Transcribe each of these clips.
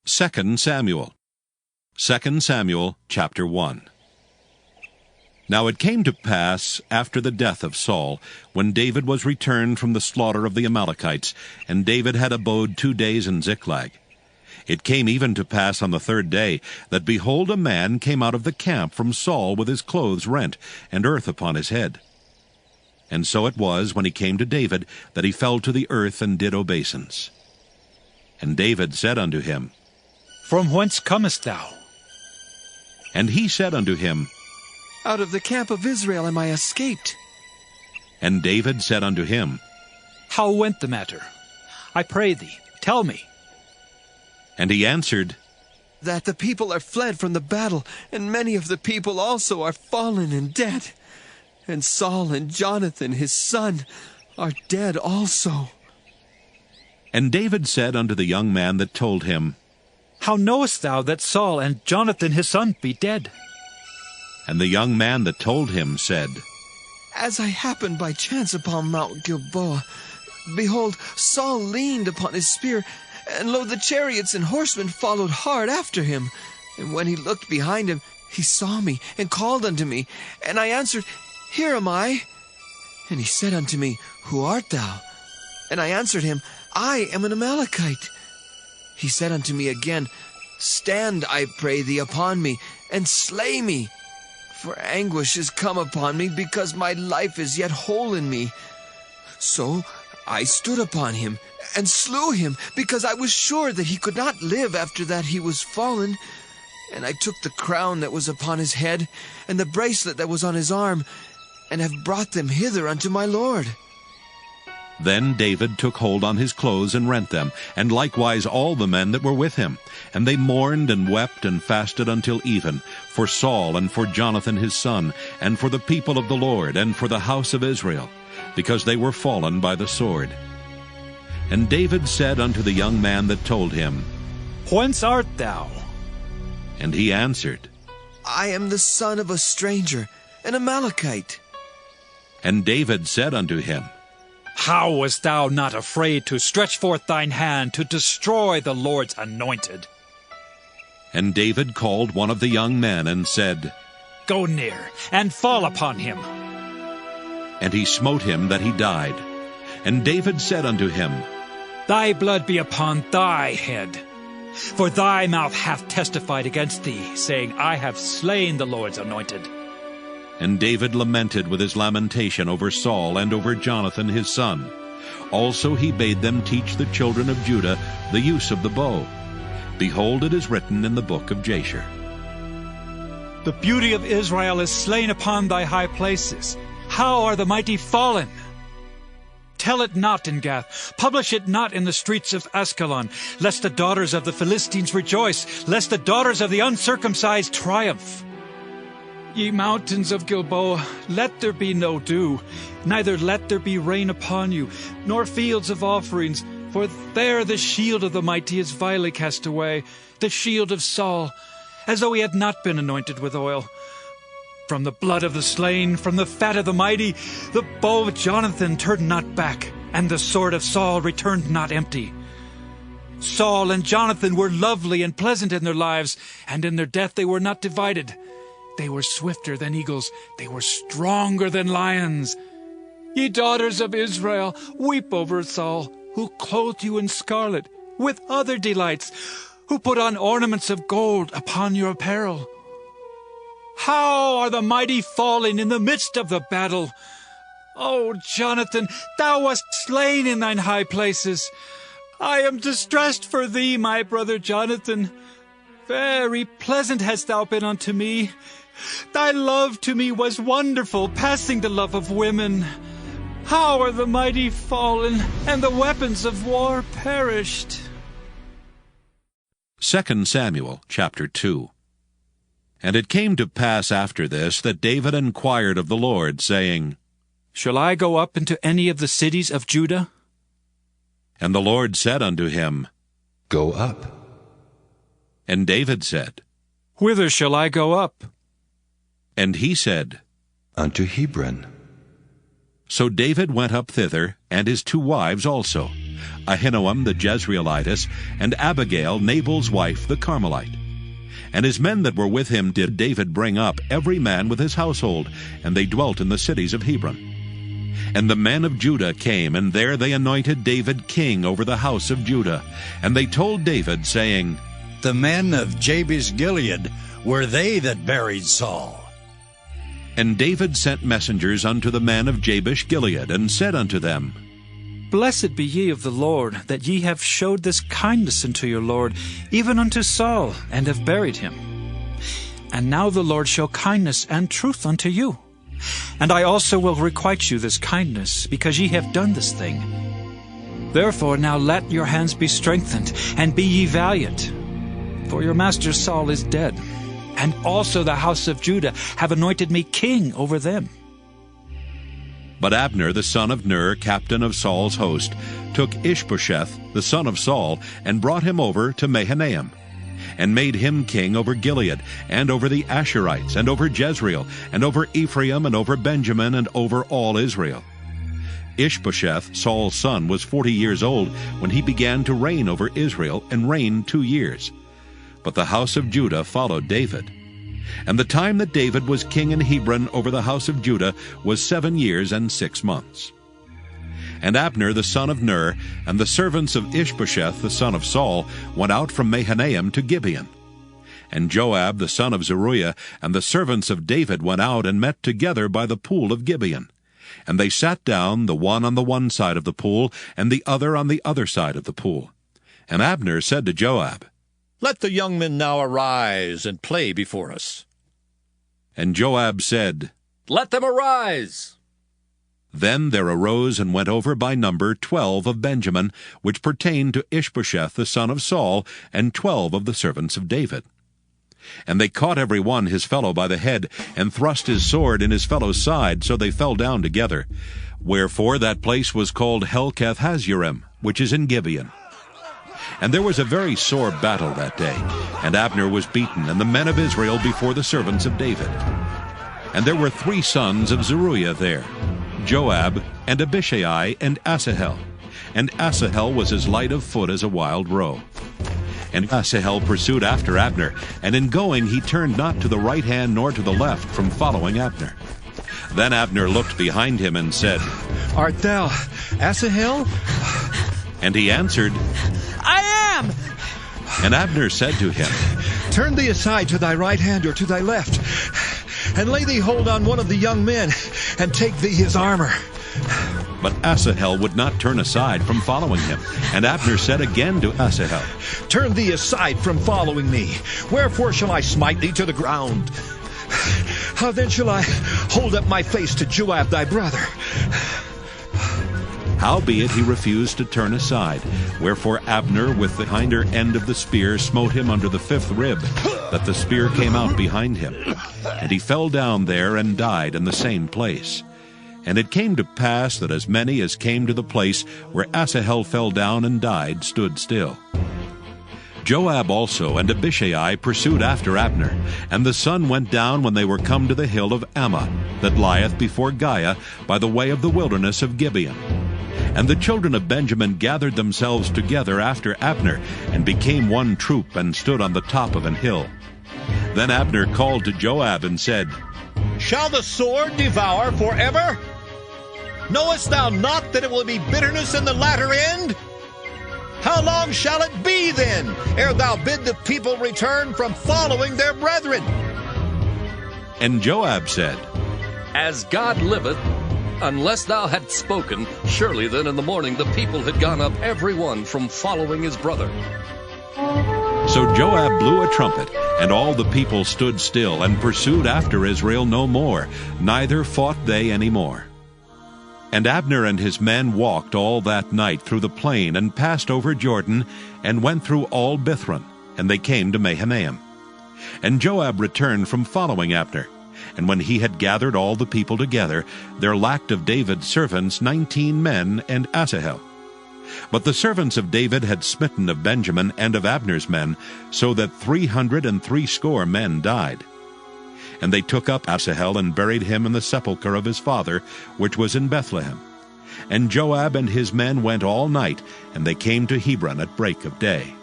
2 Samuel. 2 Samuel chapter 1. Now it came to pass, after the death of Saul, when David was returned from the slaughter of the Amalekites, and David had abode 2 days in Ziklag. It came even to pass on the 3rd day, that behold, a man came out of the camp from Saul with his clothes rent, and earth upon his head. And so it was, when he came to David, that he fell to the earth and did obeisance. And David said unto him, From whence comest thou? And he said unto him, Out of the camp of Israel am I escaped. And David said unto him, How went the matter? I pray thee, tell me. And he answered, That the people are fled from the battle, and many of the people also are fallen and dead. And Saul and Jonathan his son are dead also. And David said unto the young man that told him, How knowest thou that Saul and Jonathan his son be dead? And the young man that told him said, As I happened by chance upon Mount Gilboa, behold, Saul leaned upon his spear, and lo, the chariots and horsemen followed hard after him. And when he looked behind him, he saw me, and called unto me. And I answered, Here am I. And he said unto me, Who art thou? And I answered him, I am an Amalekite. He said unto me again, Stand, I pray thee, upon me, and slay me. For anguish is come upon me, because my life is yet whole in me. So I stood upon him, and slew him, because I was sure that he could not live after that he was fallen. And I took the crown that was upon his head, and the bracelet that was on his arm, and have brought them hither unto my lord. Then David took hold on his clothes and rent them, and likewise all the men that were with him. And they mourned and wept and fasted until even, for Saul and for Jonathan his son, and for the people of the Lord, and for the house of Israel, because they were fallen by the sword. And David said unto the young man that told him, Whence art thou? And he answered, I am the son of a stranger, an Amalekite. And David said unto him, How wast thou not afraid to stretch forth thine hand to destroy the Lord's anointed? And David called one of the young men and said, Go near, and fall upon him. And he smote him that he died. And David said unto him, Thy blood be upon thy head. For thy mouth hath testified against thee, saying, I have slain the Lord's anointed. And David lamented with his lamentation over Saul and over Jonathan his son. Also he bade them teach the children of Judah the use of the bow. Behold, it is written in the book of Jasher. The beauty of Israel is slain upon thy high places. How are the mighty fallen? Tell it not in Gath, publish it not in the streets of Askelon, lest the daughters of the Philistines rejoice, lest the daughters of the uncircumcised triumph. Ye mountains of Gilboa, let there be no dew, neither let there be rain upon you, nor fields of offerings, for there the shield of the mighty is vilely cast away, the shield of Saul, as though he had not been anointed with oil. From the blood of the slain, from the fat of the mighty, the bow of Jonathan turned not back, and the sword of Saul returned not empty. Saul and Jonathan were lovely and pleasant in their lives, and in their death they were not divided. They were swifter than eagles, they were stronger than lions. Ye daughters of Israel, weep over Saul, who clothed you in scarlet, with other delights, who put on ornaments of gold upon your apparel. How are the mighty fallen in the midst of the battle? O Jonathan, thou wast slain in thine high places. I am distressed for thee, my brother Jonathan. Very pleasant hast thou been unto me. Thy love to me was wonderful, passing the love of women. How are the mighty fallen, and the weapons of war perished? 2 Samuel chapter 2. And it came to pass after this that David inquired of the Lord, saying, Shall I go up into any of the cities of Judah? And the Lord said unto him, Go up. And David said, Whither shall I go up? And he said, Unto Hebron. So David went up thither, and his 2 wives also. Ahinoam the Jezreelitess, and Abigail, Nabal's wife, the Carmelite. And his men that were with him did David bring up, every man with his household, and they dwelt in the cities of Hebron. And the men of Judah came, and there they anointed David king over the house of Judah. And they told David, saying, The men of Jabesh-Gilead were they that buried Saul. And David sent messengers unto the men of Jabesh-Gilead, and said unto them, Blessed be ye of the Lord, that ye have showed this kindness unto your Lord, even unto Saul, and have buried him. And now the Lord show kindness and truth unto you. And I also will requite you this kindness, because ye have done this thing. Therefore now let your hands be strengthened, and be ye valiant. For your master Saul is dead, and also the house of Judah have anointed me king over them. But Abner the son of Ner, captain of Saul's host, took Ish-Bosheth the son of Saul, and brought him over to Mahanaim, and made him king over Gilead, and over the Asherites, and over Jezreel, and over Ephraim, and over Benjamin, and over all Israel. Ish-Bosheth, Saul's son, was 40 years old when he began to reign over Israel, and reigned 2 years. But the house of Judah followed David. And the time that David was king in Hebron over the house of Judah was 7 years and 6 months. And Abner the son of Ner, and the servants of Ish-Bosheth the son of Saul, went out from Mahanaim to Gibeon. And Joab the son of Zeruiah, and the servants of David went out and met together by the pool of Gibeon. And they sat down, the one on the one side of the pool, and the other on the other side of the pool. And Abner said to Joab, Let the young men now arise and play before us. And Joab said, Let them arise. Then there arose and went over by number 12 of Benjamin, which pertained to Ish-Bosheth the son of Saul, and 12 of the servants of David. And they caught every one his fellow by the head, and thrust his sword in his fellow's side, so they fell down together. Wherefore that place was called Helkath-Hazurim, which is in Gibeon. And there was a very sore battle that day, and Abner was beaten, and the men of Israel before the servants of David. And there were 3 sons of Zeruiah there, Joab, and Abishai, and Asahel. And Asahel was as light of foot as a wild roe. And Asahel pursued after Abner, and in going he turned not to the right hand nor to the left from following Abner. Then Abner looked behind him and said, Art thou Asahel? And he answered, I am! And Abner said to him, Turn thee aside to thy right hand or to thy left, and lay thee hold on one of the young men, and take thee his armor. But Asahel would not turn aside from following him. And Abner said again to Asahel, Turn thee aside from following me. Wherefore shall I smite thee to the ground? How then shall I hold up my face to Joab thy brother? Howbeit he refused to turn aside. Wherefore Abner with the hinder end of the spear smote him under the 5th rib, that the spear came out behind him. And he fell down there and died in the same place. And it came to pass that as many as came to the place where Asahel fell down and died stood still. Joab also and Abishai pursued after Abner, and the sun went down when they were come to the hill of Ammah, that lieth before Giah, by the way of the wilderness of Gibeon. And the children of Benjamin gathered themselves together after Abner, and became one troop, and stood on the top of an hill. Then Abner called to Joab and said, Shall the sword devour forever? Knowest thou not that it will be bitterness in the latter end? How long shall it be then, ere thou bid the people return from following their brethren? And Joab said, As God liveth, unless thou hadst spoken, surely then in the morning the people had gone up every one from following his brother. So Joab blew a trumpet, and all the people stood still, and pursued after Israel no more, neither fought they any more. And Abner and his men walked all that night through the plain, and passed over Jordan, and went through all Bithron, and they came to Mahanaim. And Joab returned from following Abner. And when he had gathered all the people together, there lacked of David's servants 19 men and Asahel. But the servants of David had smitten of Benjamin and of Abner's men, so that 360 men died. And they took up Asahel and buried him in the sepulchre of his father, which was in Bethlehem. And Joab and his men went all night, and they came to Hebron at break of day.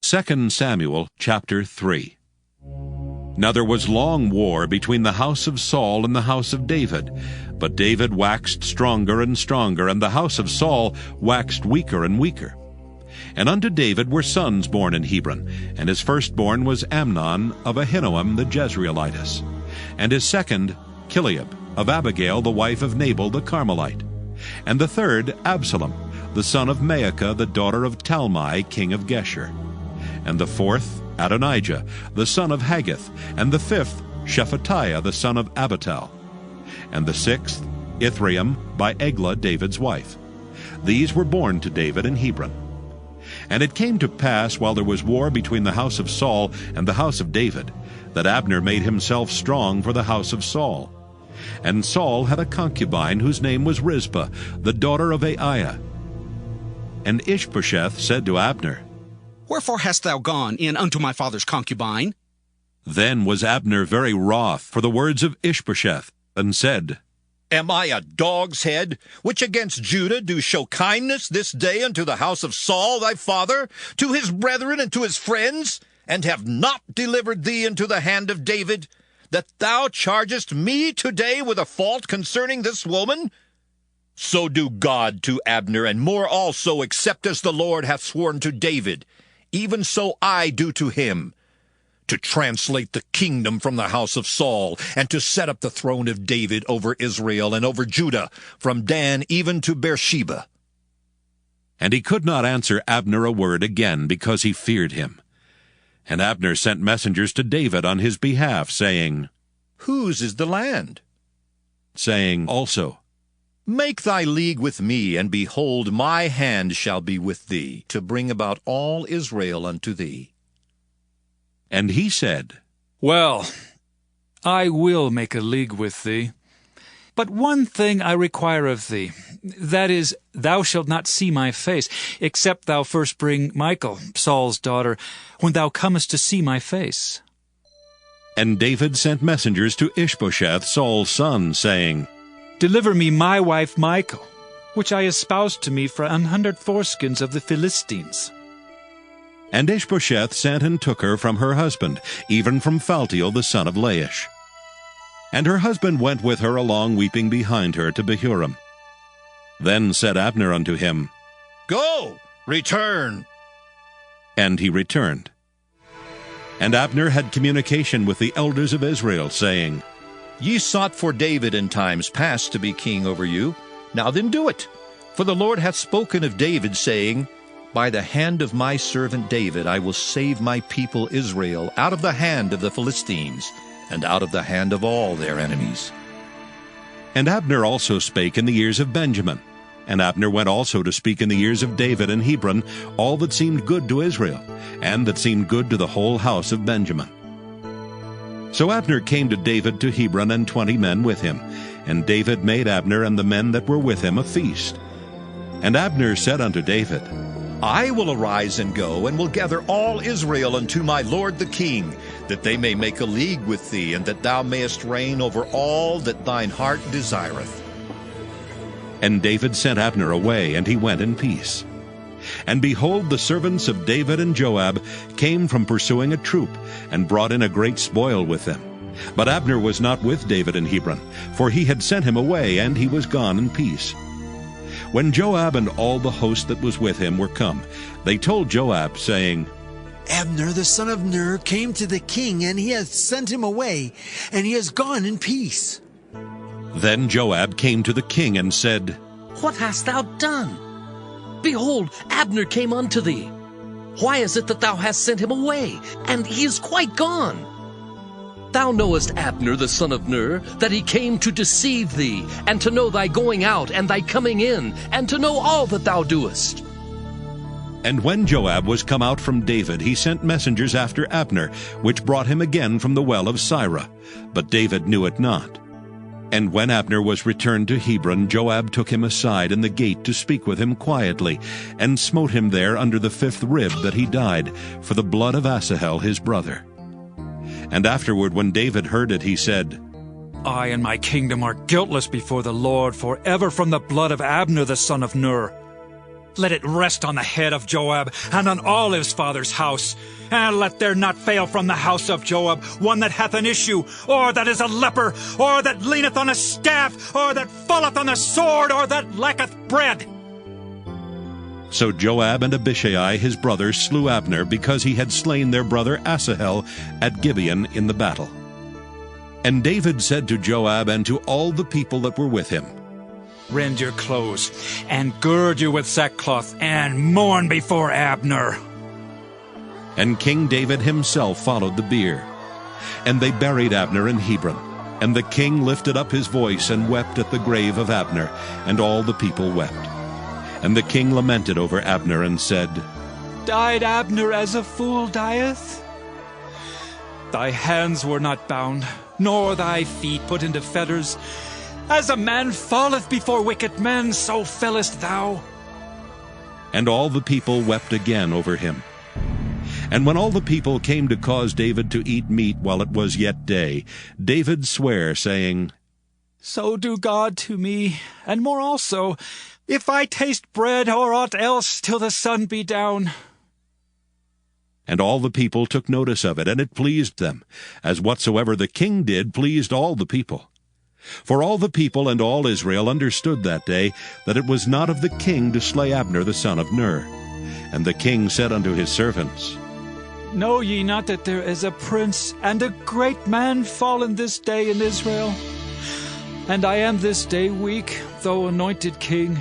2 Samuel chapter 3. Now there was long war between the house of Saul and the house of David. But David waxed stronger and stronger, and the house of Saul waxed weaker and weaker. And unto David were sons born in Hebron, and his firstborn was Amnon of Ahinoam the Jezreelitess, and his second Chileab of Abigail the wife of Nabal the Carmelite, and the third Absalom, the son of Maacah the daughter of Talmai king of Geshur, and the fourth Adonijah the son of Haggith, and the fifth Shephatiah the son of Abital, and the sixth Ithream by Eglah David's wife. These were born to David in Hebron. And it came to pass, while there was war between the house of Saul and the house of David, that Abner made himself strong for the house of Saul. And Saul had a concubine whose name was Rizpah, the daughter of Aiah. And Ish-Bosheth said to Abner, Wherefore hast thou gone in unto my father's concubine? Then was Abner very wroth for the words of Ish-Bosheth, and said, Am I a dog's head, which against Judah do show kindness this day unto the house of Saul thy father, to his brethren and to his friends, and have not delivered thee into the hand of David, that thou chargest me today with a fault concerning this woman? So do God to Abner, and more also, except as the Lord hath sworn to David, even so I do to him, to translate the kingdom from the house of Saul, and to set up the throne of David over Israel and over Judah, from Dan even to Beersheba. And he could not answer Abner a word again, because he feared him. And Abner sent messengers to David on his behalf, saying, Whose is the land? Saying also, Make thy league with me, and behold, my hand shall be with thee, to bring about all Israel unto thee. And he said, Well, I will make a league with thee. But one thing I require of thee, that is, thou shalt not see my face, except thou first bring Michal, Saul's daughter, when thou comest to see my face. And David sent messengers to Ish-Bosheth, Saul's son, saying, Deliver me my wife Michal, which I espoused to me for 100 foreskins of the Philistines. And Ish-Bosheth sent and took her from her husband, even from Phaltiel the son of Laish. And her husband went with her along, weeping behind her, to Bahurim. Then said Abner unto him, Go, return. And he returned. And Abner had communication with the elders of Israel, saying, Ye sought for David in times past to be king over you. Now then do it. For the Lord hath spoken of David, saying, By the hand of my servant David I will save my people Israel out of the hand of the Philistines, and out of the hand of all their enemies. And Abner also spake in the ears of Benjamin. And Abner went also to speak in the ears of David in Hebron all that seemed good to Israel, and that seemed good to the whole house of Benjamin. So Abner came to David to Hebron, and 20 men with him. And David made Abner and the men that were with him a feast. And Abner said unto David, I will arise and go, and will gather all Israel unto my lord the king, that they may make a league with thee, and that thou mayest reign over all that thine heart desireth. And David sent Abner away, and he went in peace. And behold, the servants of David and Joab came from pursuing a troop, and brought in a great spoil with them. But Abner was not with David in Hebron, for he had sent him away, and he was gone in peace. When Joab and all the host that was with him were come, they told Joab, saying, Abner the son of Ner came to the king, and he hath sent him away, and he has gone in peace. Then Joab came to the king and said, What hast thou done? Behold, Abner came unto thee. Why is it that thou hast sent him away, and he is quite gone? Thou knowest Abner the son of Ner, that he came to deceive thee, and to know thy going out and thy coming in, and to know all that thou doest. And when Joab was come out from David, he sent messengers after Abner, which brought him again from the well of Sirah. But David knew it not. And when Abner was returned to Hebron, Joab took him aside in the gate to speak with him quietly, and smote him there under the 5th rib, that he died, for the blood of Asahel his brother. And afterward, when David heard it, he said, I and my kingdom are guiltless before the Lord forever from the blood of Abner the son of Ner. Let it rest on the head of Joab and on all his father's house. And let there not fail from the house of Joab one that hath an issue, or that is a leper, or that leaneth on a staff, or that falleth on the sword, or that lacketh bread. So Joab and Abishai his brother slew Abner, because he had slain their brother Asahel at Gibeon in the battle. And David said to Joab and to all the people that were with him, Rend your clothes, and gird you with sackcloth, and mourn before Abner. And King David himself followed the bier. And they buried Abner in Hebron. And the king lifted up his voice and wept at the grave of Abner, and all the people wept. And the king lamented over Abner and said, Died Abner as a fool dieth? Thy hands were not bound, nor thy feet put into fetters. As a man falleth before wicked men, so fellest thou. And all the people wept again over him. And when all the people came to cause David to eat meat while it was yet day, David sware, saying, So do God to me, and more also, if I taste bread or aught else till the sun be down. And all the people took notice of it, and it pleased them, as whatsoever the king did pleased all the people. For all the people and all Israel understood that day that it was not of the king to slay Abner the son of Ner. And the king said unto his servants, Know ye not that there is a prince and a great man fallen this day in Israel? And I am this day weak, though anointed king.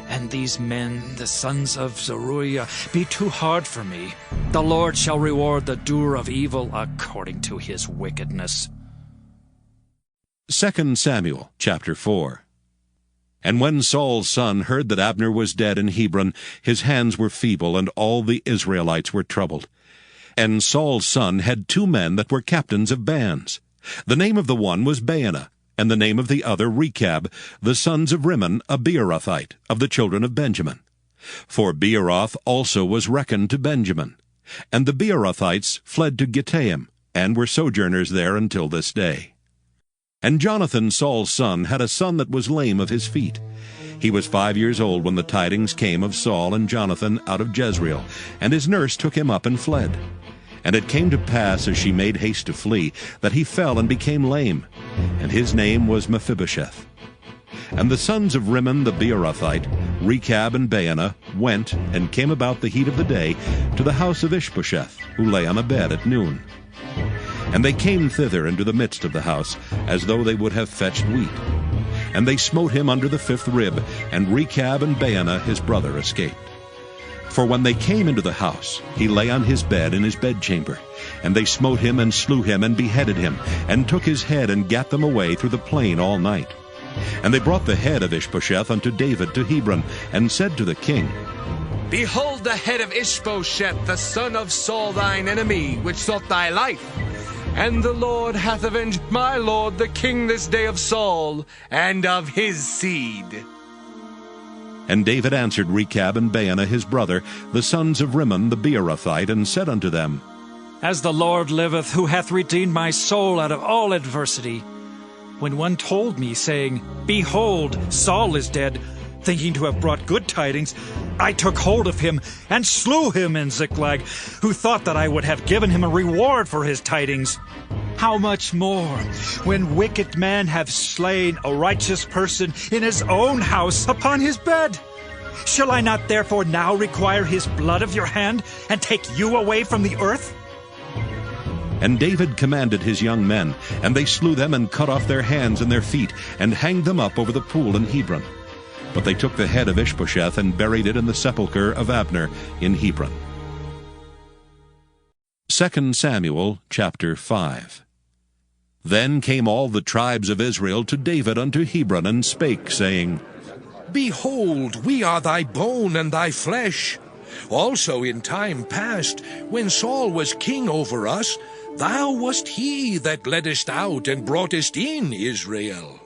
And these men, the sons of Zeruiah, be too hard for me. The Lord shall reward the doer of evil according to his wickedness. 2 Samuel chapter 4. And when Saul's son heard that Abner was dead in Hebron, his hands were feeble, and all the Israelites were troubled. And Saul's son had 2 men that were captains of bands. The name of the one was Baanah, and the name of the other Rechab, the sons of Rimmon, a Beerothite, of the children of Benjamin. For Beeroth also was reckoned to Benjamin. And the Beerothites fled to Gittaim, and were sojourners there until this day. And Jonathan, Saul's son, had a son that was lame of his feet. He was 5 years old when the tidings came of Saul and Jonathan out of Jezreel, and his nurse took him up and fled. And it came to pass, as she made haste to flee, that he fell and became lame, and his name was Mephibosheth. And the sons of Rimmon the Beerothite, Rechab and Baanah, went and came about the heat of the day to the house of Ish-Bosheth, who lay on a bed at noon. And they came thither into the midst of the house, as though they would have fetched wheat. And they smote him under the 5th rib, and Rechab and Baanah his brother escaped. For when they came into the house, he lay on his bed in his bedchamber. And they smote him and slew him and beheaded him, and took his head and gat them away through the plain all night. And they brought the head of Ish-Bosheth unto David to Hebron, and said to the king, Behold the head of Ish-Bosheth, the son of Saul thine enemy, which sought thy life. And the Lord hath avenged my lord the king this day of Saul, and of his seed. And David answered Rechab and Baanah his brother, the sons of Rimmon the Beerothite, and said unto them, As the Lord liveth, who hath redeemed my soul out of all adversity, when one told me, saying, Behold, Saul is dead, thinking to have brought good tidings, I took hold of him and slew him in Ziklag, who thought that I would have given him a reward for his tidings. How much more, when wicked men have slain a righteous person in his own house upon his bed? Shall I not therefore now require his blood of your hand, and take you away from the earth? And David commanded his young men, and they slew them and cut off their hands and their feet, and hanged them up over the pool in Hebron. But they took the head of Ish-Bosheth and buried it in the sepulchre of Abner in Hebron. 2 Samuel chapter 5. Then came all the tribes of Israel to David unto Hebron, and spake, saying, Behold, we are thy bone and thy flesh. Also in time past, when Saul was king over us, thou wast he that leddest out and broughtest in Israel.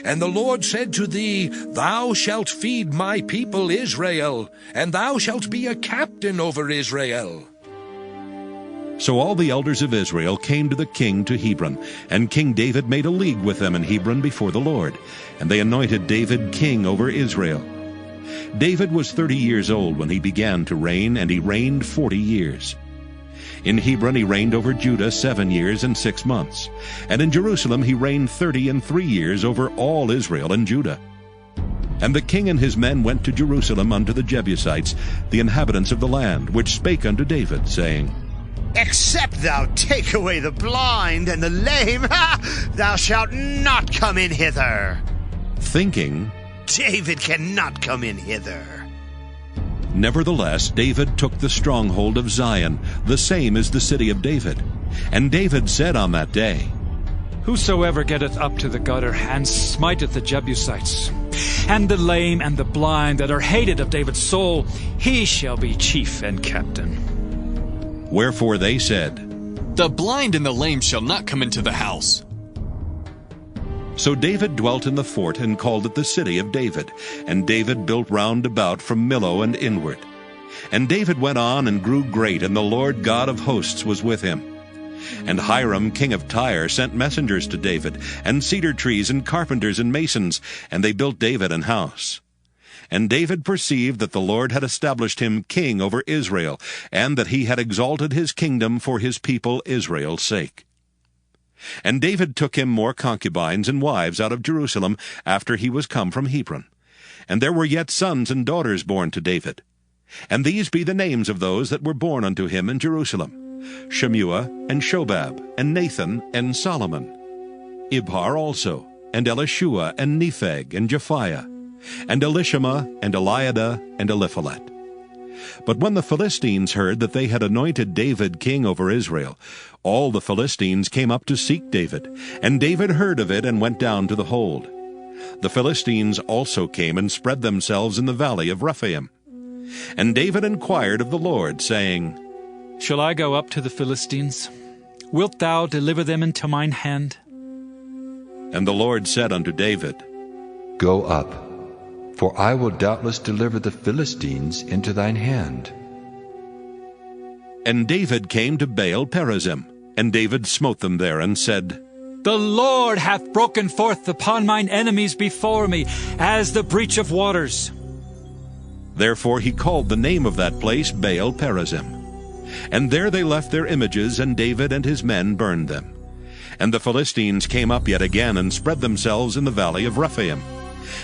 And the Lord said to thee, Thou shalt feed my people Israel, and thou shalt be a captain over Israel. So all the elders of Israel came to the king to Hebron, and King David made a league with them in Hebron before the Lord, and they anointed David king over Israel. David was 30 years old when he began to reign, and he reigned 40 years. In Hebron he reigned over Judah 7 years and 6 months, and in Jerusalem he reigned 33 years over all Israel and Judah. And the king and his men went to Jerusalem unto the Jebusites, the inhabitants of the land, which spake unto David, saying, Except thou take away the blind and the lame, thou shalt not come in hither. Thinking, David cannot come in hither. Nevertheless, David took the stronghold of Zion, the same is the city of David. And David said on that day, Whosoever getteth up to the gutter and smiteth the Jebusites, and the lame and the blind that are hated of David's soul, he shall be chief and captain. Wherefore they said, The blind and the lame shall not come into the house. So David dwelt in the fort, and called it the city of David. And David built round about from Millo and inward. And David went on and grew great, and the Lord God of hosts was with him. And Hiram king of Tyre sent messengers to David, and cedar trees, and carpenters, and masons, and they built David an house. And David perceived that the Lord had established him king over Israel, and that he had exalted his kingdom for his people Israel's sake. And David took him more concubines and wives out of Jerusalem after he was come from Hebron. And there were yet sons and daughters born to David. And these be the names of those that were born unto him in Jerusalem: Shemua, and Shobab, and Nathan, and Solomon. Ibhar also, and Elishua, and Nepheg, and Japhiah, and Elishama, and Eliada, and Eliphalet. But when the Philistines heard that they had anointed David king over Israel, all the Philistines came up to seek David, and David heard of it and went down to the hold. The Philistines also came and spread themselves in the valley of Rephaim. And David inquired of the Lord, saying, Shall I go up to the Philistines? Wilt thou deliver them into mine hand? And the Lord said unto David, Go up, for I will doubtless deliver the Philistines into thine hand. And David came to Baal Perazim, and David smote them there, and said, The Lord hath broken forth upon mine enemies before me, as the breach of waters. Therefore he called the name of that place Baal Perazim. And there they left their images, and David and his men burned them. And the Philistines came up yet again, and spread themselves in the valley of Rephaim.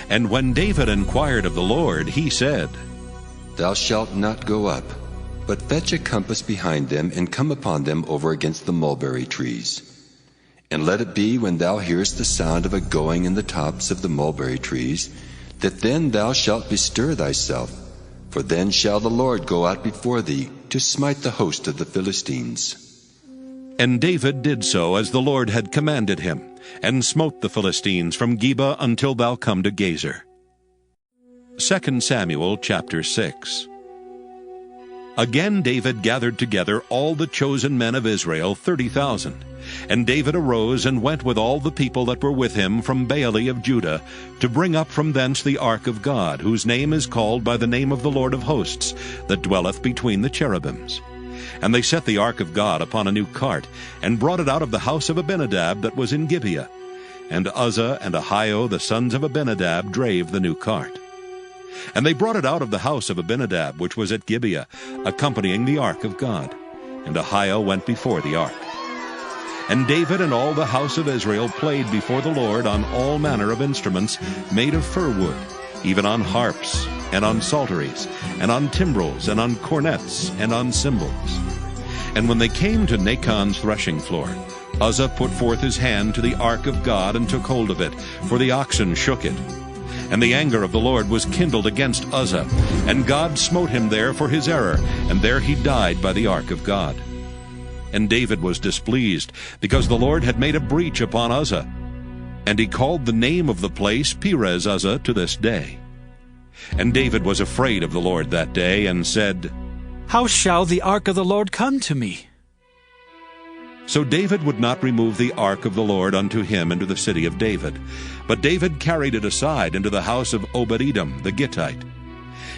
And when David inquired of the Lord, he said, Thou shalt not go up, but fetch a compass behind them, and come upon them over against the mulberry trees. And let it be, when thou hearest the sound of a going in the tops of the mulberry trees, that then thou shalt bestir thyself, for then shall the Lord go out before thee to smite the host of the Philistines. And David did so as the Lord had commanded him, and smote the Philistines from Geba until thou come to Gezer. 2 Samuel chapter 6. Again David gathered together all the chosen men of Israel, 30,000. And David arose and went with all the people that were with him from Baale of Judah, to bring up from thence the ark of God, whose name is called by the name of the Lord of hosts, that dwelleth between the cherubims. And they set the ark of God upon a new cart, and brought it out of the house of Abinadab that was in Gibeah. And Uzzah and Ahio the sons of Abinadab drave the new cart. And they brought it out of the house of Abinadab, which was at Gibeah, accompanying the ark of God. And Ahio went before the ark. And David and all the house of Israel played before the Lord on all manner of instruments made of fir wood, even on harps, and on psalteries, and on timbrels, and on cornets, and on cymbals. And when they came to Nachon's threshing floor, Uzzah put forth his hand to the ark of God, and took hold of it, for the oxen shook it. And the anger of the Lord was kindled against Uzzah, and God smote him there for his error, and there he died by the ark of God. And David was displeased, because the Lord had made a breach upon Uzzah. And he called the name of the place Perez Uzzah to this day. And David was afraid of the Lord that day, and said, How shall the ark of the Lord come to me? So David would not remove the ark of the Lord unto him into the city of David, but David carried it aside into the house of Obed-Edom the Gittite.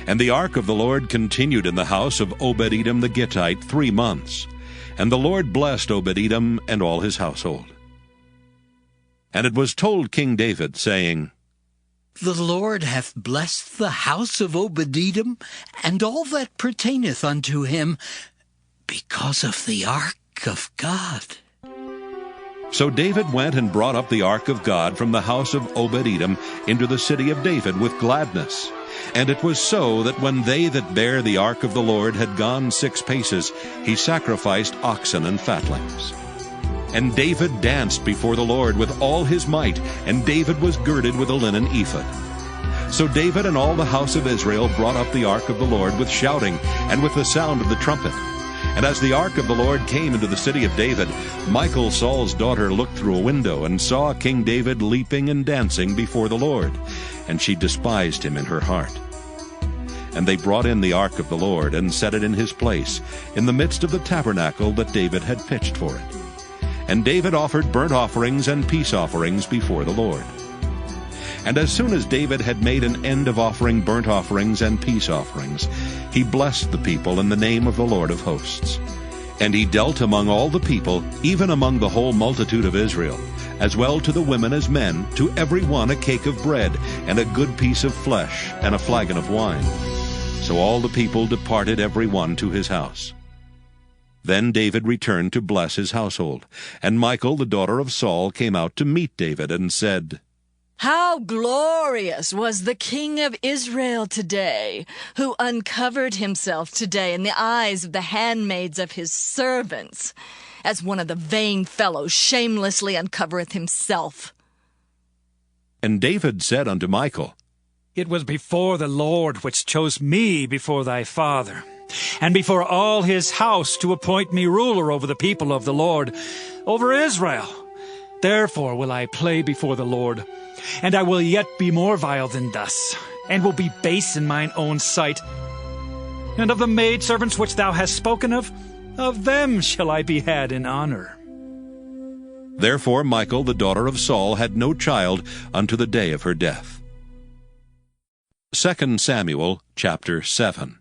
And the ark of the Lord continued in the house of Obed-Edom the Gittite 3 months. And the Lord blessed Obed-Edom and all his household. And it was told King David, saying, The Lord hath blessed the house of Obed-Edom, and all that pertaineth unto him, because of the ark of God. So David went and brought up the ark of God from the house of Obed-Edom into the city of David with gladness. And it was so that when they that bare the ark of the Lord had gone 6 paces, he sacrificed oxen and fatlings. And David danced before the Lord with all his might, and David was girded with a linen ephod. So David and all the house of Israel brought up the ark of the Lord with shouting and with the sound of the trumpet. And as the ark of the Lord came into the city of David, Michal, Saul's daughter, looked through a window and saw King David leaping and dancing before the Lord, and she despised him in her heart. And they brought in the ark of the Lord and set it in his place, in the midst of the tabernacle that David had pitched for it. And David offered burnt offerings and peace offerings before the Lord. And as soon as David had made an end of offering burnt offerings and peace offerings, he blessed the people in the name of the Lord of hosts. And he dealt among all the people, even among the whole multitude of Israel, as well to the women as men, to every one a cake of bread, and a good piece of flesh, and a flagon of wine. So all the people departed every one to his house. Then David returned to bless his household. And Michal, the daughter of Saul, came out to meet David, and said, How glorious was the King of Israel today, who uncovered himself today in the eyes of the handmaids of his servants, as one of the vain fellows shamelessly uncovereth himself. And David said unto Michal, It was before the Lord which chose me before thy father, and before all his house, to appoint me ruler over the people of the Lord, over Israel. Therefore will I play before the Lord, and I will yet be more vile than thus, and will be base in mine own sight. And of the maidservants which thou hast spoken of them shall I be had in honor. Therefore Michal, the daughter of Saul, had no child unto the day of her death. 2 Samuel chapter 7.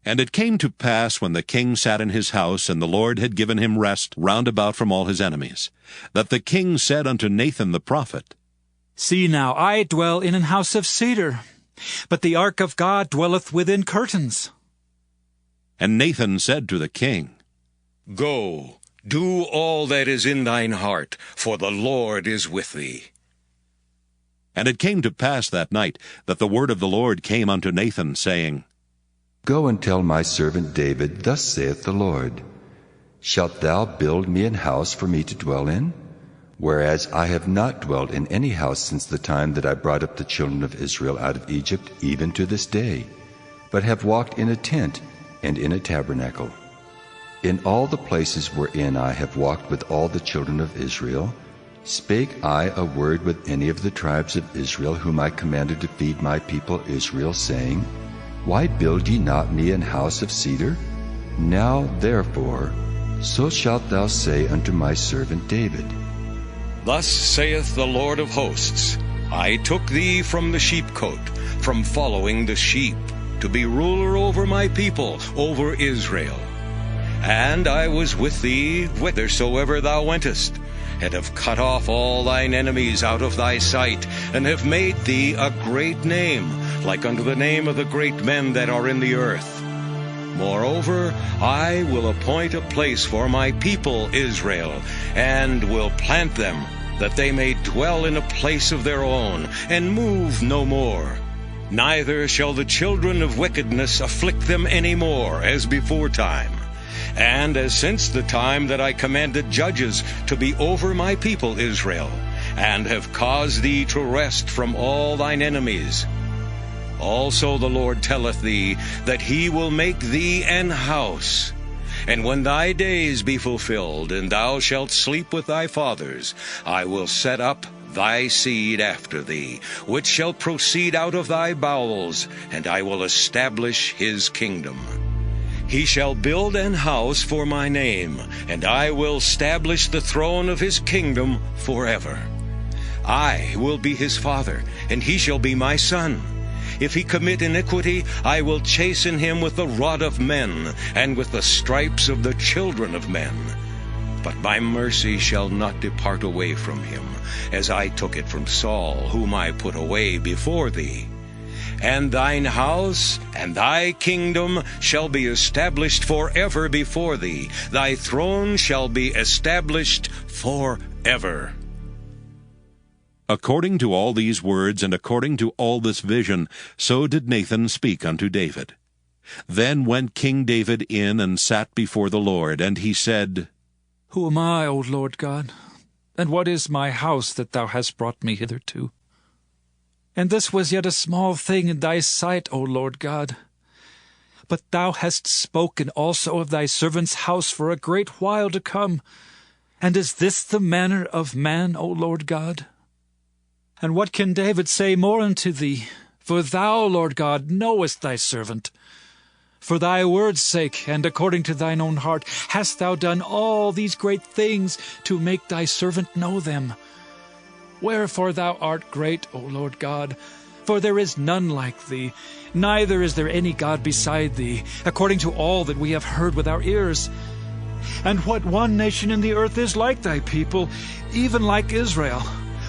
And it came to pass, when the king sat in his house, and the Lord had given him rest round about from all his enemies, that the king said unto Nathan the prophet, See now, I dwell in an house of cedar, but the ark of God dwelleth within curtains. And Nathan said to the king, Go, do all that is in thine heart, for the Lord is with thee. And it came to pass that night that the word of the Lord came unto Nathan, saying, Go and tell my servant David, Thus saith the Lord, Shalt thou build me an house for me to dwell in? Whereas I have not dwelt in any house since the time that I brought up the children of Israel out of Egypt, even to this day, but have walked in a tent and in a tabernacle. In all the places wherein I have walked with all the children of Israel, spake I a word with any of the tribes of Israel, whom I commanded to feed my people Israel, saying, Why build ye not me an house of cedar? Now therefore, so shalt thou say unto my servant David, Thus saith the Lord of hosts, I took thee from the sheepcote, from following the sheep, to be ruler over my people, over Israel. And I was with thee whithersoever thou wentest, and have cut off all thine enemies out of thy sight, and have made thee a great name, like unto the name of the great men that are in the earth. Moreover, I will appoint a place for my people Israel, and will plant them, that they may dwell in a place of their own, and move no more. Neither shall the children of wickedness afflict them any more, as beforetime. And as since the time that I commanded judges to be over my people Israel, and have caused thee to rest from all thine enemies. Also the Lord telleth thee, that he will make thee an house. And when thy days be fulfilled, and thou shalt sleep with thy fathers, I will set up thy seed after thee, which shall proceed out of thy bowels, and I will establish his kingdom. He shall build an house for my name, and I will establish the throne of his kingdom forever. I will be his father, and he shall be my son. If he commit iniquity, I will chasten him with the rod of men, and with the stripes of the children of men. But my mercy shall not depart away from him, as I took it from Saul, whom I put away before thee. And thine house and thy kingdom shall be established forever before thee. Thy throne shall be established forever. According to all these words, and according to all this vision, so did Nathan speak unto David. Then went King David in and sat before the Lord, and he said, Who am I, O Lord God? And what is my house that thou hast brought me hitherto? And this was yet a small thing in thy sight, O Lord God. But thou hast spoken also of thy servant's house for a great while to come. And is this the manner of man, O Lord God? And what can David say more unto thee? For thou, Lord God, knowest thy servant. For thy word's sake, and according to thine own heart, hast thou done all these great things to make thy servant know them. Wherefore thou art great, O Lord God, for there is none like thee, neither is there any God beside thee, according to all that we have heard with our ears. And what one nation in the earth is like thy people, even like Israel,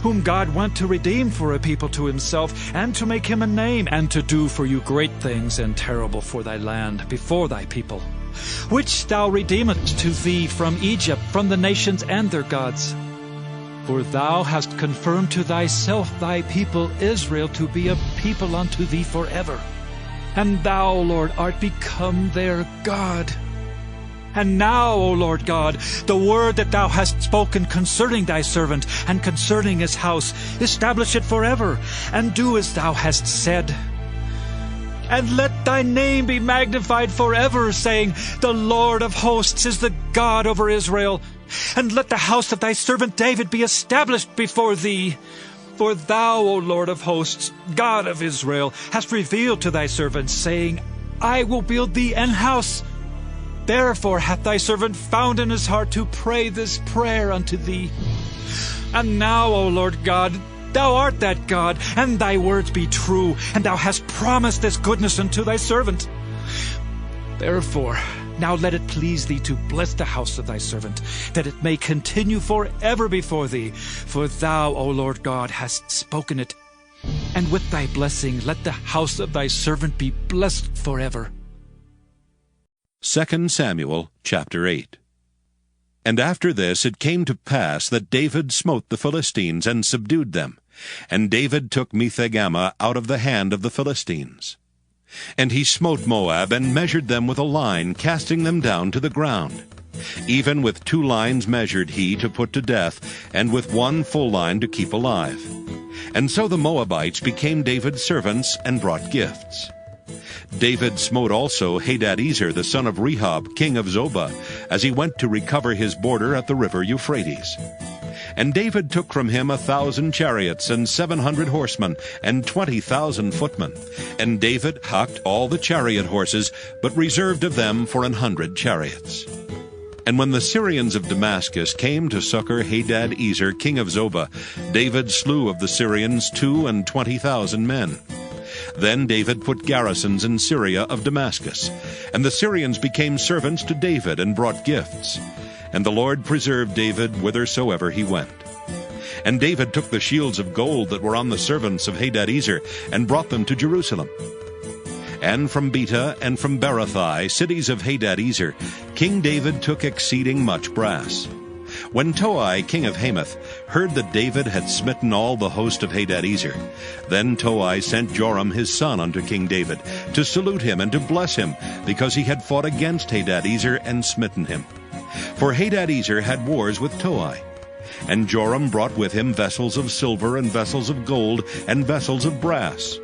whom God went to redeem for a people to himself, and to make him a name, and to do for you great things and terrible for thy land before thy people, which thou redeemest to thee from Egypt, from the nations and their gods. For thou hast confirmed to thyself thy people Israel to be a people unto thee forever. And thou, Lord, art become their God. And now, O Lord God, the word that thou hast spoken concerning thy servant and concerning his house, establish it forever, and do as thou hast said. And let thy name be magnified forever, saying, The Lord of hosts is the God over Israel. And let the house of thy servant David be established before thee. For thou, O Lord of hosts, God of Israel, hast revealed to thy servant, saying, I will build thee an house. Therefore hath thy servant found in his heart to pray this prayer unto thee. And now, O Lord God, thou art that God, and thy words be true, and thou hast promised this goodness unto thy servant. Therefore, now let it please thee to bless the house of thy servant, that it may continue forever before thee. For thou, O Lord God, hast spoken it. And with thy blessing let the house of thy servant be blessed forever. 2 Samuel chapter 8. And after this it came to pass that David smote the Philistines and subdued them. And David took Metheg-ammah out of the hand of the Philistines. And he smote Moab, and measured them with a line, casting them down to the ground. Even with 2 lines measured he to put to death, and with 1 full line to keep alive. And so the Moabites became David's servants, and brought gifts. David smote also Hadadezer the son of Rehob, king of Zobah, as he went to recover his border at the river Euphrates. And David took from him 1,000 chariots, and 700 horsemen, and 20,000 footmen. And David hocked all the chariot horses, but reserved of them for 100 chariots. And when the Syrians of Damascus came to succor Hadadezer king of Zobah, David slew of the Syrians 22,000 men. Then David put garrisons in Syria of Damascus. And the Syrians became servants to David, and brought gifts. And the Lord preserved David whithersoever he went. And David took the shields of gold that were on the servants of Hadadezer, and brought them to Jerusalem. And from Betah and from Berothai, cities of Hadadezer, King David took exceeding much brass. When Toi, king of Hamath, heard that David had smitten all the host of Hadadezer, then Toi sent Joram his son unto King David, to salute him and to bless him, because he had fought against Hadadezer and smitten him. For Hadadezer had wars with Toi. And Joram brought with him vessels of silver, and vessels of gold, and vessels of brass,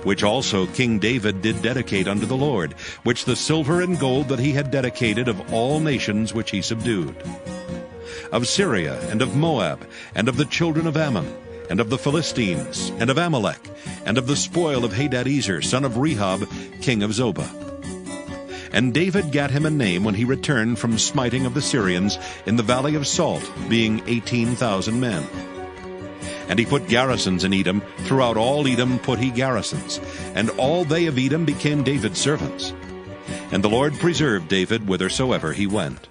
which also King David did dedicate unto the Lord, which the silver and gold that he had dedicated of all nations which he subdued. Of Syria, and of Moab, and of the children of Ammon, and of the Philistines, and of Amalek, and of the spoil of Hadadezer, son of Rehob, king of Zobah. And David gat him a name when he returned from smiting of the Syrians in the valley of Salt, being 18,000 men. And he put garrisons in Edom. Throughout all Edom put he garrisons. And all they of Edom became David's servants. And the Lord preserved David whithersoever he went.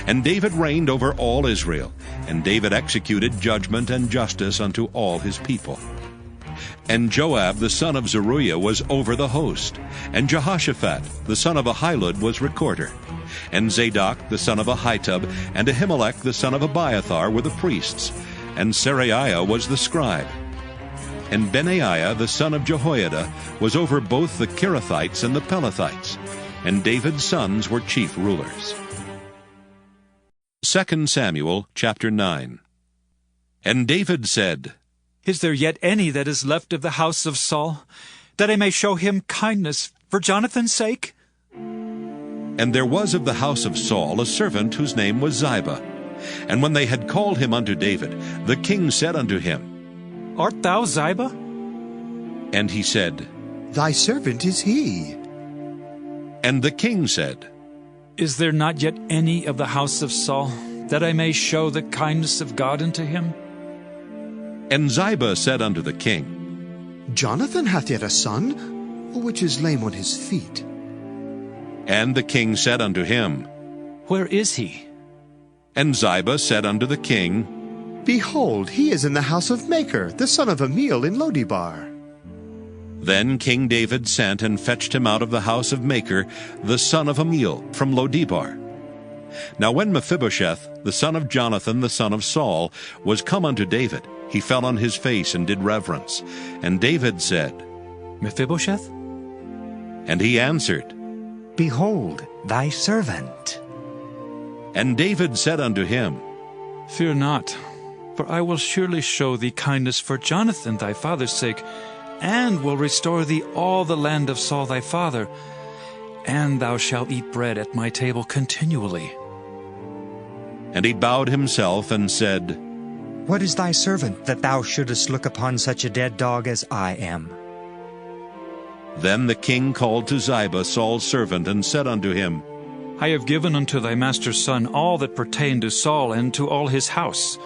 And David reigned over all Israel. And David executed judgment and justice unto all his people. And Joab the son of Zeruiah was over the host. And Jehoshaphat the son of Ahilud was recorder. And Zadok the son of Ahitub and Ahimelech the son of Abiathar were the priests. And Seraiah was the scribe. And Benaiah the son of Jehoiada was over both the Kerethites and the Pelethites. And David's sons were chief rulers. 2 Samuel chapter 9. And David said, Is there yet any that is left of the house of Saul, that I may show him kindness for Jonathan's sake? And there was of the house of Saul a servant whose name was Ziba. And when they had called him unto David, the king said unto him, Art thou Ziba? And he said, Thy servant is he. And the king said, Is there not yet any of the house of Saul, that I may show the kindness of God unto him? And Ziba said unto the king, Jonathan hath yet a son, which is lame on his feet. And the king said unto him, Where is he? And Ziba said unto the king, Behold, he is in the house of Machir, the son of Amiel in Lodebar. Then King David sent and fetched him out of the house of Machir, the son of Amiel, from Lodebar. Now when Mephibosheth, the son of Jonathan, the son of Saul, was come unto David, he fell on his face and did reverence. And David said, Mephibosheth? And he answered, Behold, thy servant. And David said unto him, Fear not, for I will surely show thee kindness for Jonathan thy father's sake, and will restore thee all the land of Saul thy father, and thou shalt eat bread at my table continually. And he bowed himself and said, What is thy servant, that thou shouldest look upon such a dead dog as I am? Then the king called to Ziba, Saul's servant, and said unto him, I have given unto thy master's son all that pertained to Saul and to all his house.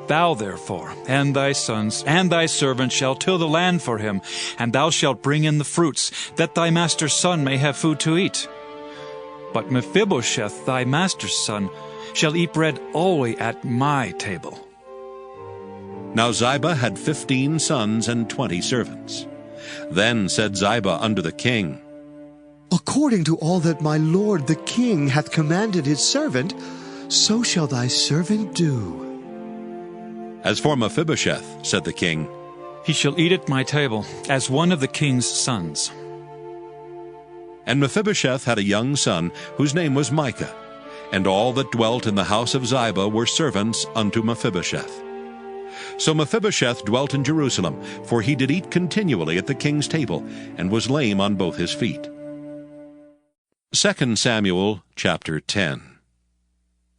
Thou therefore, and thy sons, and thy servants shall till the land for him, and thou shalt bring in the fruits, that thy master's son may have food to eat. But Mephibosheth, thy master's son, shall eat bread always at my table. Now Ziba had 15 sons and 20 servants. Then said Ziba unto the king, According to all that my lord the king hath commanded his servant, so shall thy servant do. As for Mephibosheth, said the king, he shall eat at my table, as one of the king's sons. And Mephibosheth had a young son, whose name was Micah, and all that dwelt in the house of Ziba were servants unto Mephibosheth. So Mephibosheth dwelt in Jerusalem, for he did eat continually at the king's table, and was lame on both his feet. 2 Samuel chapter 10.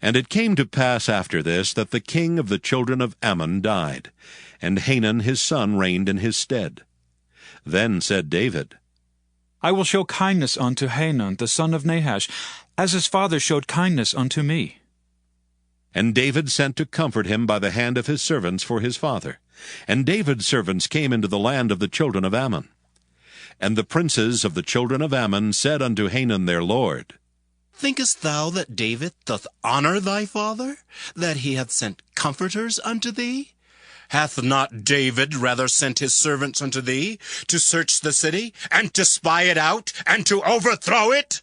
And it came to pass after this that the king of the children of Ammon died, and Hanun his son reigned in his stead. Then said David, I will show kindness unto Hanun the son of Nahash, as his father showed kindness unto me. And David sent to comfort him by the hand of his servants for his father. And David's servants came into the land of the children of Ammon. And the princes of the children of Ammon said unto Hanun their lord, Thinkest thou that David doth honor thy father, that he hath sent comforters unto thee? Hath not David rather sent his servants unto thee, to search the city, and to spy it out, and to overthrow it?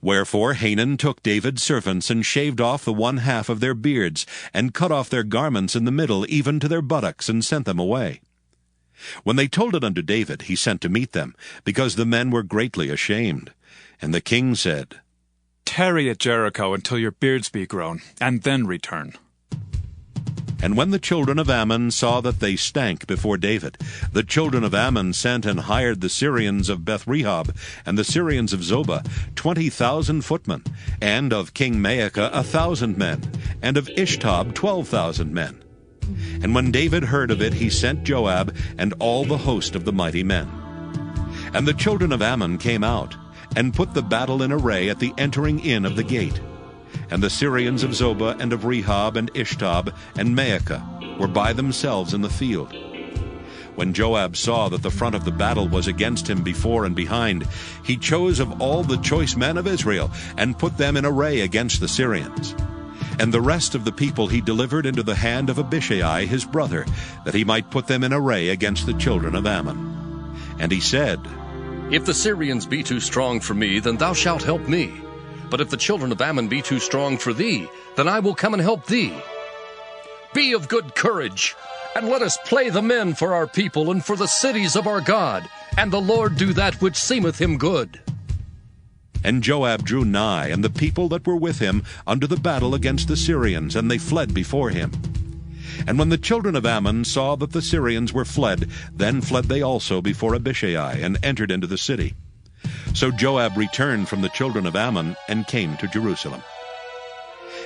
Wherefore Hanun took David's servants, and shaved off the one half of their beards, and cut off their garments in the middle, even to their buttocks, and sent them away. When they told it unto David, he sent to meet them, because the men were greatly ashamed. And the king said, Tarry at Jericho until your beards be grown, and then return. And when the children of Ammon saw that they stank before David, the children of Ammon sent and hired the Syrians of Beth-rehob and the Syrians of Zobah 20,000 footmen, and of King Maacah 1,000 men, and of Ishtob 12,000 men. And when David heard of it, he sent Joab and all the host of the mighty men. And the children of Ammon came out, and put the battle in array at the entering in of the gate. And the Syrians of Zobah and of Rehob and Ishtob and Maacah were by themselves in the field. When Joab saw that the front of the battle was against him before and behind, he chose of all the choice men of Israel, and put them in array against the Syrians. And the rest of the people he delivered into the hand of Abishai his brother, that he might put them in array against the children of Ammon. And he said, If the Syrians be too strong for me, then thou shalt help me. But if the children of Ammon be too strong for thee, then I will come and help thee. Be of good courage, and let us play the men for our people and for the cities of our God, and the Lord do that which seemeth him good. And Joab drew nigh, and the people that were with him, unto the battle against the Syrians, and they fled before him. And when the children of Ammon saw that the Syrians were fled, then fled they also before Abishai, and entered into the city. So Joab returned from the children of Ammon, and came to Jerusalem.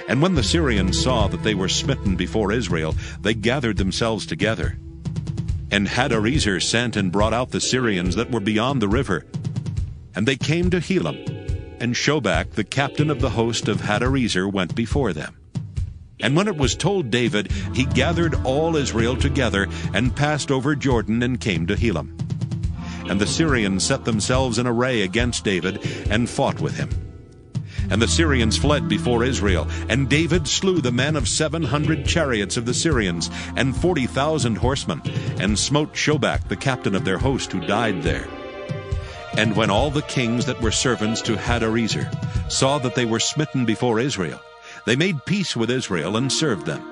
And when the Syrians saw that they were smitten before Israel, they gathered themselves together. And Hadarezer sent and brought out the Syrians that were beyond the river. And they came to Helam, and Shobach, the captain of the host of Hadarezer, went before them. And when it was told David, he gathered all Israel together, and passed over Jordan, and came to Helam. And the Syrians set themselves in array against David, and fought with him. And the Syrians fled before Israel, and David slew the men of 700 chariots of the Syrians, and 40,000 horsemen, and smote Shobach the captain of their host, who died there. And when all the kings that were servants to Hadarezer saw that they were smitten before Israel, they made peace with Israel, and served them.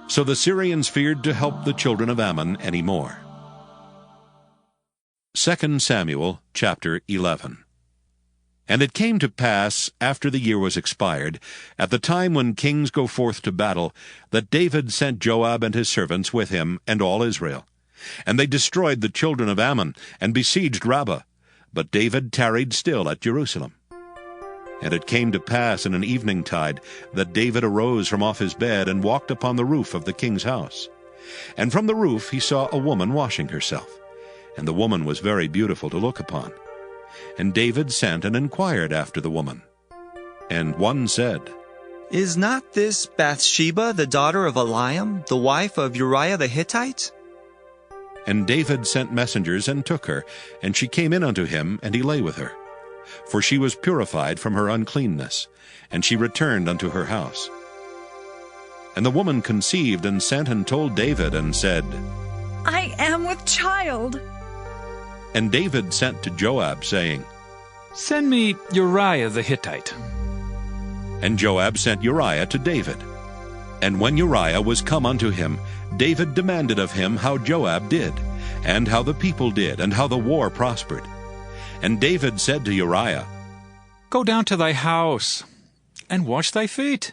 So the Syrians feared to help the children of Ammon any more. 2 Samuel chapter 11. And it came to pass, after the year was expired, at the time when kings go forth to battle, that David sent Joab and his servants with him, and all Israel. And they destroyed the children of Ammon, and besieged Rabbah. But David tarried still at Jerusalem. And it came to pass in an eveningtide, that David arose from off his bed, and walked upon the roof of the king's house. And from the roof he saw a woman washing herself, and the woman was very beautiful to look upon. And David sent and inquired after the woman. And one said, Is not this Bathsheba, the daughter of Eliam, the wife of Uriah the Hittite? And David sent messengers, and took her, and she came in unto him, and he lay with her. For she was purified from her uncleanness, and she returned unto her house. And the woman conceived, and sent and told David, and said, I am with child. And David sent to Joab, saying, Send me Uriah the Hittite. And Joab sent Uriah to David. And when Uriah was come unto him, David demanded of him how Joab did, and how the people did, and how the war prospered. And David said to Uriah, Go down to thy house, and wash thy feet.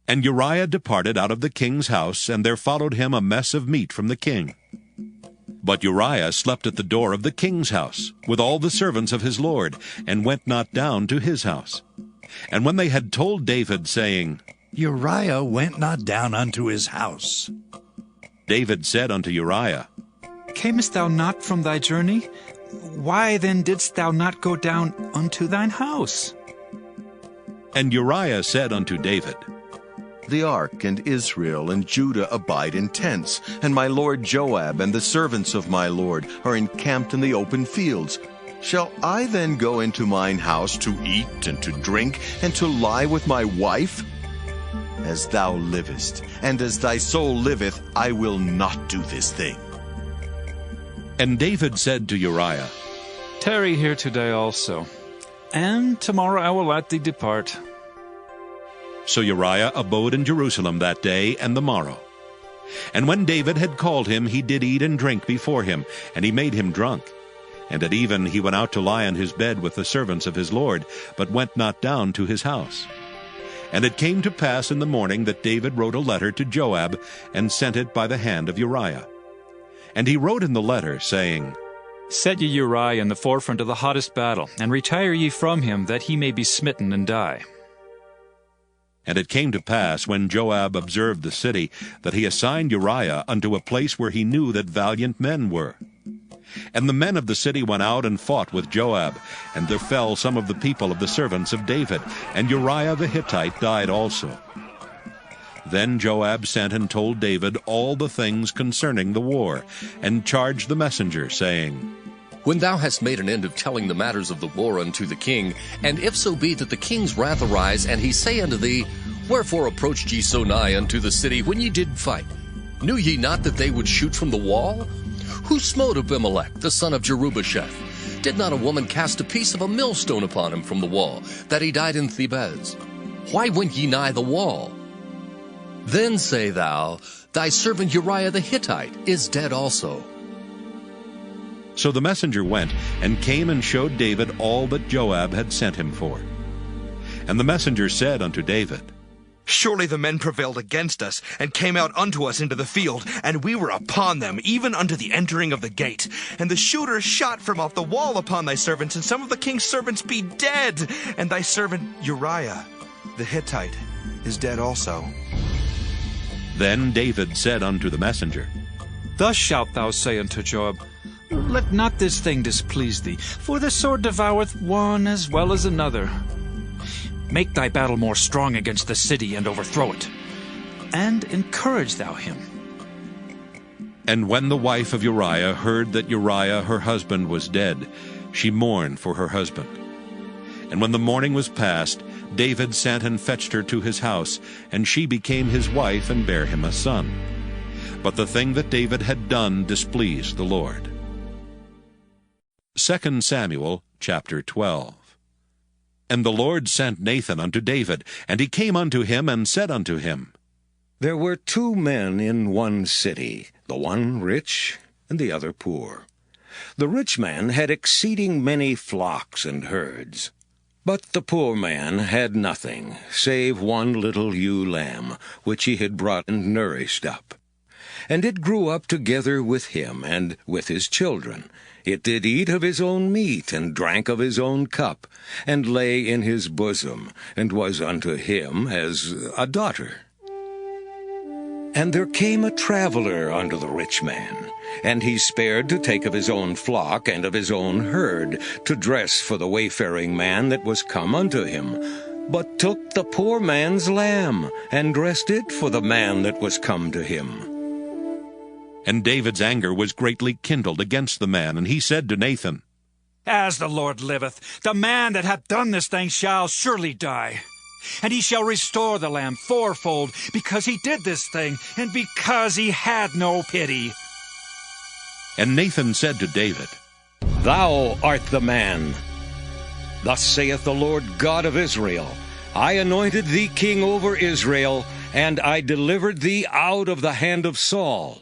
And Uriah departed out of the king's house, and there followed him a mess of meat from the king. But Uriah slept at the door of the king's house, with all the servants of his lord, and went not down to his house. And when they had told David, saying, Uriah went not down unto his house, David said unto Uriah, Camest thou not from thy journey? Why then didst thou not go down unto thine house? And Uriah said unto David, The ark and Israel and Judah abide in tents, and my lord Joab and the servants of my lord are encamped in the open fields. Shall I then go into mine house to eat and to drink, and to lie with my wife? As thou livest, and as thy soul liveth, I will not do this thing. And David said to Uriah, Tarry here today also, and tomorrow I will let thee depart. So Uriah abode in Jerusalem that day and the morrow. And when David had called him, he did eat and drink before him, and he made him drunk. And at even he went out to lie on his bed with the servants of his lord, but went not down to his house. And it came to pass in the morning that David wrote a letter to Joab, and sent it by the hand of Uriah. And he wrote in the letter, saying, Set ye Uriah in the forefront of the hottest battle, and retire ye from him, that he may be smitten and die. And it came to pass, when Joab observed the city, that he assigned Uriah unto a place where he knew that valiant men were. And the men of the city went out and fought with Joab, and there fell some of the people of the servants of David, and Uriah the Hittite died also. Then Joab sent and told David all the things concerning the war, and charged the messenger, saying, When thou hast made an end of telling the matters of the war unto the king, and if so be that the king's wrath arise, and he say unto thee, Wherefore approached ye so nigh unto the city when ye did fight? Knew ye not that they would shoot from the wall? Who smote Abimelech, the son of Jerubbesheth? Did not a woman cast a piece of a millstone upon him from the wall, that he died in Thebez? Why went ye nigh the wall? Then say thou, Thy servant Uriah the Hittite is dead also. So the messenger went, and came and showed David all that Joab had sent him for. And the messenger said unto David, Surely the men prevailed against us, and came out unto us into the field, and we were upon them, even unto the entering of the gate. And the shooters shot from off the wall upon thy servants, and some of the king's servants be dead, and thy servant Uriah the Hittite is dead also. Then David said unto the messenger, Thus shalt thou say unto Joab, Let not this thing displease thee, for the sword devoureth one as well as another. Make thy battle more strong against the city, and overthrow it, and encourage thou him. And when the wife of Uriah heard that Uriah her husband was dead, she mourned for her husband. And when the mourning was past, David sent and fetched her to his house, and she became his wife, and bare him a son. But the thing that David had done displeased the Lord. 2 Samuel chapter 12. And the Lord sent Nathan unto David, and he came unto him, and said unto him, There were 2 men in one city, the one rich, and the other poor. The rich man had exceeding many flocks and herds. But the poor man had nothing, save one little ewe lamb, which he had brought and nourished up. And it grew up together with him, and with his children. It did eat of his own meat, and drank of his own cup, and lay in his bosom, and was unto him as a daughter. And there came a traveler unto the rich man, and he spared to take of his own flock and of his own herd, to dress for the wayfaring man that was come unto him, but took the poor man's lamb, and dressed it for the man that was come to him. And David's anger was greatly kindled against the man, and he said to Nathan, As the Lord liveth, the man that hath done this thing shall surely die. And he shall restore the lamb fourfold, because he did this thing, and because he had no pity. And Nathan said to David, Thou art the man. Thus saith the Lord God of Israel, I anointed thee king over Israel, and I delivered thee out of the hand of Saul.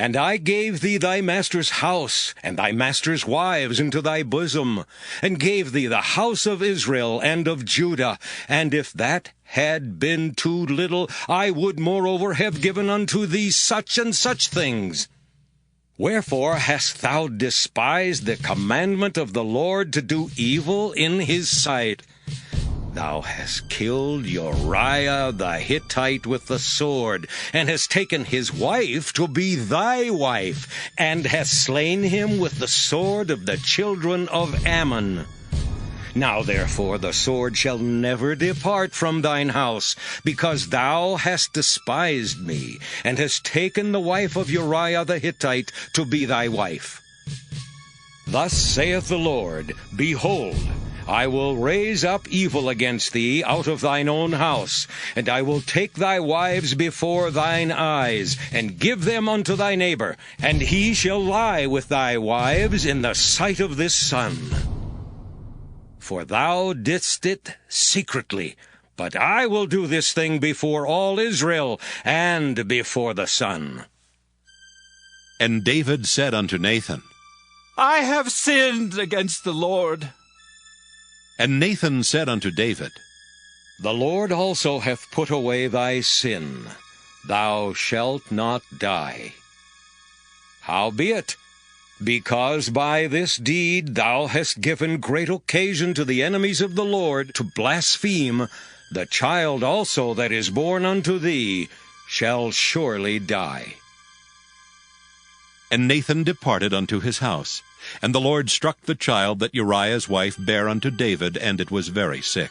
And I gave thee thy master's house, and thy master's wives into thy bosom, and gave thee the house of Israel and of Judah. And if that had been too little, I would moreover have given unto thee such and such things. Wherefore hast thou despised the commandment of the Lord to do evil in his sight? Thou hast killed Uriah the Hittite with the sword, and hast taken his wife to be thy wife, and hast slain him with the sword of the children of Ammon. Now therefore the sword shall never depart from thine house, because thou hast despised me, and hast taken the wife of Uriah the Hittite to be thy wife. Thus saith the Lord, Behold, I will raise up evil against thee out of thine own house, and I will take thy wives before thine eyes, and give them unto thy neighbor, and he shall lie with thy wives in the sight of this sun. For thou didst it secretly, but I will do this thing before all Israel, and before the sun. And David said unto Nathan, I have sinned against the Lord. And Nathan said unto David, The Lord also hath put away thy sin. Thou shalt not die. Howbeit, because by this deed thou hast given great occasion to the enemies of the Lord to blaspheme, the child also that is born unto thee shall surely die. And Nathan departed unto his house. And the Lord struck the child that Uriah's wife bare unto David, and it was very sick.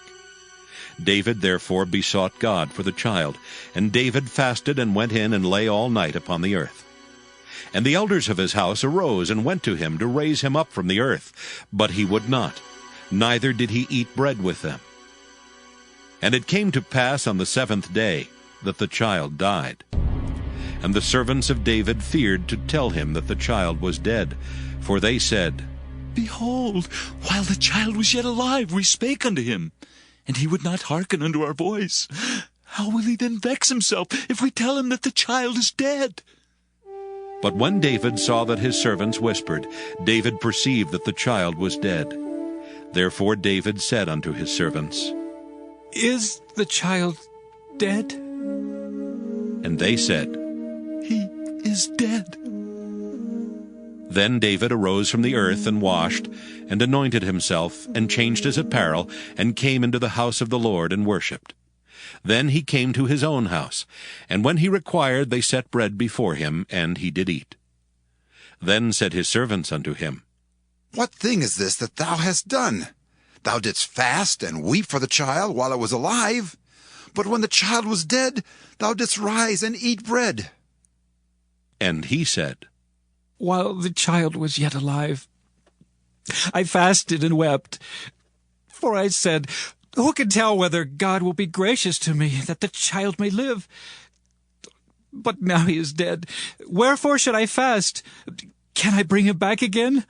David therefore besought God for the child, and David fasted and went in and lay all night upon the earth. And the elders of his house arose and went to him to raise him up from the earth, but he would not, neither did he eat bread with them. And it came to pass on the 7th day that the child died. And the servants of David feared to tell him that the child was dead, for they said, Behold, while the child was yet alive, we spake unto him, and he would not hearken unto our voice. How will he then vex himself if we tell him that the child is dead? But when David saw that his servants whispered, David perceived that the child was dead. Therefore David said unto his servants, Is the child dead? And they said, He is dead. Then David arose from the earth and washed, and anointed himself, and changed his apparel, and came into the house of the Lord and worshipped. Then he came to his own house, and when he required, they set bread before him, and he did eat. Then said his servants unto him, What thing is this that thou hast done? Thou didst fast and weep for the child while it was alive, but when the child was dead, thou didst rise and eat bread. And he said, While the child was yet alive, I fasted and wept, for I said, Who can tell whether God will be gracious to me, that the child may live? But now he is dead. Wherefore should I fast? Can I bring him back again?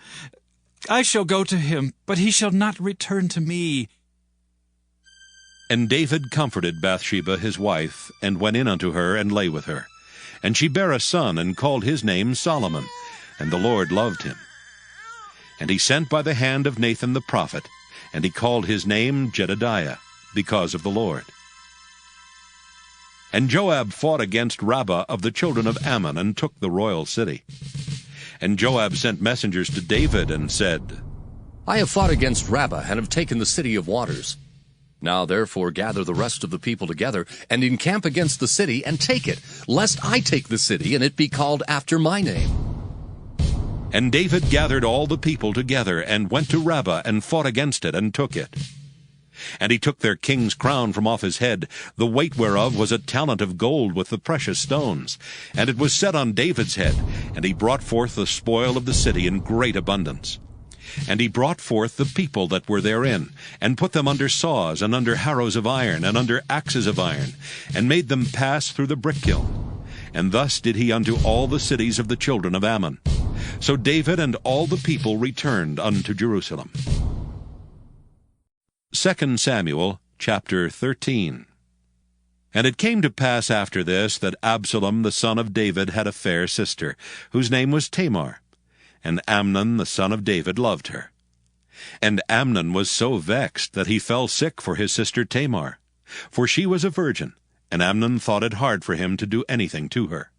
I shall go to him, but he shall not return to me. And David comforted Bathsheba his wife, and went in unto her, and lay with her. And she bare a son, and called his name Solomon, and the Lord loved him. And he sent by the hand of Nathan the prophet, and he called his name Jedediah, because of the Lord. And Joab fought against Rabbah of the children of Ammon, and took the royal city. And Joab sent messengers to David, and said, I have fought against Rabbah, and have taken the city of waters. Now therefore gather the rest of the people together, and encamp against the city, and take it, lest I take the city, and it be called after my name. And David gathered all the people together, and went to Rabbah, and fought against it, and took it. And he took their king's crown from off his head, the weight whereof was a talent of gold with the precious stones. And it was set on David's head, and he brought forth the spoil of the city in great abundance. And he brought forth the people that were therein, and put them under saws, and under harrows of iron, and under axes of iron, and made them pass through the brick kiln. And thus did he unto all the cities of the children of Ammon. So David and all the people returned unto Jerusalem. 2 Samuel chapter 13. And it came to pass after this that Absalom the son of David had a fair sister, whose name was Tamar. And Amnon the son of David loved her. And Amnon was so vexed that he fell sick for his sister Tamar, for she was a virgin, and Amnon thought it hard for him to do anything to her.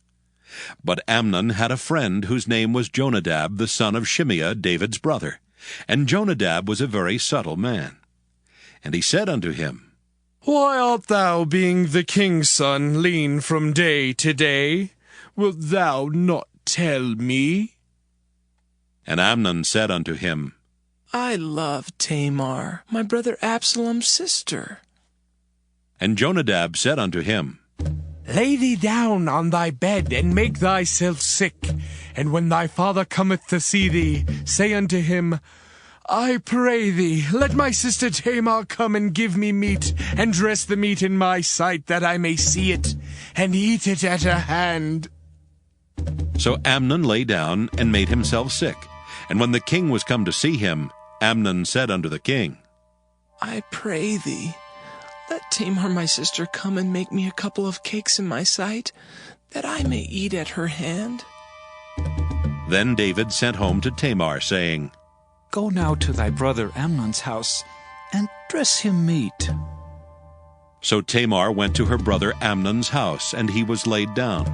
But Amnon had a friend whose name was Jonadab the son of Shimeah, David's brother, and Jonadab was a very subtle man. And he said unto him, Why art thou, being the king's son, lean from day to day? Wilt thou not tell me? And Amnon said unto him, I love Tamar, my brother Absalom's sister. And Jonadab said unto him, Lay thee down on thy bed, and make thyself sick. And when thy father cometh to see thee, say unto him, I pray thee, let my sister Tamar come and give me meat, and dress the meat in my sight, that I may see it, and eat it at her hand. So Amnon lay down, and made himself sick. And when the king was come to see him, Amnon said unto the king, I pray thee, let Tamar my sister come and make me a couple of cakes in my sight, that I may eat at her hand. Then David sent home to Tamar, saying, Go now to thy brother Amnon's house, and dress him meat. So Tamar went to her brother Amnon's house, and he was laid down.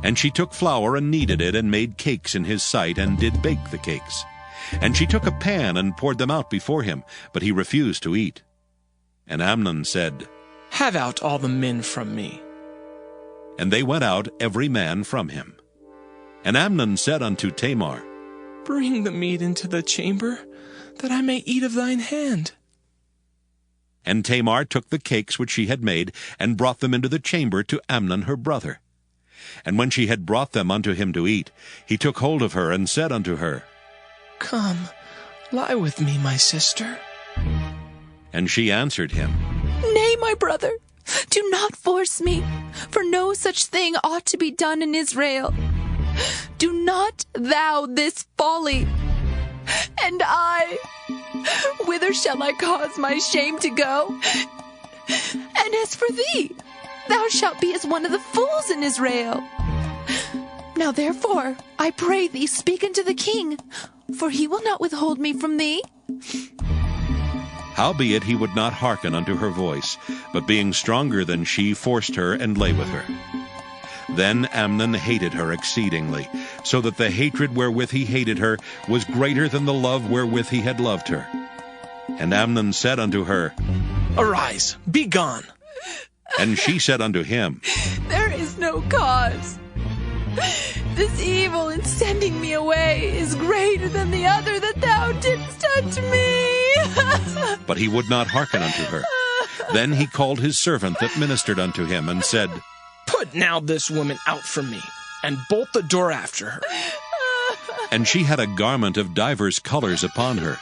And she took flour and kneaded it, and made cakes in his sight, and did bake the cakes. And she took a pan, and poured them out before him, but he refused to eat. And Amnon said, Have out all the men from me. And they went out every man from him. And Amnon said unto Tamar, Bring the meat into the chamber, that I may eat of thine hand. And Tamar took the cakes which she had made, and brought them into the chamber to Amnon her brother. And when she had brought them unto him to eat, he took hold of her, and said unto her, Come, lie with me, my sister. And she answered him, Nay, my brother, do not force me, for no such thing ought to be done in Israel. Do not thou this folly. And I, whither shall I cause my shame to go? And as for thee, thou shalt be as one of the fools in Israel. Now therefore, I pray thee, speak unto the king, for he will not withhold me from thee. Howbeit he would not hearken unto her voice, but being stronger than she, forced her, and lay with her. Then Amnon hated her exceedingly, so that the hatred wherewith he hated her was greater than the love wherewith he had loved her. And Amnon said unto her, Arise, be gone. And she said unto him, There is no cause. This evil in sending me away is greater than the other that thou didst unto me. But he would not hearken unto her. Then he called his servant that ministered unto him, and said, Put now this woman out from me, and bolt the door after her. And she had a garment of divers colors upon her,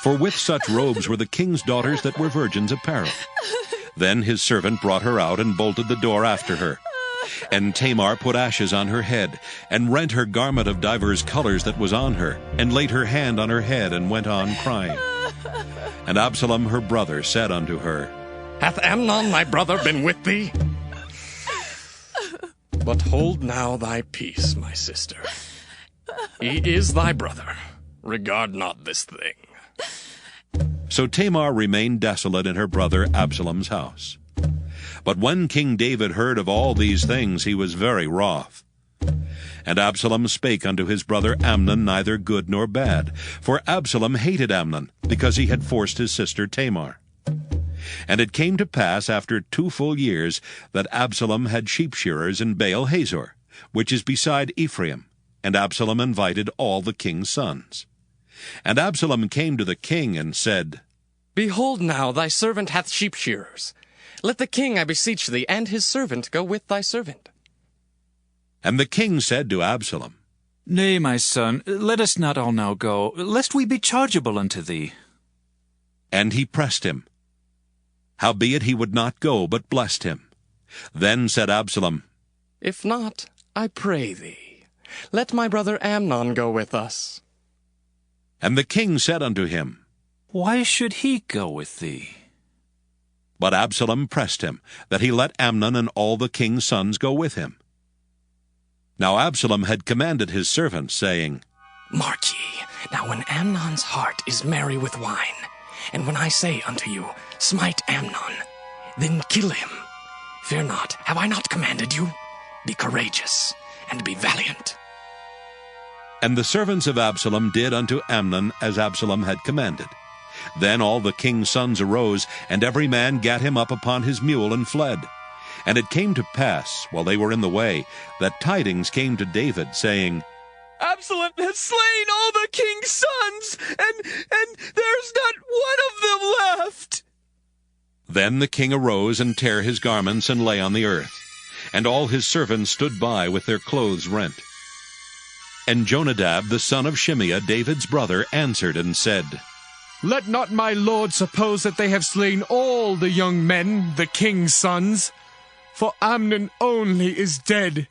for with such robes were the king's daughters that were virgins' apparel. Then his servant brought her out, and bolted the door after her. And Tamar put ashes on her head, and rent her garment of divers colors that was on her, and laid her hand on her head, and went on crying. And Absalom her brother said unto her, Hath Amnon my brother been with thee? But hold now thy peace, my sister. He is thy brother. Regard not this thing. So Tamar remained desolate in her brother Absalom's house. But when King David heard of all these things, he was very wroth. And Absalom spake unto his brother Amnon neither good nor bad, for Absalom hated Amnon, because he had forced his sister Tamar. And it came to pass after 2 full years that Absalom had sheep shearers in Baal Hazor, which is beside Ephraim, and Absalom invited all the king's sons. And Absalom came to the king and said, Behold now, thy servant hath sheep shearers. Let the king, I beseech thee, and his servant go with thy servant. And the king said to Absalom, Nay, my son, let us not all now go, lest we be chargeable unto thee. And he pressed him. Howbeit he would not go, but blessed him. Then said Absalom, If not, I pray thee, let my brother Amnon go with us. And the king said unto him, Why should he go with thee? But Absalom pressed him, that he let Amnon and all the king's sons go with him. Now Absalom had commanded his servants, saying, Mark ye, now when Amnon's heart is merry with wine, and when I say unto you, Smite Amnon, then kill him. Fear not, have I not commanded you? Be courageous, and be valiant. And the servants of Absalom did unto Amnon as Absalom had commanded. Then all the king's sons arose, and every man gat him up upon his mule and fled. And it came to pass, while they were in the way, that tidings came to David, saying, Absalom has slain all the king's sons, and there's not one of them left. Then the king arose, and tare his garments, and lay on the earth. And all his servants stood by with their clothes rent. And Jonadab the son of Shimeah, David's brother, answered and said, Let not my lord suppose that they have slain all the young men, the king's sons. For Amnon only is dead.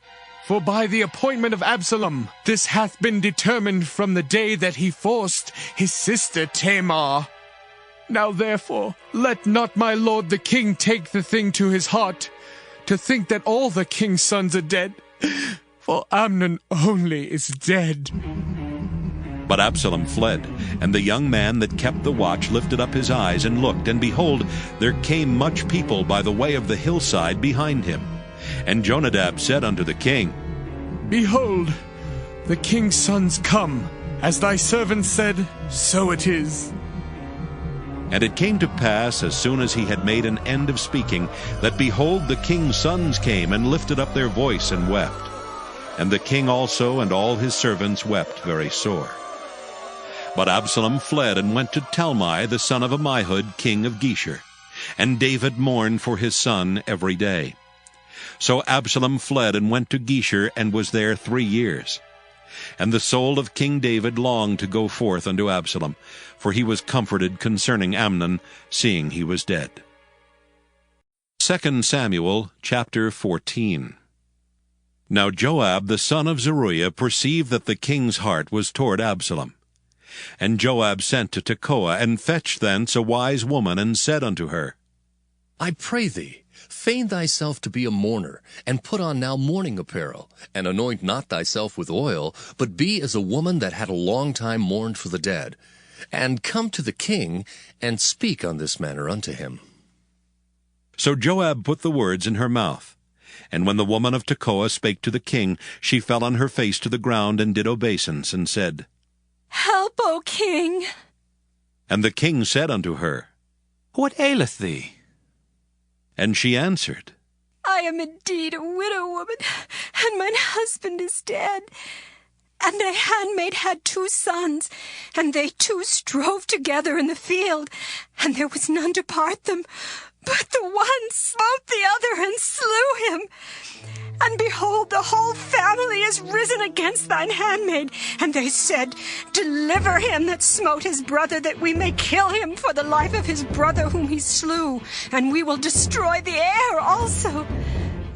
For by the appointment of Absalom, this hath been determined from the day that he forced his sister Tamar. Now therefore, let not my lord the king take the thing to his heart, to think that all the king's sons are dead. For Amnon only is dead. But Absalom fled, and the young man that kept the watch lifted up his eyes and looked, and behold, there came much people by the way of the hillside behind him. And Jonadab said unto the king, Behold, the king's sons come. As thy servant said, so it is. And it came to pass, as soon as he had made an end of speaking, that behold, the king's sons came and lifted up their voice and wept. And the king also and all his servants wept very sore. But Absalom fled and went to Talmai the son of Ammihud, king of Geshur. And David mourned for his son every day. So Absalom fled and went to Geshur, and was there 3 years. And the soul of King David longed to go forth unto Absalom, for he was comforted concerning Amnon, seeing he was dead. 2 Samuel chapter 14. Now Joab the son of Zeruiah perceived that the king's heart was toward Absalom. And Joab sent to Tekoa, and fetched thence a wise woman, and said unto her, I pray thee, feign thyself to be a mourner, and put on now mourning apparel, and anoint not thyself with oil, but be as a woman that had a long time mourned for the dead, and come to the king, and speak on this manner unto him. So Joab put the words in her mouth. And when the woman of Tekoa spake to the king, she fell on her face to the ground, and did obeisance, and said, Help, O king! And the king said unto her, What aileth thee? And she answered, I am indeed a widow woman, and mine husband is dead. And a handmaid had 2 sons, and they 2 strove together in the field, and there was none to part them. But the one smote the other and slew him. And behold, the whole family is risen against thine handmaid. And they said, Deliver him that smote his brother, that we may kill him for the life of his brother whom he slew, and we will destroy the heir also.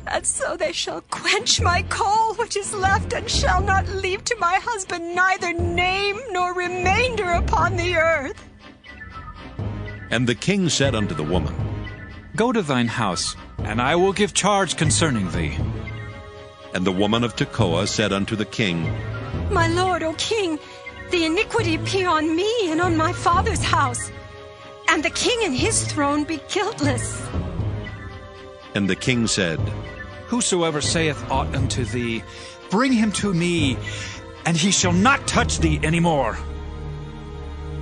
And so they shall quench my coal which is left, and shall not leave to my husband neither name nor remainder upon the earth. And the king said unto the woman, Go to thine house, and I will give charge concerning thee. And the woman of Tekoa said unto the king, My lord, O king, the iniquity be on me and on my father's house, and the king and his throne be guiltless. And the king said, Whosoever saith aught unto thee, bring him to me, and he shall not touch thee any more.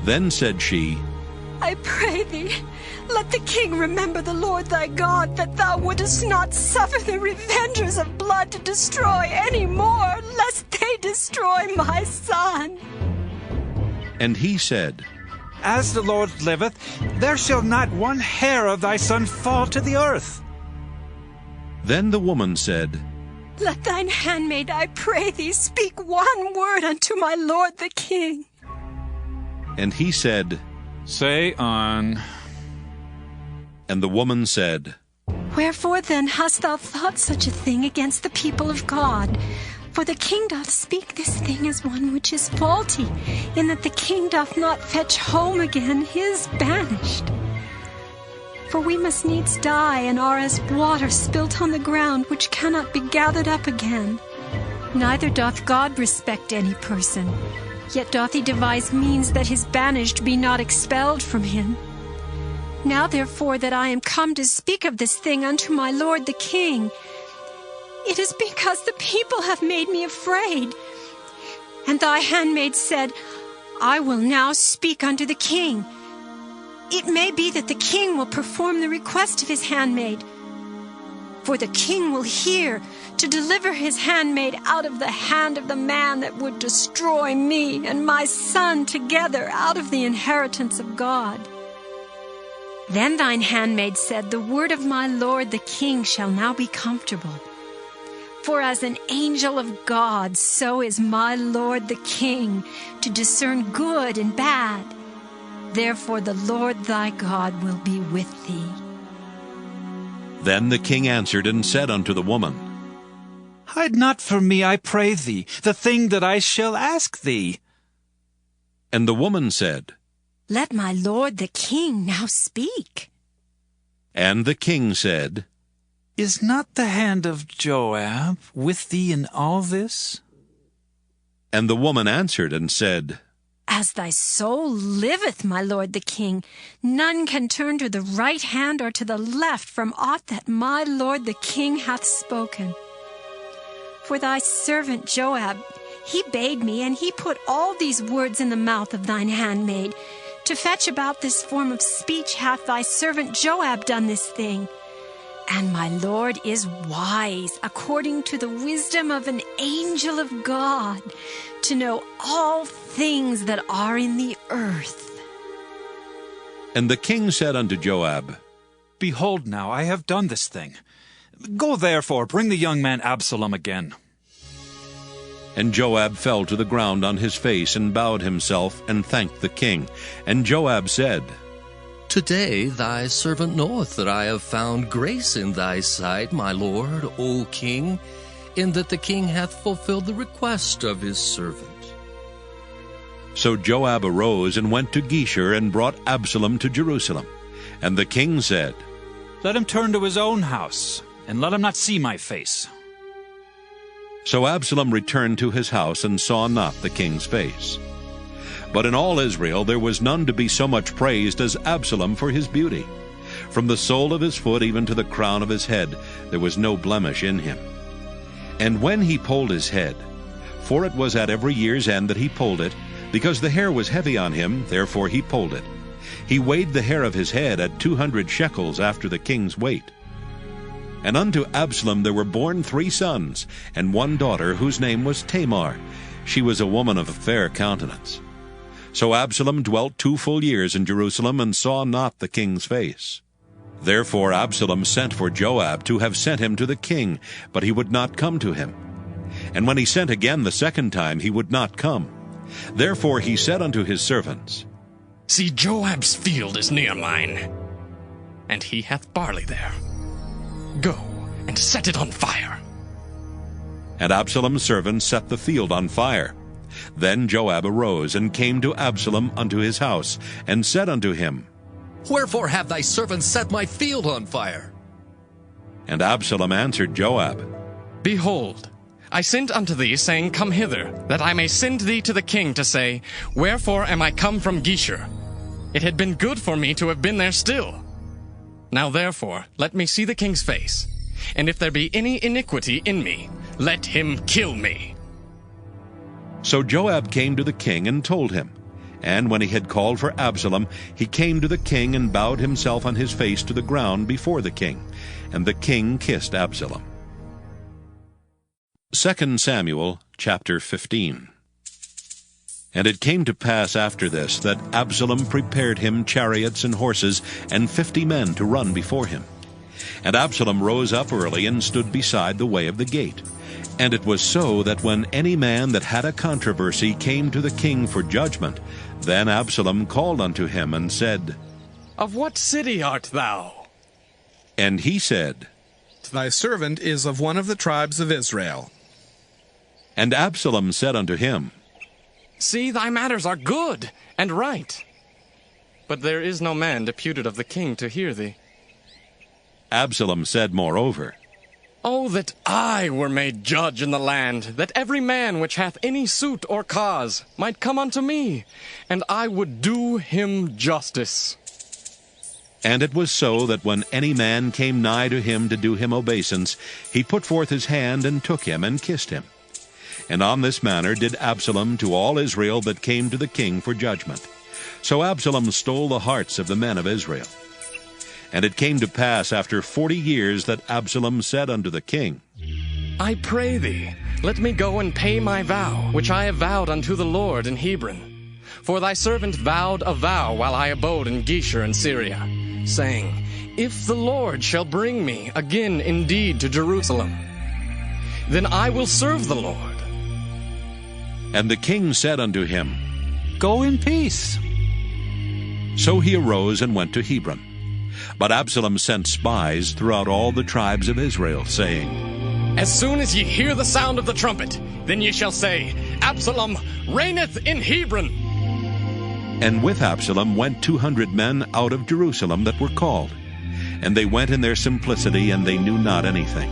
Then said she, I pray thee, let the king remember the Lord thy God, that thou wouldest not suffer the revengers of blood to destroy any more, lest they destroy my son. And he said, As the Lord liveth, there shall not one hair of thy son fall to the earth. Then the woman said, Let thine handmaid, I pray thee, speak one word unto my lord the king. And he said, Say on. And the woman said, Wherefore then hast thou thought such a thing against the people of God? For the king doth speak this thing as one which is faulty, in that the king doth not fetch home again his banished. For we must needs die, and are as water spilt on the ground, which cannot be gathered up again. Neither doth God respect any person, yet doth he devise means that his banished be not expelled from him. Now therefore that I am come to speak of this thing unto my lord the king, it is because the people have made me afraid. And thy handmaid said, I will now speak unto the king. It may be that the king will perform the request of his handmaid. For the king will hear to deliver his handmaid out of the hand of the man that would destroy me and my son together out of the inheritance of God. Then thine handmaid said, The word of my lord the king shall now be comfortable. For as an angel of God, so is my lord the king, to discern good and bad. Therefore the Lord thy God will be with thee. Then the king answered and said unto the woman, Hide not from me, I pray thee, the thing that I shall ask thee. And the woman said, Let my lord the king now speak. And the king said, Is not the hand of Joab with thee in all this? And the woman answered and said, As thy soul liveth, my lord the king, none can turn to the right hand or to the left from aught that my lord the king hath spoken. For thy servant Joab, he bade me, and he put all these words in the mouth of thine handmaid. To fetch about this form of speech hath thy servant Joab done this thing. And my lord is wise, according to the wisdom of an angel of God, to know all things that are in the earth. And the king said unto Joab, Behold now, I have done this thing. Go therefore, bring the young man Absalom again. And Joab fell to the ground on his face and bowed himself and thanked the king. And Joab said, Today thy servant knoweth that I have found grace in thy sight, my lord, O king, in that the king hath fulfilled the request of his servant. So Joab arose and went to Geshur and brought Absalom to Jerusalem. And the king said, Let him turn to his own house, and let him not see my face. So Absalom returned to his house and saw not the king's face. But in all Israel there was none to be so much praised as Absalom for his beauty. From the sole of his foot even to the crown of his head there was no blemish in him. And when he polled his head, for it was at every year's end that he polled it, because the hair was heavy on him, therefore he polled it. He weighed the hair of his head at 200 shekels after the king's weight. And unto Absalom there were born 3 sons, and 1 daughter, whose name was Tamar. She was a woman of a fair countenance. So Absalom dwelt 2 full years in Jerusalem, and saw not the king's face. Therefore Absalom sent for Joab to have sent him to the king, but he would not come to him. And when he sent again the second time, he would not come. Therefore he said unto his servants, See, Joab's field is near mine, and he hath barley there. Go and set it on fire. And Absalom's servants set the field on fire. Then Joab arose and came to Absalom unto his house, and said unto him, Wherefore have thy servants set my field on fire? And Absalom answered Joab, Behold, I sent unto thee, saying, Come hither, that I may send thee to the king to say, Wherefore am I come from Geshur? It had been good for me to have been there still. Now therefore let me see the king's face, and if there be any iniquity in me, let him kill me. So Joab came to the king and told him. And when he had called for Absalom, he came to the king and bowed himself on his face to the ground before the king. And the king kissed Absalom. 2 Samuel chapter 15. And it came to pass after this that Absalom prepared him chariots and horses and 50 men to run before him. And Absalom rose up early and stood beside the way of the gate. And it was so that when any man that had a controversy came to the king for judgment, then Absalom called unto him and said, Of what city art thou? And he said, Thy servant is of one of the tribes of Israel. And Absalom said unto him, See, thy matters are good and right, but there is no man deputed of the king to hear thee. Absalom said moreover, Oh, that I were made judge in the land, that every man which hath any suit or cause might come unto me, and I would do him justice. And it was so that when any man came nigh to him to do him obeisance, he put forth his hand and took him and kissed him. And on this manner did Absalom to all Israel that came to the king for judgment. So Absalom stole the hearts of the men of Israel. And it came to pass after 40 years that Absalom said unto the king, I pray thee, let me go and pay my vow, which I have vowed unto the Lord in Hebron. For thy servant vowed a vow while I abode in Geshur in Syria, saying, If the Lord shall bring me again indeed to Jerusalem, then I will serve the Lord. And the king said unto him, Go in peace. So he arose and went to Hebron. But Absalom sent spies throughout all the tribes of Israel, saying, As soon as ye hear the sound of the trumpet, then ye shall say, Absalom reigneth in Hebron. And with Absalom went 200 men out of Jerusalem that were called. And they went in their simplicity, and they knew not anything.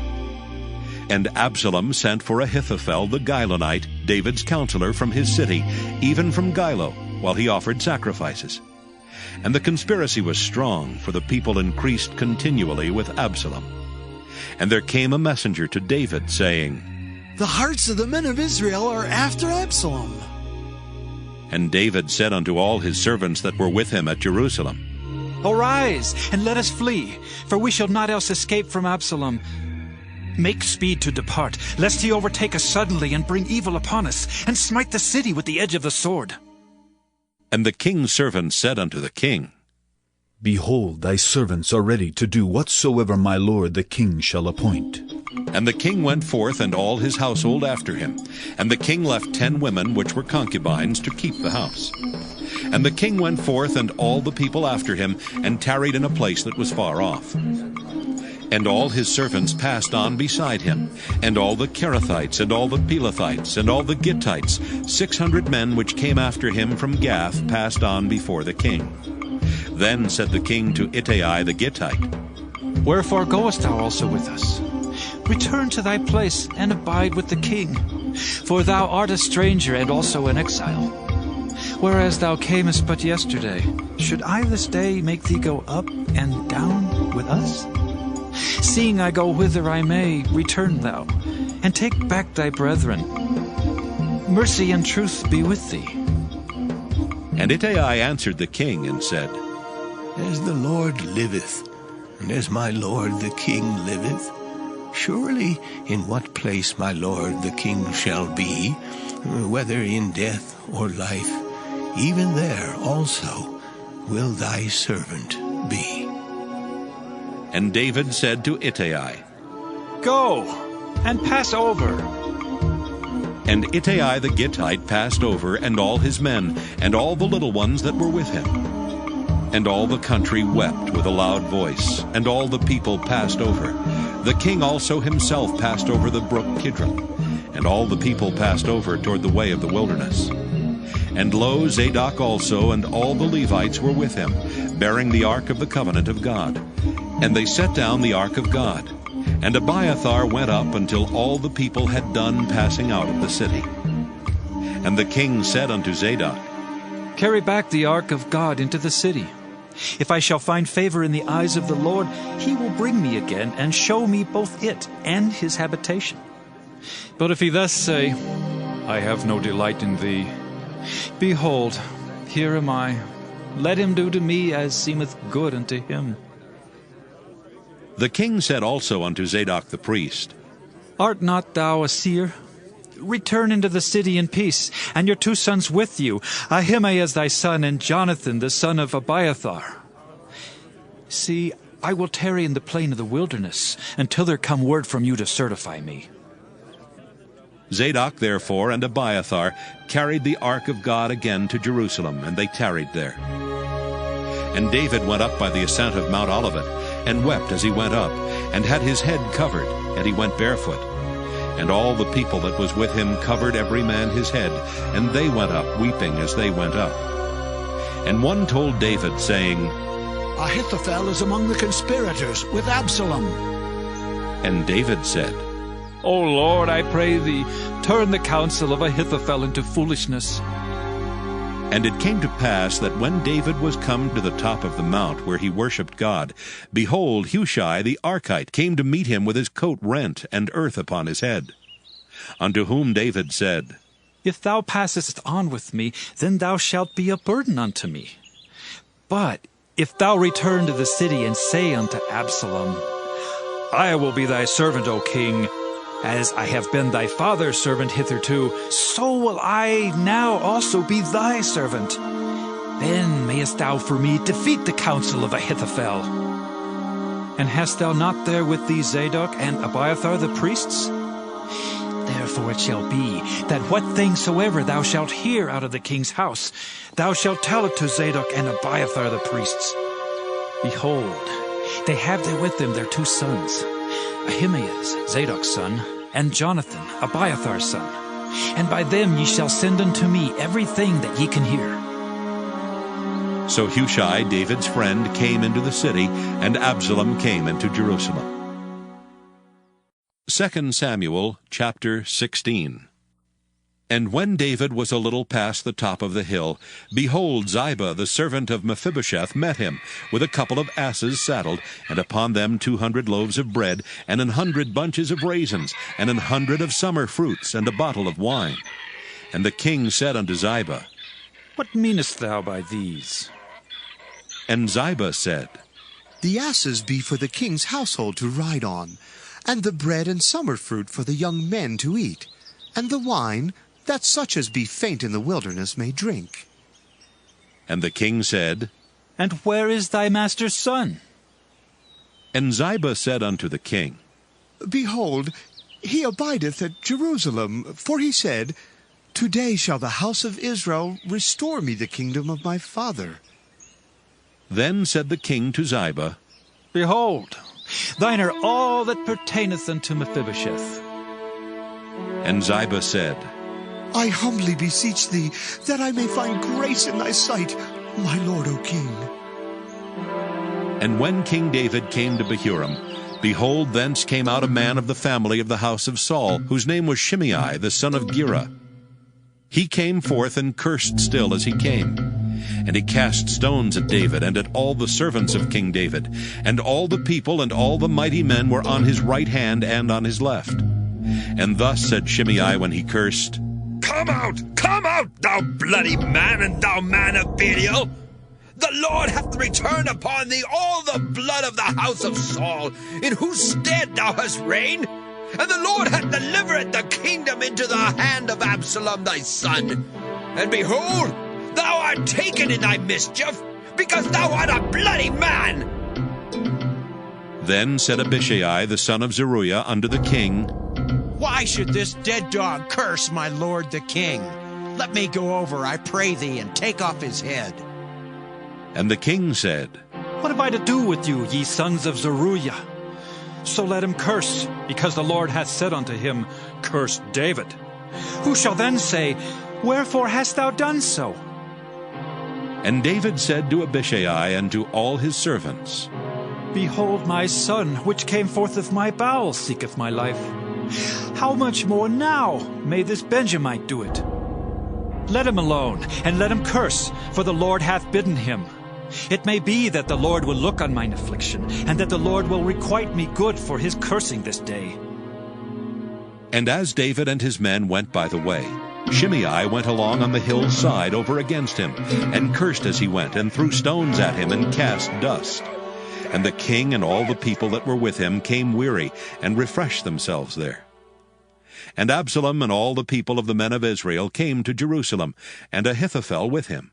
And Absalom sent for Ahithophel the Gilonite, David's counselor, from his city, even from Gilo, while he offered sacrifices. And the conspiracy was strong, for the people increased continually with Absalom. And there came a messenger to David, saying, The hearts of the men of Israel are after Absalom. And David said unto all his servants that were with him at Jerusalem, Arise, and let us flee, for we shall not else escape from Absalom. Make speed to depart, lest he overtake us suddenly and bring evil upon us, and smite the city with the edge of the sword. And the king's servants said unto the king, Behold, thy servants are ready to do whatsoever my lord the king shall appoint. And the king went forth, and all his household after him. And the king left 10 women which were concubines to keep the house. And the king went forth, and all the people after him, and tarried in a place that was far off. And all his servants passed on beside him, and all the Kerethites, and all the Pelethites, and all the Gittites, 600 men which came after him from Gath, passed on before the king. Then said the king to Ittai the Gittite, Wherefore goest thou also with us? Return to thy place, and abide with the king, for thou art a stranger and also an exile. Whereas thou camest but yesterday, should I this day make thee go up and down with us? Seeing I go whither I may, return thou, and take back thy brethren. Mercy and truth be with thee. And Ittai answered the king and said, As the Lord liveth, and as my lord the king liveth, surely in what place my lord the king shall be, whether in death or life, even there also will thy servant be. And David said to Ittai, Go, and pass over. And Ittai the Gittite passed over, and all his men, and all the little ones that were with him. And all the country wept with a loud voice, and all the people passed over. The king also himself passed over the brook Kidron, and all the people passed over toward the way of the wilderness. And lo, Zadok also and all the Levites were with him, bearing the ark of the covenant of God. And they set down the ark of God. And Abiathar went up until all the people had done passing out of the city. And the king said unto Zadok, Carry back the ark of God into the city. If I shall find favor in the eyes of the Lord, he will bring me again, and show me both it and his habitation. But if he thus say, I have no delight in thee, behold, here am I. Let him do to me as seemeth good unto him. The king said also unto Zadok the priest, Art not thou a seer? Return into the city in peace, and your 2 sons with you, Ahimaaz thy son, and Jonathan the son of Abiathar. See, I will tarry in the plain of the wilderness, until there come word from you to certify me. Zadok therefore and Abiathar carried the ark of God again to Jerusalem, and they tarried there. And David went up by the ascent of Mount Olivet, and wept as he went up, and had his head covered, and he went barefoot. And all the people that was with him covered every man his head, and they went up weeping as they went up. And one told David, saying, Ahithophel is among the conspirators with Absalom. And David said, O Lord, I pray thee, turn the counsel of Ahithophel into foolishness. And it came to pass that when David was come to the top of the mount where he worshipped God, behold, Hushai the Archite came to meet him with his coat rent and earth upon his head. Unto whom David said, If thou passest on with me, then thou shalt be a burden unto me. But if thou return to the city and say unto Absalom, I will be thy servant, O king, as I have been thy father's servant hitherto, so will I now also be thy servant. Then mayest thou for me defeat the counsel of Ahithophel. And hast thou not there with thee Zadok and Abiathar the priests? Therefore it shall be, that what thing soever thou shalt hear out of the king's house, thou shalt tell it to Zadok and Abiathar the priests. Behold, they have there with them their 2 sons, Ahimaaz, Zadok's son, and Jonathan, Abiathar's son. And by them ye shall send unto me everything that ye can hear. So Hushai, David's friend, came into the city, and Absalom came into Jerusalem. 2 Samuel chapter 16. And when David was a little past the top of the hill, behold, Ziba, the servant of Mephibosheth, met him, with a couple of asses saddled, and upon them 200 loaves of bread, and 100 bunches of raisins, and 100 of summer fruits, and a bottle of wine. And the king said unto Ziba, What meanest thou by these? And Ziba said, The asses be for the king's household to ride on, and the bread and summer fruit for the young men to eat, and the wine, that such as be faint in the wilderness may drink. And the king said, And where is thy master's son? And Ziba said unto the king, Behold, he abideth at Jerusalem, for he said, Today shall the house of Israel restore me the kingdom of my father. Then said the king to Ziba, Behold, thine are all that pertaineth unto Mephibosheth. And Ziba said, I humbly beseech thee, that I may find grace in thy sight, my lord, O king. And when King David came to Bahurim, behold, thence came out a man of the family of the house of Saul, whose name was Shimei, the son of Gera. He came forth and cursed still as he came. And he cast stones at David and at all the servants of King David. And all the people and all the mighty men were on his right hand and on his left. And thus said Shimei when he cursed, Come out, thou bloody man, and thou man of Belial! The Lord hath returned upon thee all the blood of the house of Saul, in whose stead thou hast reigned. And the Lord hath delivered the kingdom into the hand of Absalom thy son. And behold, thou art taken in thy mischief, because thou art a bloody man. Then said Abishai the son of Zeruiah unto the king, Why should this dead dog curse my lord the king? Let me go over, I pray thee, and take off his head. And the king said, What have I to do with you, ye sons of Zeruiah? So let him curse, because the Lord hath said unto him, Curse David. Who shall then say, Wherefore hast thou done so? And David said to Abishai and to all his servants, Behold, my son, which came forth of my bowels, seeketh my life. How much more now may this Benjamite do it? Let him alone, and let him curse, for the Lord hath bidden him. It may be that the Lord will look on mine affliction, and that the Lord will requite me good for his cursing this day. And as David and his men went by the way, Shimei went along on the hill's side over against him, and cursed as he went, and threw stones at him, and cast dust. And the king and all the people that were with him came weary, and refreshed themselves there. And Absalom and all the people of the men of Israel came to Jerusalem, and Ahithophel with him.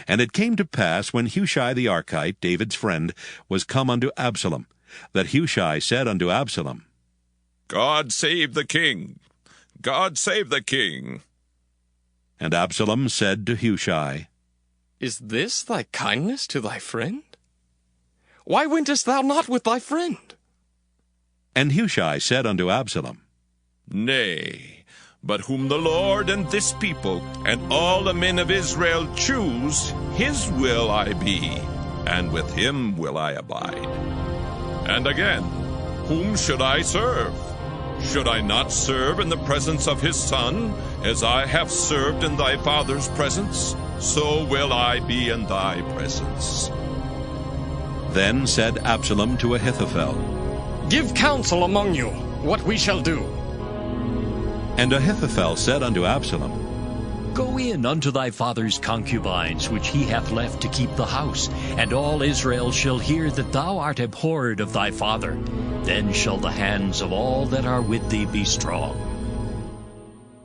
And it came to pass, when Hushai the Archite, David's friend, was come unto Absalom, that Hushai said unto Absalom, God save the king! God save the king! And Absalom said to Hushai, Is this thy kindness to thy friend? Why wentest thou not with thy friend? And Hushai said unto Absalom, Nay, but whom the Lord and this people and all the men of Israel choose, his will I be, and with him will I abide. And again, whom should I serve? Should I not serve in the presence of his son, as I have served in thy father's presence? So will I be in thy presence. Then said Absalom to Ahithophel, Give counsel among you what we shall do. And Ahithophel said unto Absalom, Go in unto thy father's concubines, which he hath left to keep the house, and all Israel shall hear that thou art abhorred of thy father. Then shall the hands of all that are with thee be strong.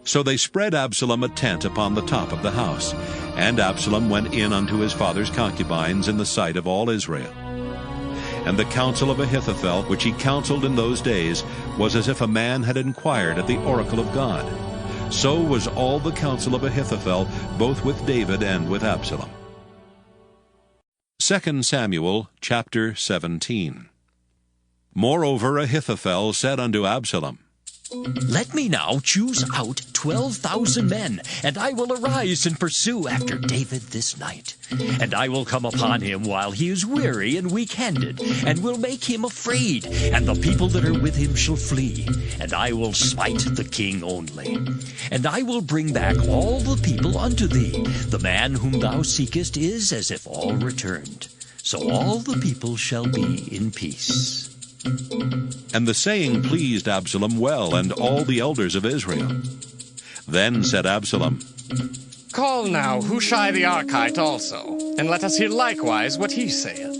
So they spread Absalom a tent upon the top of the house, and Absalom went in unto his father's concubines in the sight of all Israel. And the counsel of Ahithophel, which he counseled in those days, was as if a man had inquired at the oracle of God. So was all the counsel of Ahithophel, both with David and with Absalom. 2 Samuel chapter 17. Moreover Ahithophel said unto Absalom, Let me now choose out 12,000 men, and I will arise and pursue after David this night. And I will come upon him while he is weary and weak-handed, and will make him afraid, and the people that are with him shall flee. And I will smite the king only. And I will bring back all the people unto thee. The man whom thou seekest is as if all returned. So all the people shall be in peace. And the saying pleased Absalom well, and all the elders of Israel. Then said Absalom, Call now Hushai the Archite also, and let us hear likewise what he saith.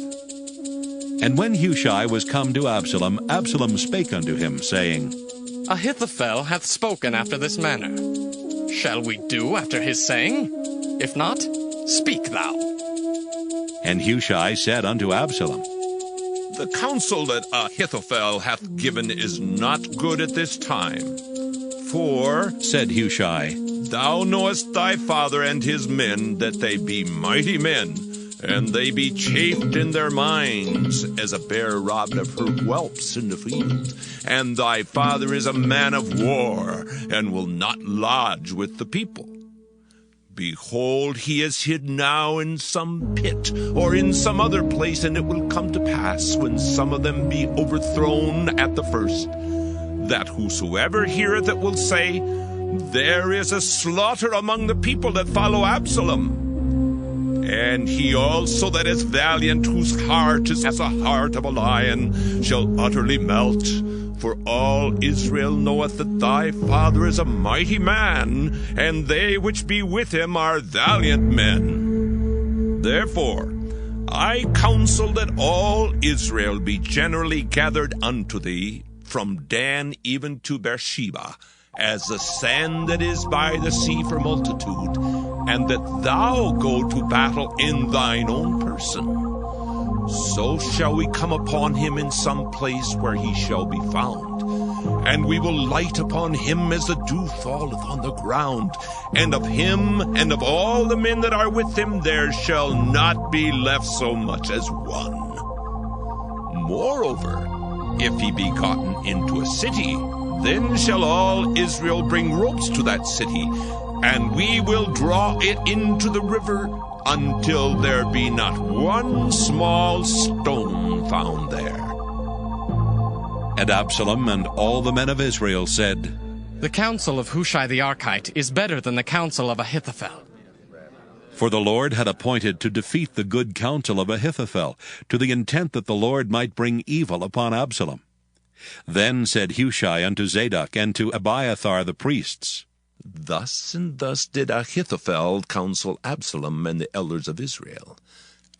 And when Hushai was come to Absalom, Absalom spake unto him, saying, Ahithophel hath spoken after this manner. Shall we do after his saying? If not, speak thou. And Hushai said unto Absalom, The counsel that Ahithophel hath given is not good at this time. For, said Hushai, thou knowest thy father and his men, that they be mighty men, and they be chafed in their minds, as a bear robbed of her whelps in the field. And thy father is a man of war, and will not lodge with the people. Behold, he is hid now in some pit, or in some other place, and it will come to pass, when some of them be overthrown at the first, that whosoever heareth it will say, There is a slaughter among the people that follow Absalom. And he also that is valiant, whose heart is as a heart of a lion, shall utterly melt. For all Israel knoweth that thy father is a mighty man, and they which be with him are valiant men. Therefore I counsel that all Israel be generally gathered unto thee, from Dan even to Bathsheba, as the sand that is by the sea for multitude, and that thou go to battle in thine own person. So shall we come upon him in some place where he shall be found, and we will light upon him as the dew falleth on the ground, and of him and of all the men that are with him there shall not be left so much as one. Moreover, if he be gotten into a city, then shall all Israel bring ropes to that city, and we will draw it into the river, until there be not one small stone found there. And Absalom and all the men of Israel said, The counsel of Hushai the Archite is better than the counsel of Ahithophel. For the Lord had appointed to defeat the good counsel of Ahithophel, to the intent that the Lord might bring evil upon Absalom. Then said Hushai unto Zadok and to Abiathar the priests, Thus and thus did Ahithophel counsel Absalom and the elders of Israel.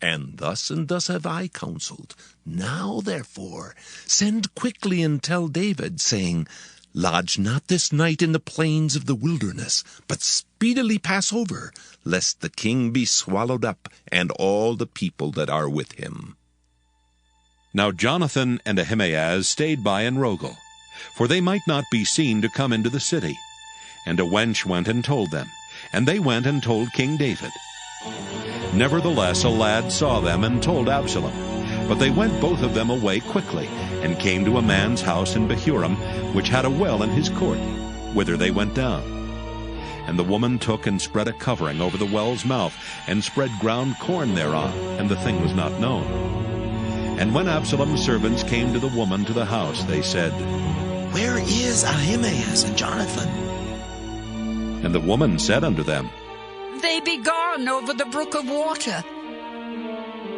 And thus have I counseled. Now therefore send quickly and tell David, saying, Lodge not this night in the plains of the wilderness, but speedily pass over, lest the king be swallowed up, and all the people that are with him. Now Jonathan and Ahimaaz stayed by in Rogel, for they might not be seen to come into the city. And a wench went and told them, and they went and told King David. Nevertheless a lad saw them and told Absalom. But they went both of them away quickly, and came to a man's house in Bahurim, which had a well in his court, whither they went down. And the woman took and spread a covering over the well's mouth, and spread ground corn thereon, and the thing was not known. And when Absalom's servants came to the woman to the house, they said, Where is Ahimaaz and Jonathan? And the woman said unto them, They be gone over the brook of water.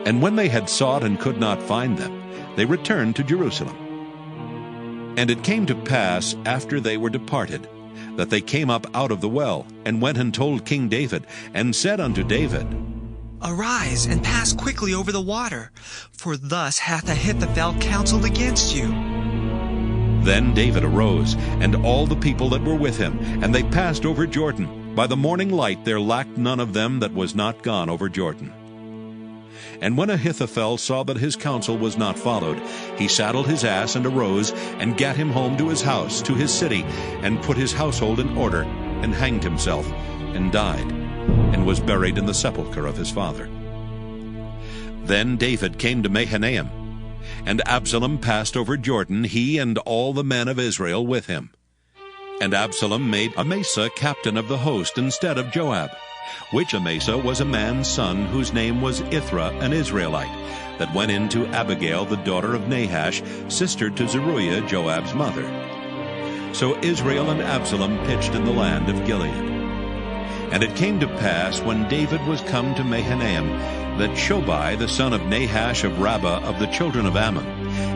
And when they had sought and could not find them, they returned to Jerusalem. And it came to pass, after they were departed, that they came up out of the well, and went and told King David, and said unto David, Arise, and pass quickly over the water, for thus hath Ahithophel counseled against you. Then David arose, and all the people that were with him, and they passed over Jordan. By the morning light there lacked none of them that was not gone over Jordan. And when Ahithophel saw that his counsel was not followed, he saddled his ass and arose, and gat him home to his house, to his city, and put his household in order, and hanged himself, and died, and was buried in the sepulchre of his father. Then David came to Mahanaim, and Absalom passed over Jordan, he and all the men of Israel with him. And Absalom made Amasa captain of the host instead of Joab, which Amasa was a man's son, whose name was Ithra, an Israelite, that went in to Abigail the daughter of Nahash, sister to Zeruiah, Joab's mother. So Israel and Absalom pitched in the land of Gilead. And it came to pass, when David was come to Mahanaim, that Shobai the son of Nahash of Rabbah of the children of Ammon,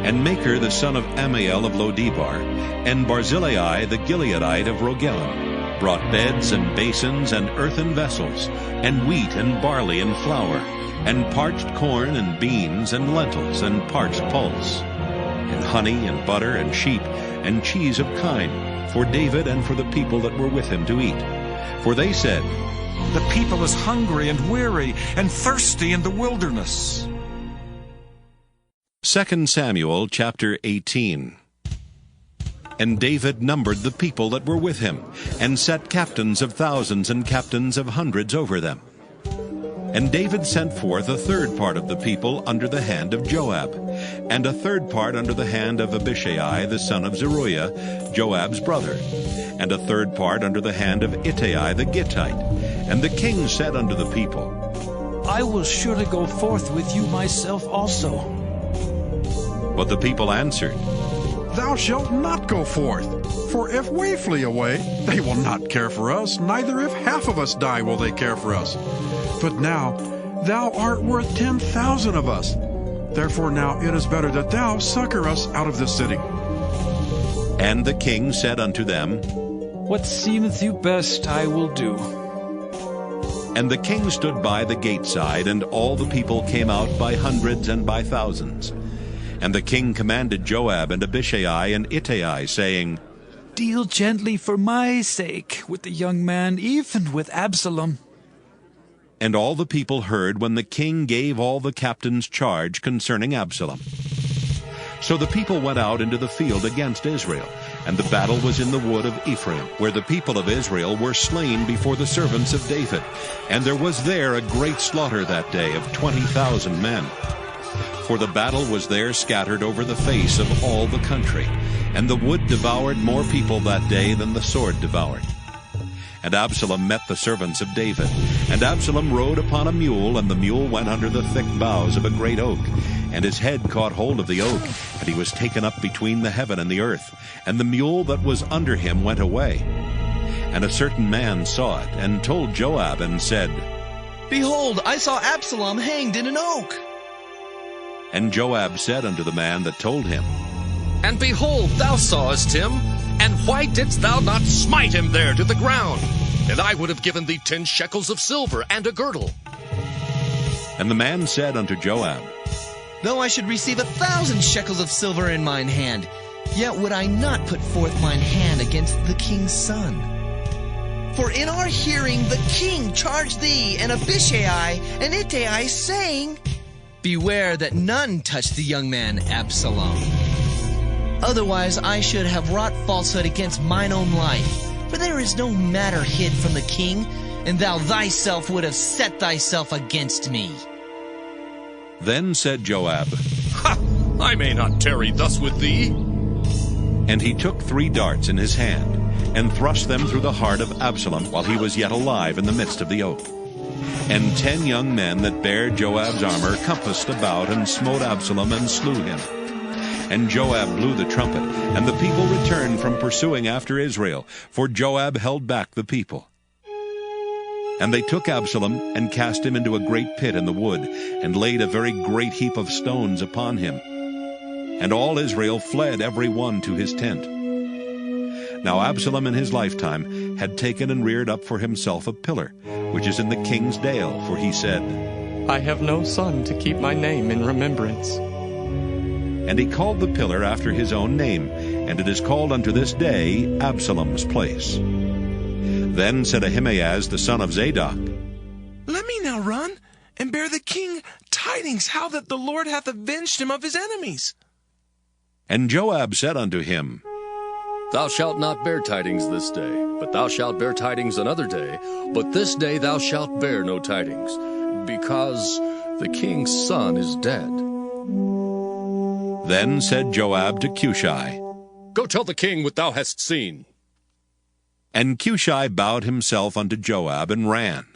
and Makir the son of Ammiel of Lodebar, and Barzillai the Gileadite of Rogelim, brought beds and basins and earthen vessels, and wheat and barley and flour, and parched corn and beans and lentils and parched pulse, and honey and butter and sheep and cheese of kine, for David and for the people that were with him to eat. For they said, The people is hungry and weary and thirsty in the wilderness. 2 Samuel chapter 18. And David numbered the people that were with him, and set captains of thousands and captains of hundreds over them. And David sent forth a third part of the people under the hand of Joab, and a third part under the hand of Abishai the son of Zeruiah, Joab's brother, and a third part under the hand of Ittai the Gittite. And the king said unto the people, I will surely go forth with you myself also. But the people answered, Thou shalt not go forth, for if we flee away, they will not care for us, neither if half of us die will they care for us. But now thou art worth 10,000 of us. Therefore now it is better that thou succor us out of this city. And the king said unto them, What seemeth you best I will do. And the king stood by the gate side, and all the people came out by hundreds and by thousands. And the king commanded Joab and Abishai and Ittai, saying, Deal gently for my sake with the young man, even with Absalom. And all the people heard when the king gave all the captains charge concerning Absalom. So the people went out into the field against Israel, and the battle was in the wood of Ephraim, where the people of Israel were slain before the servants of David. And there was there a great slaughter that day of 20,000 men. For the battle was there scattered over the face of all the country, and the wood devoured more people that day than the sword devoured. And Absalom met the servants of David. And Absalom rode upon a mule, and the mule went under the thick boughs of a great oak. And his head caught hold of the oak, and he was taken up between the heaven and the earth. And the mule that was under him went away. And a certain man saw it, and told Joab, and said, Behold, I saw Absalom hanged in an oak. And Joab said unto the man that told him, And behold, thou sawest him, and why didst thou not smite him there to the ground? And I would have given thee 10 shekels of silver and a girdle. And the man said unto Joab, Though I should receive 1,000 shekels of silver in mine hand, yet would I not put forth mine hand against the king's son. For in our hearing the king charged thee and Abishai and Ittai, saying, Beware that none touch the young man Absalom. Otherwise I should have wrought falsehood against mine own life. For there is no matter hid from the king, and thou thyself would have set thyself against me. Then said Joab, Ha! I may not tarry thus with thee. And he took 3 darts in his hand, and thrust them through the heart of Absalom while he was yet alive in the midst of the oak. And 10 young men that bare Joab's armor compassed about, and smote Absalom, and slew him. And Joab blew the trumpet, and the people returned from pursuing after Israel, for Joab held back the people. And they took Absalom, and cast him into a great pit in the wood, and laid a very great heap of stones upon him. And all Israel fled every one to his tent. Now Absalom in his lifetime had taken and reared up for himself a pillar, which is in the king's dale, for he said, I have no son to keep my name in remembrance. And he called the pillar after his own name, and it is called unto this day Absalom's place. Then said Ahimaaz the son of Zadok, Let me now run, and bear the king tidings how that the Lord hath avenged him of his enemies. And Joab said unto him, Thou shalt not bear tidings this day, but thou shalt bear tidings another day. But this day thou shalt bear no tidings, because the king's son is dead. Then said Joab to Cushai, Go tell the king what thou hast seen. And Cushai bowed himself unto Joab, and ran.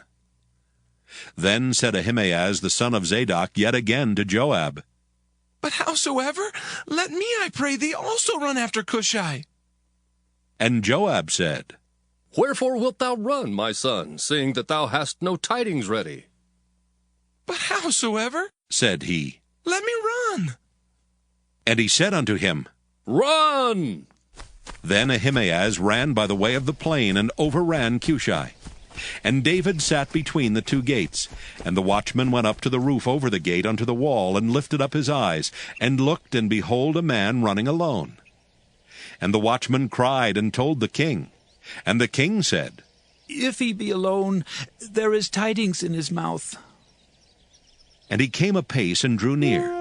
Then said Ahimaaz the son of Zadok yet again to Joab, But howsoever, let me, I pray thee, also run after Cushai. And Joab said, Wherefore wilt thou run, my son, seeing that thou hast no tidings ready? But howsoever, said he, let me run. And he said unto him, Run! Then Ahimaaz ran by the way of the plain, and overran Cushai. And David sat between the 2 gates. And the watchman went up to the roof over the gate unto the wall, and lifted up his eyes, and looked, and behold a man running alone. And the watchman cried, and told the king. And the king said, If he be alone, there is tidings in his mouth. And he came apace and drew near.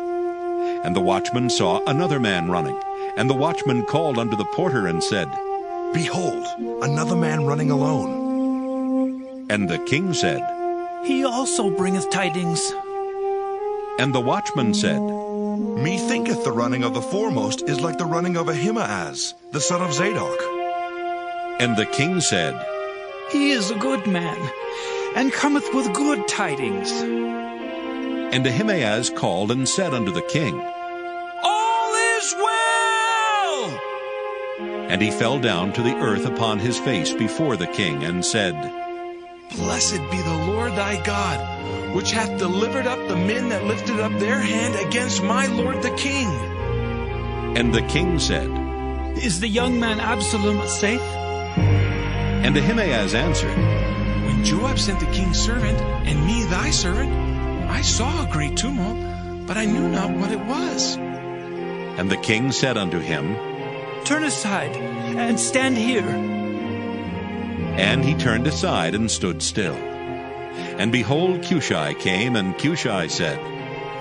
And the watchman saw another man running. And the watchman called unto the porter and said, Behold, another man running alone. And the king said, He also bringeth tidings. And the watchman said, Methinketh the running of the foremost is like the running of Ahimaaz, the son of Zadok. And the king said, He is a good man, and cometh with good tidings. And Ahimaaz called and said unto the king, All is well! And he fell down to the earth upon his face before the king, and said, Blessed be the Lord thy God, which hath delivered up the men that lifted up their hand against my lord the king. And the king said, Is the young man Absalom safe? And Ahimaaz answered, When Joab sent the king's servant, and me thy servant, I saw a great tumult, but I knew not what it was. And the king said unto him, Turn aside, and stand here. And he turned aside and stood still. And behold, Cushi came, and Cushi said,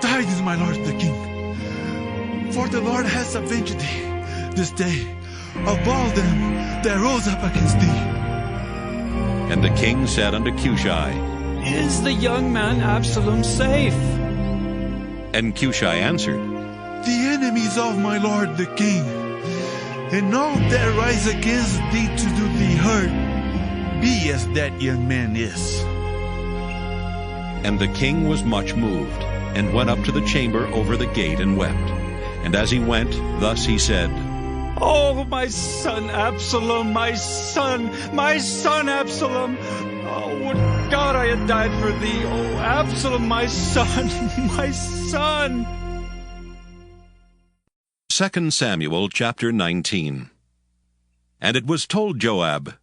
Tidings, my lord the king, for the Lord has avenged thee this day of all them that rose up against thee. And the king said unto Cushi, Is the young man Absalom safe? And Cushi answered, The enemies of my lord the king, and all that rise against thee to do thee hurt, be as that young man is. And the king was much moved, and went up to the chamber over the gate, and wept. And as he went, thus he said, Oh, my son Absalom, my son Absalom! Oh, would God I had died for thee! Oh, Absalom, my son, my son! 2 Samuel chapter 19. And it was told Joab,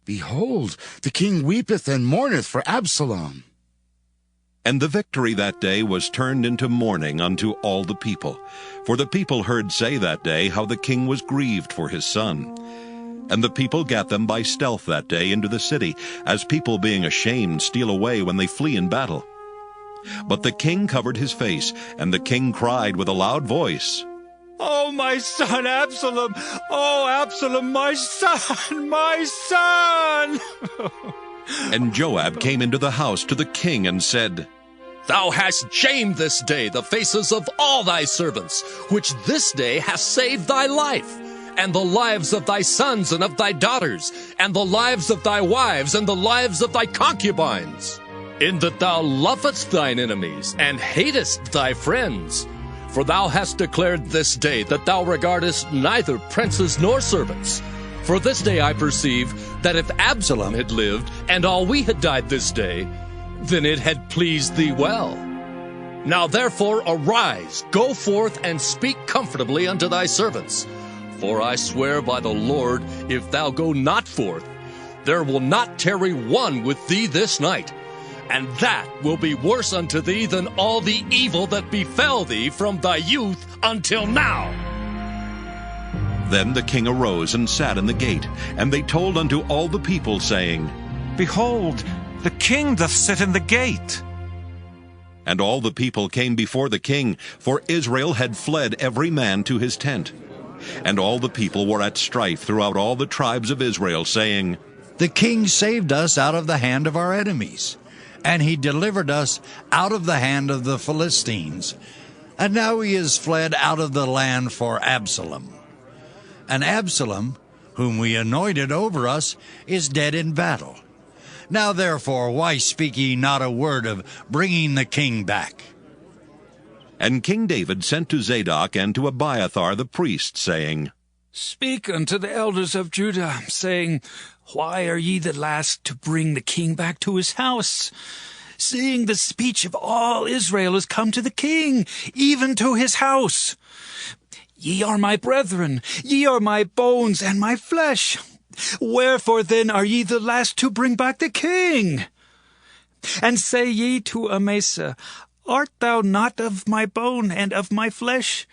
Behold, the king weepeth and mourneth for Absalom. And the victory that day was turned into mourning unto all the people. For the people heard say that day how the king was grieved for his son. And the people gat them by stealth that day into the city, as people being ashamed steal away when they flee in battle. But the king covered his face, and the king cried with a loud voice, Oh, my son Absalom! Oh, Absalom, my son, my son! And Joab came into the house to the king and said, Thou hast shamed this day the faces of all thy servants, which this day hast saved thy life, and the lives of thy sons and of thy daughters, and the lives of thy wives, and the lives of thy concubines, in that thou lovest thine enemies, and hatest thy friends. For thou hast declared this day that thou regardest neither princes nor servants. For this day I perceive that if Absalom had lived, and all we had died this day, then it had pleased thee well. Now therefore arise, go forth, and speak comfortably unto thy servants. For I swear by the Lord, if thou go not forth, there will not tarry one with thee this night, and that will be worse unto thee than all the evil that befell thee from thy youth until now. Then the king arose and sat in the gate, and they told unto all the people, saying, Behold, the king doth sit in the gate. And all the people came before the king, for Israel had fled every man to his tent. And all the people were at strife throughout all the tribes of Israel, saying, The king saved us out of the hand of our enemies, and he delivered us out of the hand of the Philistines. And now he is fled out of the land for Absalom. And Absalom, whom we anointed over us, is dead in battle. Now therefore, why speak ye not a word of bringing the king back? And King David sent to Zadok and to Abiathar the priest, saying, Speak unto the elders of Judah, saying, Why are ye the last to bring the king back to his house? Seeing the speech of all Israel is come to the king, even to his house. Ye are my brethren, ye are my bones and my flesh. Wherefore then are ye the last to bring back the king? And say ye to Amasa, Art thou not of my bone and of my flesh?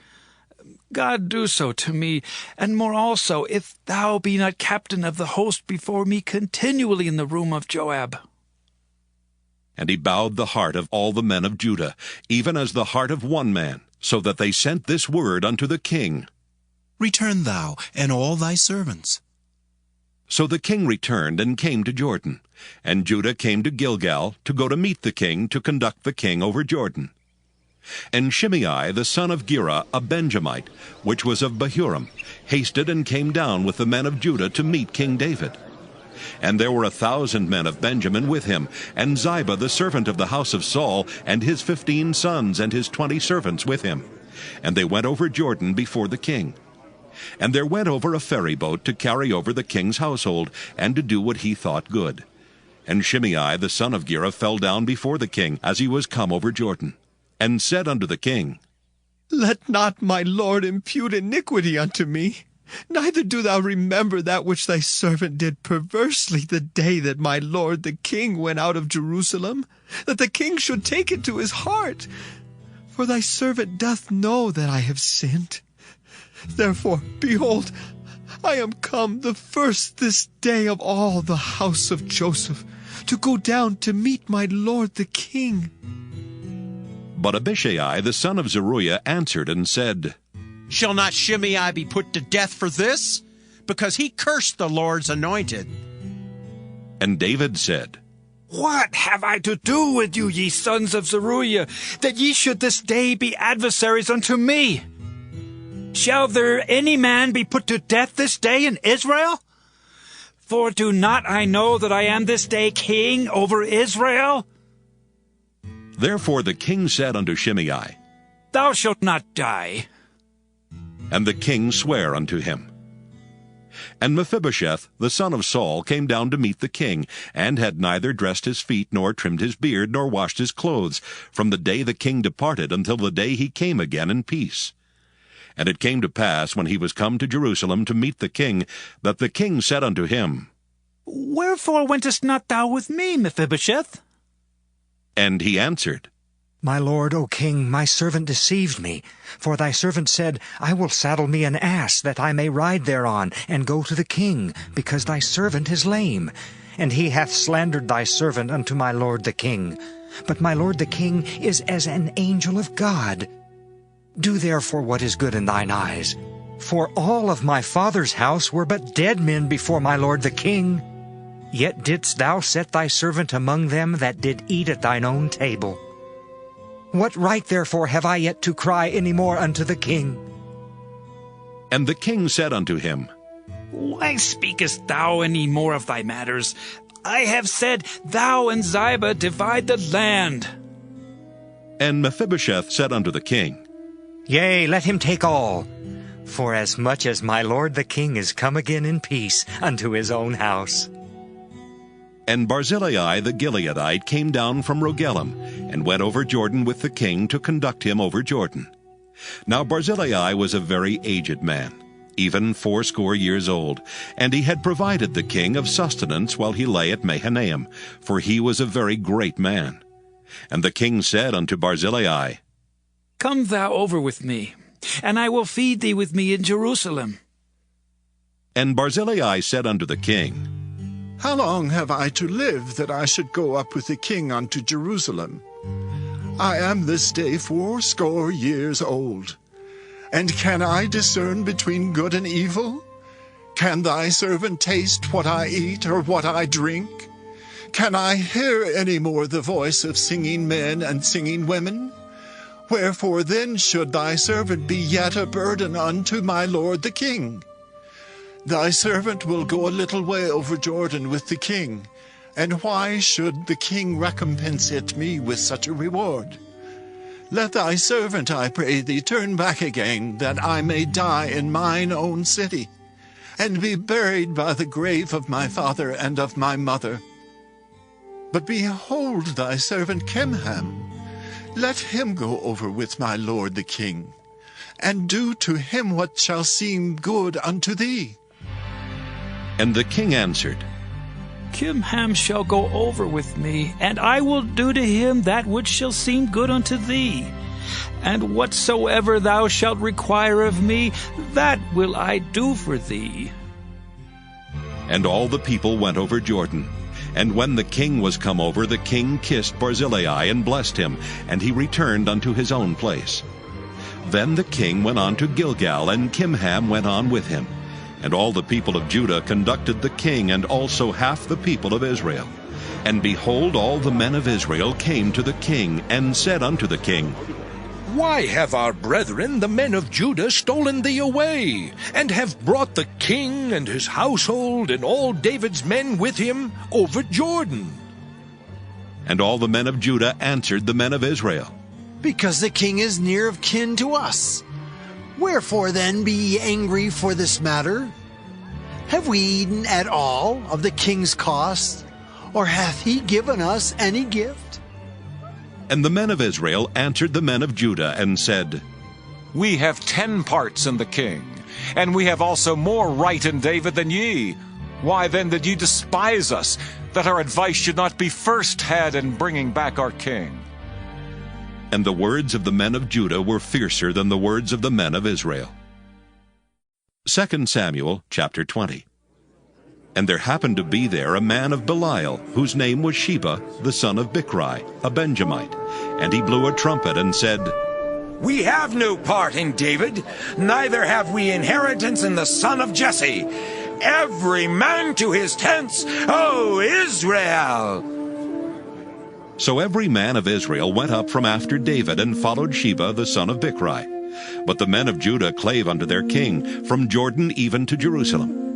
God do so to me, and more also, if thou be not captain of the host before me continually in the room of Joab. And he bowed the heart of all the men of Judah, even as the heart of one man, so that they sent this word unto the king. Return thou, and all thy servants. So the king returned and came to Jordan, and Judah came to Gilgal to go to meet the king, to conduct the king over Jordan. And Shimei the son of Gera, a Benjamite, which was of Bahurim, hasted and came down with the men of Judah to meet King David. And there were 1,000 men of Benjamin with him, and Ziba the servant of the house of Saul, and his 15 sons and his 20 servants with him. And they went over Jordan before the king. And there went over a ferry boat to carry over the king's household, and to do what he thought good. And Shimei the son of Gera fell down before the king, as he was come over Jordan, and said unto the king, Let not my lord impute iniquity unto me, neither do thou remember that which thy servant did perversely the day that my lord the king went out of Jerusalem, that the king should take it to his heart. For thy servant doth know that I have sinned. Therefore, behold, I am come the first this day of all the house of Joseph, to go down to meet my lord the king. But Abishai the son of Zeruiah answered and said, Shall not Shimei be put to death for this? Because he cursed the Lord's anointed. And David said, What have I to do with you, ye sons of Zeruiah, that ye should this day be adversaries unto me? Shall there any man be put to death this day in Israel? For do not I know that I am this day king over Israel? Therefore the king said unto Shimei, Thou shalt not die. And the king sware unto him. And Mephibosheth the son of Saul came down to meet the king, and had neither dressed his feet, nor trimmed his beard, nor washed his clothes, from the day the king departed until the day he came again in peace. And it came to pass, when he was come to Jerusalem to meet the king, that the king said unto him, Wherefore wentest not thou with me, Mephibosheth? And he answered, My lord, O king, my servant deceived me. For thy servant said, I will saddle me an ass, that I may ride thereon, and go to the king, because thy servant is lame. And he hath slandered thy servant unto my lord the king. But my lord the king is as an angel of God. Do therefore what is good in thine eyes. For all of my father's house were but dead men before my lord the king. Yet didst thou set thy servant among them that did eat at thine own table. What right therefore have I yet to cry any more unto the king? And the king said unto him, Why speakest thou any more of thy matters? I have said, Thou and Ziba divide the land. And Mephibosheth said unto the king, Yea, let him take all. For as much as my lord the king is come again in peace unto his own house. And Barzillai the Gileadite came down from Rogelim, and went over Jordan with the king to conduct him over Jordan. Now Barzillai was a very aged man, even 80 years old, and he had provided the king of sustenance while he lay at Mahanaim, for he was a very great man. And the king said unto Barzillai, Come thou over with me, and I will feed thee with me in Jerusalem. And Barzillai said unto the king, How long have I to live, that I should go up with the king unto Jerusalem? I am this day 80 years old. And can I discern between good and evil? Can thy servant taste what I eat, or what I drink? Can I hear any more the voice of singing men and singing women? Wherefore then should thy servant be yet a burden unto my lord the king? Thy servant will go a little way over Jordan with the king, and why should the king recompense it me with such a reward? Let thy servant, I pray thee, turn back again, that I may die in mine own city, and be buried by the grave of my father and of my mother. But behold thy servant Kimham. Let him go over with my lord the king, and do to him what shall seem good unto thee. And the king answered, Kimham shall go over with me, and I will do to him that which shall seem good unto thee. And whatsoever thou shalt require of me, that will I do for thee. And all the people went over Jordan. And when the king was come over, the king kissed Barzillai and blessed him, and he returned unto his own place. Then the king went on to Gilgal, and Kimham went on with him. And all the people of Judah conducted the king, and also half the people of Israel. And behold, all the men of Israel came to the king, and said unto the king, Why have our brethren, the men of Judah, stolen thee away, and have brought the king and his household and all David's men with him over Jordan? And all the men of Judah answered the men of Israel, Because the king is near of kin to us. Wherefore then be ye angry for this matter? Have we eaten at all of the king's cost, or hath he given us any gift? And the men of Israel answered the men of Judah, and said, We have 10 parts in the king, and we have also more right in David than ye. Why then did ye despise us, that our advice should not be first had in bringing back our king? And the words of the men of Judah were fiercer than the words of the men of Israel. 2 Samuel chapter 20. And there happened to be there a man of Belial, whose name was Sheba, the son of Bichri, a Benjamite. And he blew a trumpet and said, We have no part in David, neither have we inheritance in the son of Jesse. Every man to his tents, O Israel! So every man of Israel went up from after David, and followed Sheba the son of Bichri. But the men of Judah clave unto their king, from Jordan even to Jerusalem.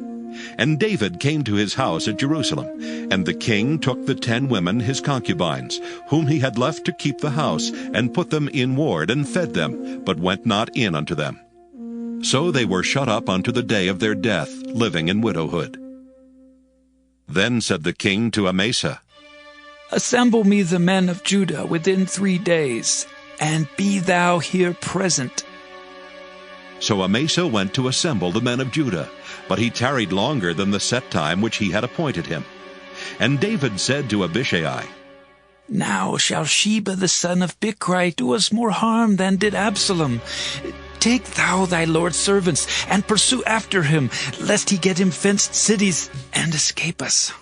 And David came to his house at Jerusalem, and the king took the 10 women his concubines, whom he had left to keep the house, and put them in ward, and fed them, but went not in unto them. So they were shut up unto the day of their death, living in widowhood. Then said the king to Amasa, Assemble me the men of Judah within 3 days, and be thou here present. So Amasa went to assemble the men of Judah, but he tarried longer than the set time which he had appointed him. And David said to Abishai, Now shall Sheba the son of Bichri do us more harm than did Absalom. Take thou thy lord's servants, and pursue after him, lest he get him fenced cities, and escape us.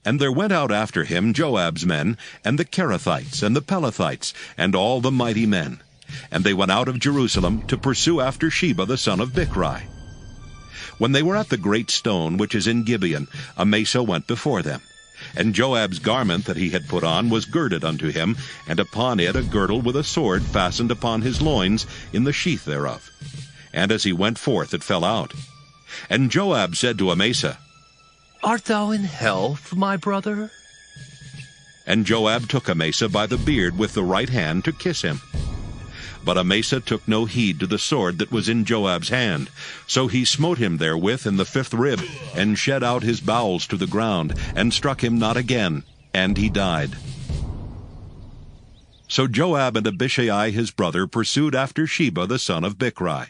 And there went out after him Joab's men, and the Kerethites, and the Pelethites, and all the mighty men. And they went out of Jerusalem to pursue after Sheba the son of Bichri. When they were at the great stone which is in Gibeon, Amasa went before them. And Joab's garment that he had put on was girded unto him, and upon it a girdle with a sword fastened upon his loins in the sheath thereof. And as he went forth it fell out. And Joab said to Amasa, Art thou in health, my brother? And Joab took Amasa by the beard with the right hand to kiss him. But Amasa took no heed to the sword that was in Joab's hand. So he smote him therewith in the 5th rib, and shed out his bowels to the ground, and struck him not again, and he died. So Joab and Abishai his brother pursued after Sheba the son of Bichri.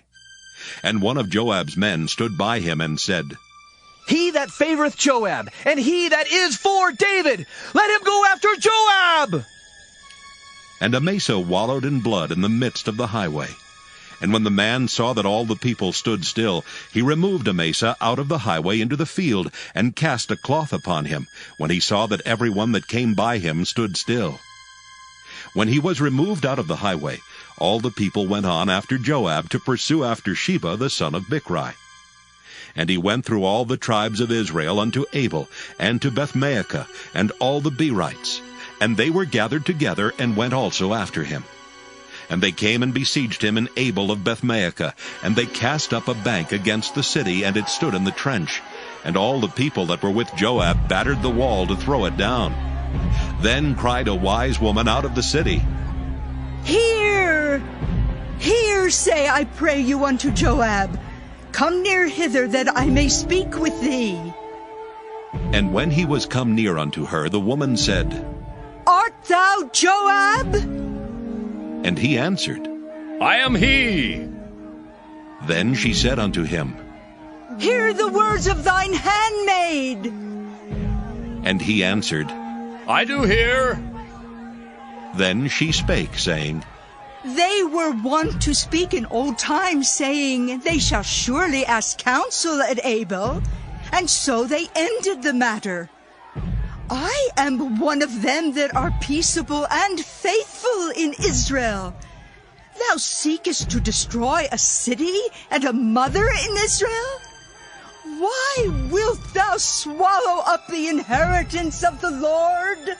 And one of Joab's men stood by him and said, He that favoreth Joab, and he that is for David, let him go after Joab! And Amasa wallowed in blood in the midst of the highway. And when the man saw that all the people stood still, he removed Amasa out of the highway into the field, and cast a cloth upon him, when he saw that every one that came by him stood still. When he was removed out of the highway, all the people went on after Joab to pursue after Sheba the son of Bichri. And he went through all the tribes of Israel unto Abel, and to Bethmaachah, and all the Berites. And they were gathered together, and went also after him. And they came and besieged him in Abel of Bethmaachah, and they cast up a bank against the city, and it stood in the trench. And all the people that were with Joab battered the wall to throw it down. Then cried a wise woman out of the city, Hear, hear, say, I pray you, unto Joab. Come near hither, that I may speak with thee. And when he was come near unto her, the woman said, Art thou Joab? And he answered, I am he. Then she said unto him, Hear the words of thine handmaid. And he answered, I do hear. Then she spake, saying, They were wont to speak in old times, saying, They shall surely ask counsel at Abel. And so they ended the matter. I am one of them that are peaceable and faithful in Israel. Thou seekest to destroy a city and a mother in Israel? Why wilt thou swallow up the inheritance of the Lord?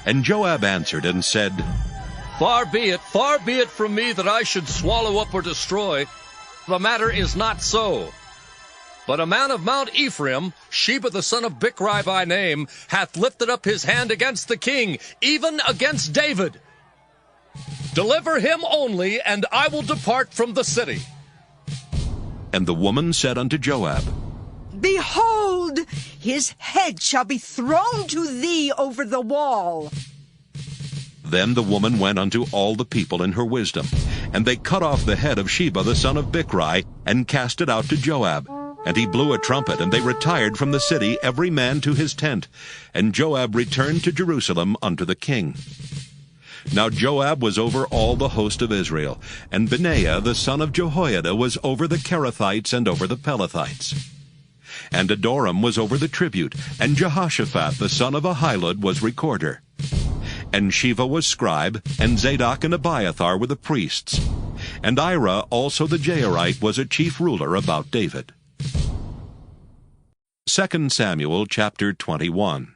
And Joab answered and said, Far be it from me that I should swallow up or destroy. The matter is not so. But a man of Mount Ephraim, Sheba the son of Bichri by name, hath lifted up his hand against the king, even against David. Deliver him only, and I will depart from the city. And the woman said unto Joab, Behold, his head shall be thrown to thee over the wall. Then the woman went unto all the people in her wisdom, and they cut off the head of Sheba the son of Bichri, and cast it out to Joab. And he blew a trumpet, and they retired from the city, every man to his tent. And Joab returned to Jerusalem unto the king. Now Joab was over all the host of Israel, and Benaiah the son of Jehoiada was over the Kerethites and over the Pelethites. And Adoram was over the tribute, and Jehoshaphat the son of Ahilud was recorder. And Sheva was scribe, and Zadok and Abiathar were the priests. And Ira also the Jairite was a chief ruler about David. 2 Samuel chapter 21.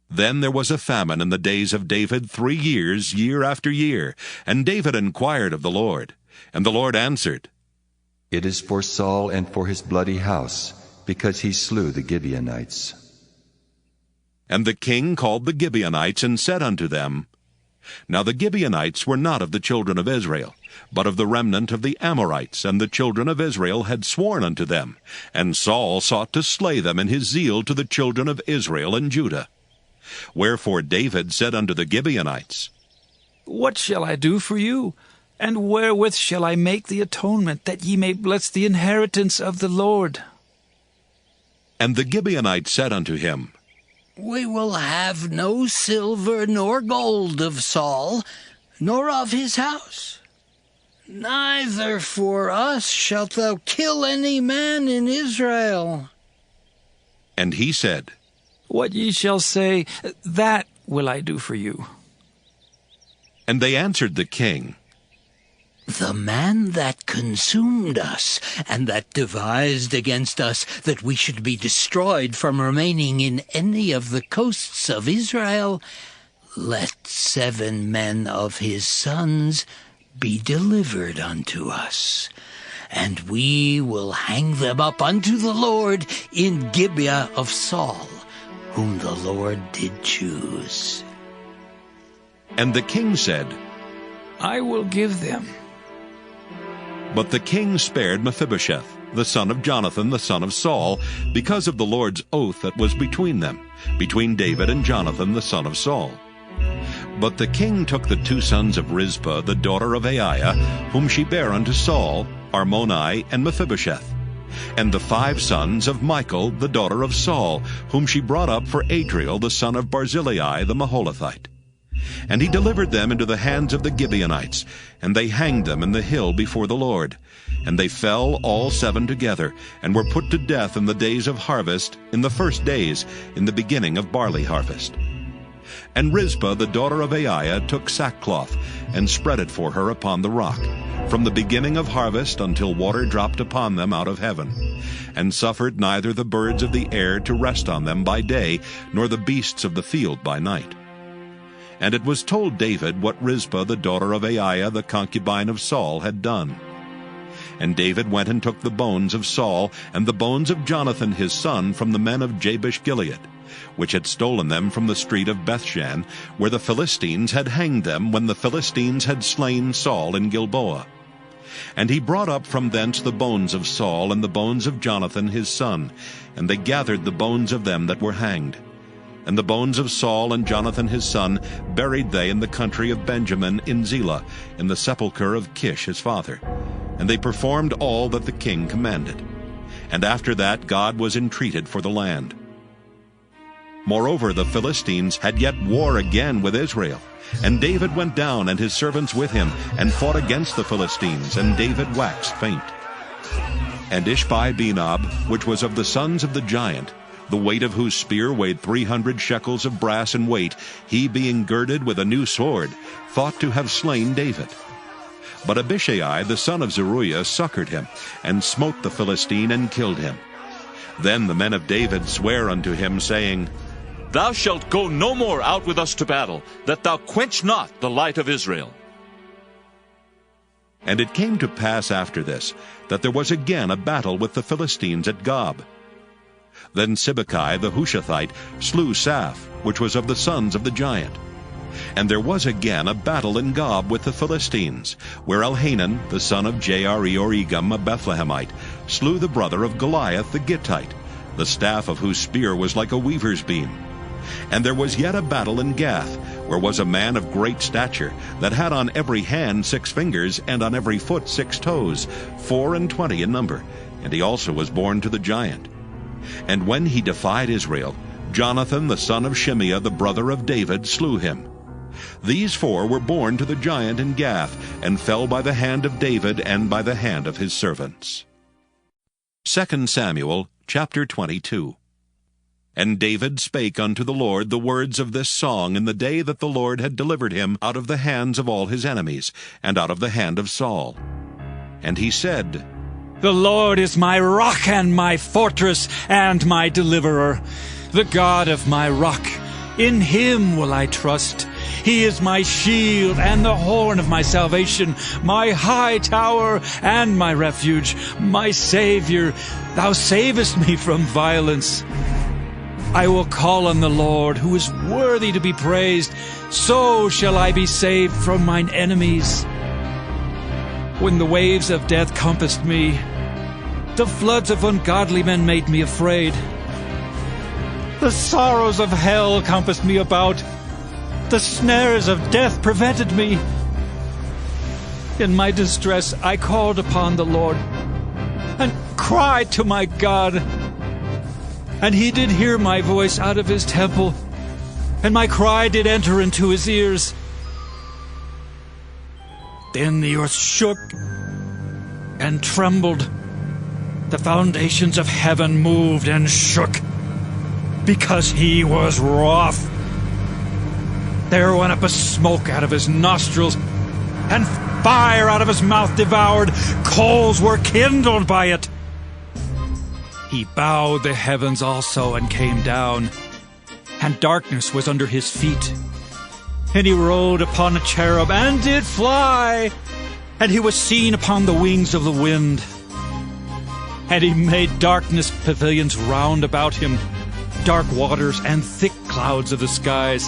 Then there was a famine in the days of David 3 years, year after year. And David inquired of the Lord. And the Lord answered, It is for Saul and for his bloody house, because he slew the Gibeonites. And the king called the Gibeonites, and said unto them, Now the Gibeonites were not of the children of Israel, but of the remnant of the Amorites, and the children of Israel had sworn unto them. And Saul sought to slay them in his zeal to the children of Israel and Judah. Wherefore David said unto the Gibeonites, What shall I do for you? And wherewith shall I make the atonement, that ye may bless the inheritance of the Lord? And the Gibeonites said unto him, We will have no silver nor gold of Saul, nor of his house. Neither for us shalt thou kill any man in Israel. And he said, What ye shall say, that will I do for you. And they answered the king, The man that consumed us, and that devised against us that we should be destroyed from remaining in any of the coasts of Israel, let 7 men of his sons be delivered unto us, and we will hang them up unto the Lord in Gibeah of Saul, whom the Lord did choose. And the king said, I will give them. But the king spared Mephibosheth, the son of Jonathan, the son of Saul, because of the Lord's oath that was between them, between David and Jonathan, the son of Saul. But the king took the 2 sons of Rizpah, the daughter of Aiah, whom she bare unto Saul, Armoni and Mephibosheth, and the 5 sons of Michal, the daughter of Saul, whom she brought up for Adriel, the son of Barzillai, the Maholathite. And he delivered them into the hands of the Gibeonites, and they hanged them in the hill before the Lord. And they fell all 7 together, and were put to death in the days of harvest, in the first days, in the beginning of barley harvest. And Rizpah the daughter of Aiah took sackcloth, and spread it for her upon the rock, from the beginning of harvest until water dropped upon them out of heaven, and suffered neither the birds of the air to rest on them by day, nor the beasts of the field by night. And it was told David what Rizpah the daughter of Aiah the concubine of Saul had done. And David went and took the bones of Saul and the bones of Jonathan his son from the men of Jabesh-Gilead, which had stolen them from the street of Bethshan, where the Philistines had hanged them when the Philistines had slain Saul in Gilboa. And he brought up from thence the bones of Saul and the bones of Jonathan his son, and they gathered the bones of them that were hanged. And the bones of Saul and Jonathan his son buried they in the country of Benjamin in Zelah, in the sepulchre of Kish his father. And they performed all that the king commanded. And after that God was entreated for the land. Moreover, the Philistines had yet war again with Israel. And David went down, and his servants with him, and fought against the Philistines, and David waxed faint. And Ish-Bosheth, which was of the sons of the giant, the weight of whose spear weighed 300 shekels of brass in weight, he being girded with a new sword, thought to have slain David. But Abishai the son of Zeruiah succored him, and smote the Philistine, and killed him. Then the men of David sware unto him, saying, Thou shalt go no more out with us to battle, that thou quench not the light of Israel. And it came to pass after this, that there was again a battle with the Philistines at Gob. Then Sibbecai the Hushathite slew Saph, which was of the sons of the giant. And there was again a battle in Gob with the Philistines, where Elhanan the son of Jair-Oregim, a Bethlehemite, slew the brother of Goliath the Gittite, the staff of whose spear was like a weaver's beam. And there was yet a battle in Gath, where was a man of great stature, that had on every hand 6 fingers, and on every foot 6 toes, 24 in number, and he also was born to the giant. And when he defied Israel, Jonathan the son of Shimeah, the brother of David, slew him. These 4 were born to the giant in Gath, and fell by the hand of David and by the hand of his servants. 2 Samuel chapter 22. And David spake unto the Lord the words of this song in the day that the Lord had delivered him out of the hands of all his enemies, and out of the hand of Saul. And he said, The Lord is my rock and my fortress and my deliverer, the God of my rock. In him will I trust. He is my shield and the horn of my salvation, my high tower and my refuge, my Savior. Thou savest me from violence. I will call on the Lord, who is worthy to be praised. So shall I be saved from mine enemies. When the waves of death compassed me, the floods of ungodly men made me afraid. The sorrows of hell compassed me about. The snares of death prevented me. In my distress I called upon the Lord, and cried to my God. And he did hear my voice out of his temple, and my cry did enter into his ears. Then the earth shook and trembled. The foundations of heaven moved and shook, because he was wroth. There went up a smoke out of his nostrils, and fire out of his mouth devoured. Coals were kindled by it. He bowed the heavens also and came down, and darkness was under his feet. And he rode upon a cherub and did fly, and he was seen upon the wings of the wind. And he made darkness pavilions round about him, dark waters and thick clouds of the skies.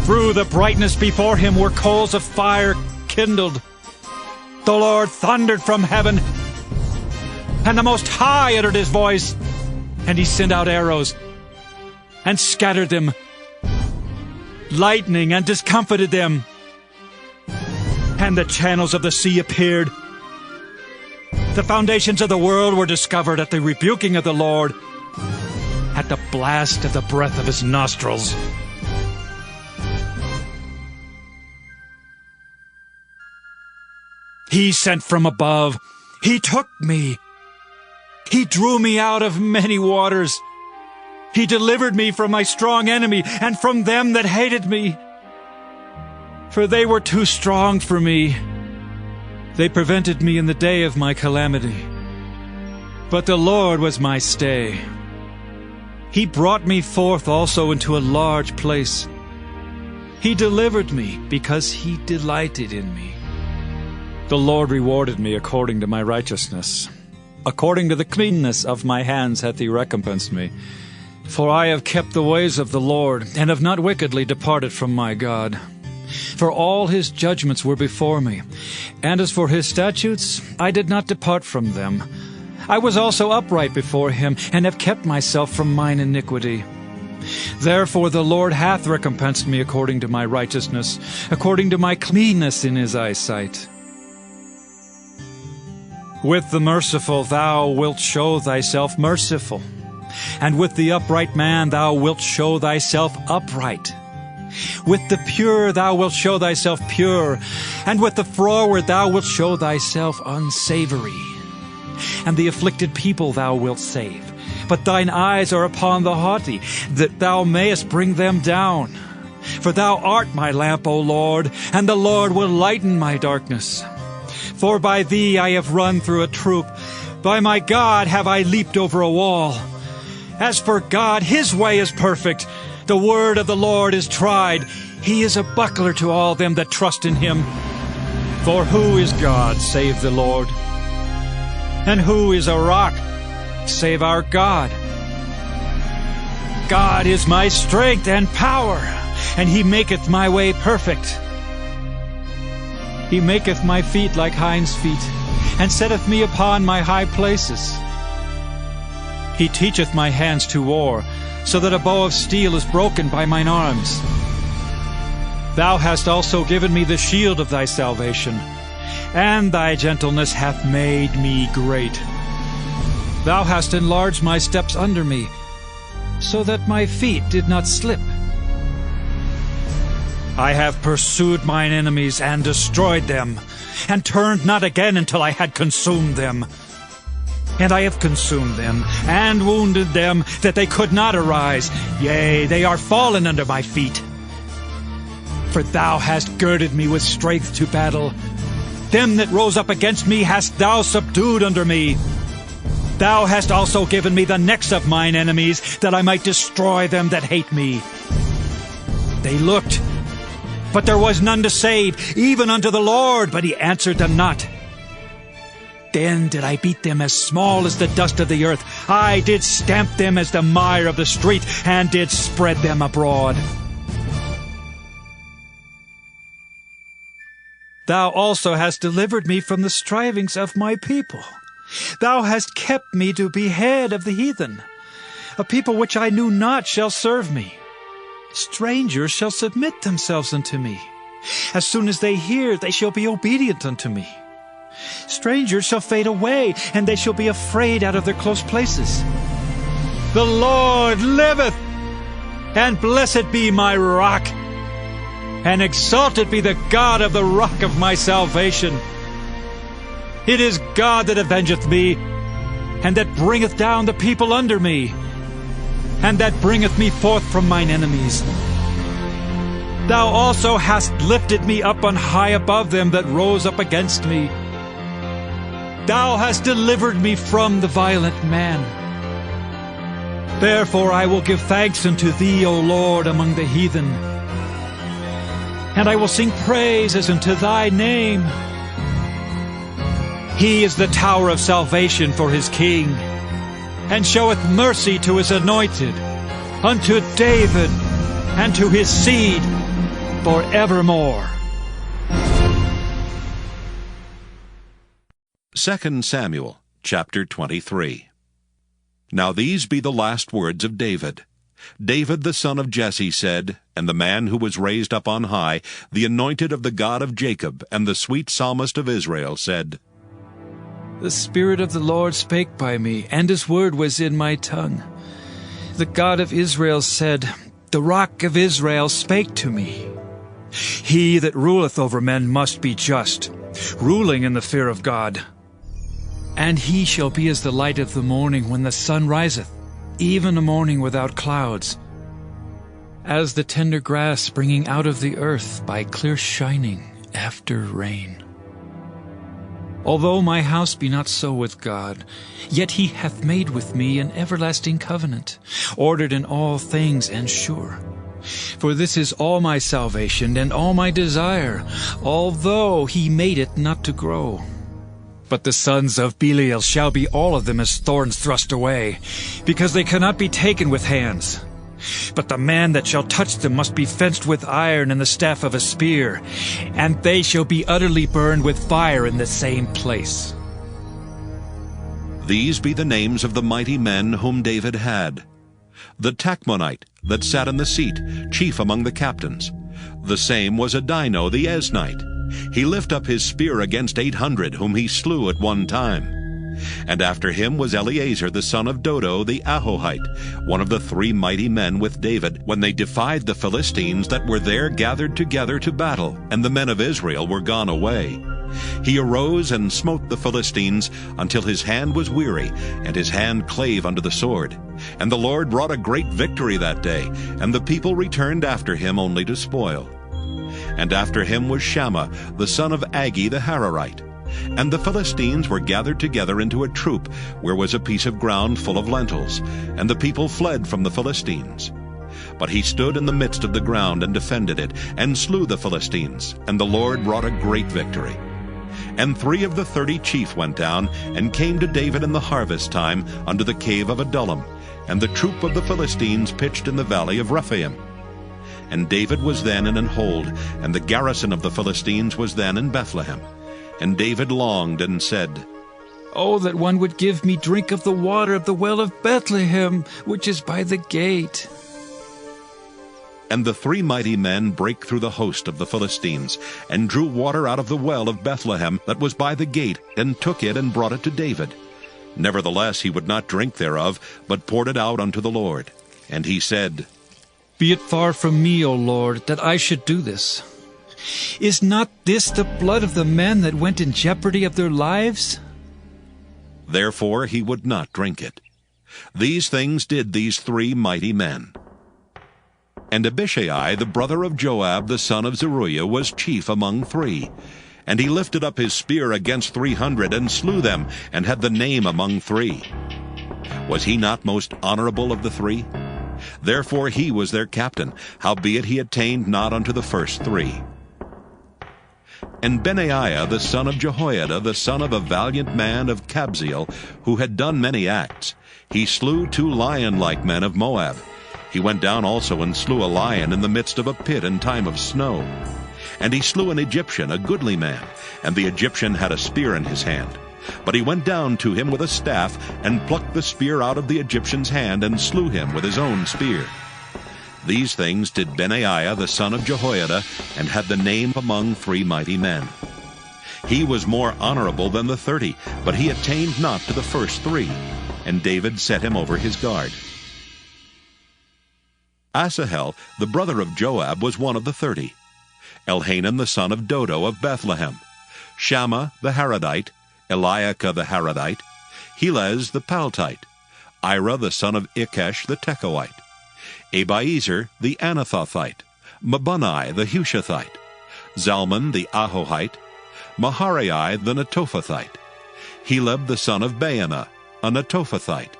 Through the brightness before him were coals of fire kindled. The Lord thundered from heaven, and the Most High uttered his voice, and he sent out arrows, and scattered them, lightning, and discomfited them. And the channels of the sea appeared. The foundations of the world were discovered at the rebuking of the Lord, at the blast of the breath of his nostrils. He sent from above. He took me. He drew me out of many waters. He delivered me from my strong enemy and from them that hated me. For they were too strong for me. They prevented me in the day of my calamity. But the Lord was my stay. He brought me forth also into a large place. He delivered me because he delighted in me. The Lord rewarded me according to my righteousness. According to the cleanness of my hands hath he recompensed me. For I have kept the ways of the Lord, and have not wickedly departed from my God. For all his judgments were before me, and as for his statutes, I did not depart from them. I was also upright before him, and have kept myself from mine iniquity. Therefore the Lord hath recompensed me according to my righteousness, according to my cleanness in his eyesight. With the merciful thou wilt show thyself merciful, And with the upright man thou wilt show thyself upright. With the pure thou wilt show thyself pure, and with the froward thou wilt show thyself unsavory. And the afflicted people thou wilt save, but thine eyes are upon the haughty, that thou mayest bring them down. For thou art my lamp, O Lord, and the Lord will lighten my darkness. For by thee I have run through a troop, by my God have I leaped over a wall. As for God, his way is perfect. The word of the Lord is tried. He is a buckler to all them that trust in him. For who is God save the Lord? And who is a rock save our God? God is my strength and power, and he maketh my way perfect. He maketh my feet like hinds' feet, and setteth me upon my high places. He teacheth my hands to war, so that a bow of steel is broken by mine arms. Thou hast also given me the shield of thy salvation, and thy gentleness hath made me great. Thou hast enlarged my steps under me, so that my feet did not slip. I have pursued mine enemies and destroyed them, and turned not again until I had consumed them. And I have consumed them, and wounded them, that they could not arise. Yea, they are fallen under my feet. For thou hast girded me with strength to battle. Them that rose up against me hast thou subdued under me. Thou hast also given me the necks of mine enemies, that I might destroy them that hate me. They looked, but there was none to save, even unto the Lord, but he answered them not. Then did I beat them as small as the dust of the earth. I did stamp them as the mire of the street, and did spread them abroad. Thou also hast delivered me from the strivings of my people. Thou hast kept me to be head of the heathen. A people which I knew not shall serve me. Strangers shall submit themselves unto me. As soon as they hear, they shall be obedient unto me. Strangers shall fade away, and they shall be afraid out of their close places. The Lord liveth, and blessed be my rock, and exalted be the God of the rock of my salvation. It is God that avengeth me, and that bringeth down the people under me, and that bringeth me forth from mine enemies. Thou also hast lifted me up on high above them that rose up against me. Thou hast delivered me from the violent man. Therefore I will give thanks unto thee, O Lord, among the heathen. And I will sing praises unto thy name. He is the tower of salvation for his king, and showeth mercy to his anointed, unto David, and to his seed forevermore. 2 Samuel, chapter 23. Now these be the last words of David. David the son of Jesse said, and the man who was raised up on high, the anointed of the God of Jacob, and the sweet psalmist of Israel, said, The Spirit of the Lord spake by me, and his word was in my tongue. The God of Israel said, The rock of Israel spake to me. He that ruleth over men must be just, ruling in the fear of God. And he shall be as the light of the morning when the sun riseth, even a morning without clouds, as the tender grass springing out of the earth by clear shining after rain. Although my house be not so with God, yet he hath made with me an everlasting covenant, ordered in all things and sure. For this is all my salvation and all my desire, although he made it not to grow. But the sons of Belial shall be all of them as thorns thrust away, because they cannot be taken with hands. But the man that shall touch them must be fenced with iron and the staff of a spear, and they shall be utterly burned with fire in the same place. These be the names of the mighty men whom David had. The Tachmonite that sat in the seat, chief among the captains. The same was Adino the Eznite. He lift up his spear against 800, whom he slew at one time. And after him was Eleazar the son of Dodo the Ahohite, one of the 3 mighty men with David, when they defied the Philistines that were there gathered together to battle, and the men of Israel were gone away. He arose and smote the Philistines until his hand was weary, and his hand clave unto the sword. And the Lord wrought a great victory that day, and the people returned after him only to spoil. And after him was Shammah the son of Agi the Hararite. And the Philistines were gathered together into a troop, where was a piece of ground full of lentils, and the people fled from the Philistines. But he stood in the midst of the ground and defended it, and slew the Philistines, and the Lord wrought a great victory. And 3 of the 30 chief went down, and came to David in the harvest time unto the cave of Adullam, and the troop of the Philistines pitched in the valley of Rephaim. And David was then in an hold, and the garrison of the Philistines was then in Bethlehem. And David longed and said, Oh, that one would give me drink of the water of the well of Bethlehem, which is by the gate. And the 3 mighty men brake through the host of the Philistines, and drew water out of the well of Bethlehem that was by the gate, and took it and brought it to David. Nevertheless he would not drink thereof, but poured it out unto the Lord. And he said, Be it far from me, O Lord, that I should do this. Is not this the blood of the men that went in jeopardy of their lives? Therefore he would not drink it. These things did these 3 mighty men. And Abishai, the brother of Joab, the son of Zeruiah, was chief among 3. And he lifted up his spear against 300, and slew them, and had the name among 3. Was he not most honorable of the 3? Therefore he was their captain, howbeit he attained not unto the first 3. And Benaiah the son of Jehoiada, the son of a valiant man of Kabzeel, who had done many acts, he slew 2 lion-like men of Moab. He went down also and slew a lion in the midst of a pit in time of snow. And he slew an Egyptian, a goodly man, and the Egyptian had a spear in his hand. But he went down to him with a staff, and plucked the spear out of the Egyptian's hand, and slew him with his own spear. These things did Benaiah the son of Jehoiada, and had the name among 3 mighty men. He was more honorable than the 30, but he attained not to the first 3, and David set him over his guard. Asahel, the brother of Joab, was one of the 30. Elhanan the son of Dodo of Bethlehem. Shammah the Haradite, Eliakah the Haradite, Helez the Paltite, Ira the son of Ikesh the Tekoite, Abiezer the Anathothite, Mabunai the Hushathite, Zalmon the Ahohite, Maharai the Netophathite, Heleb the son of Baanah, a Netophathite,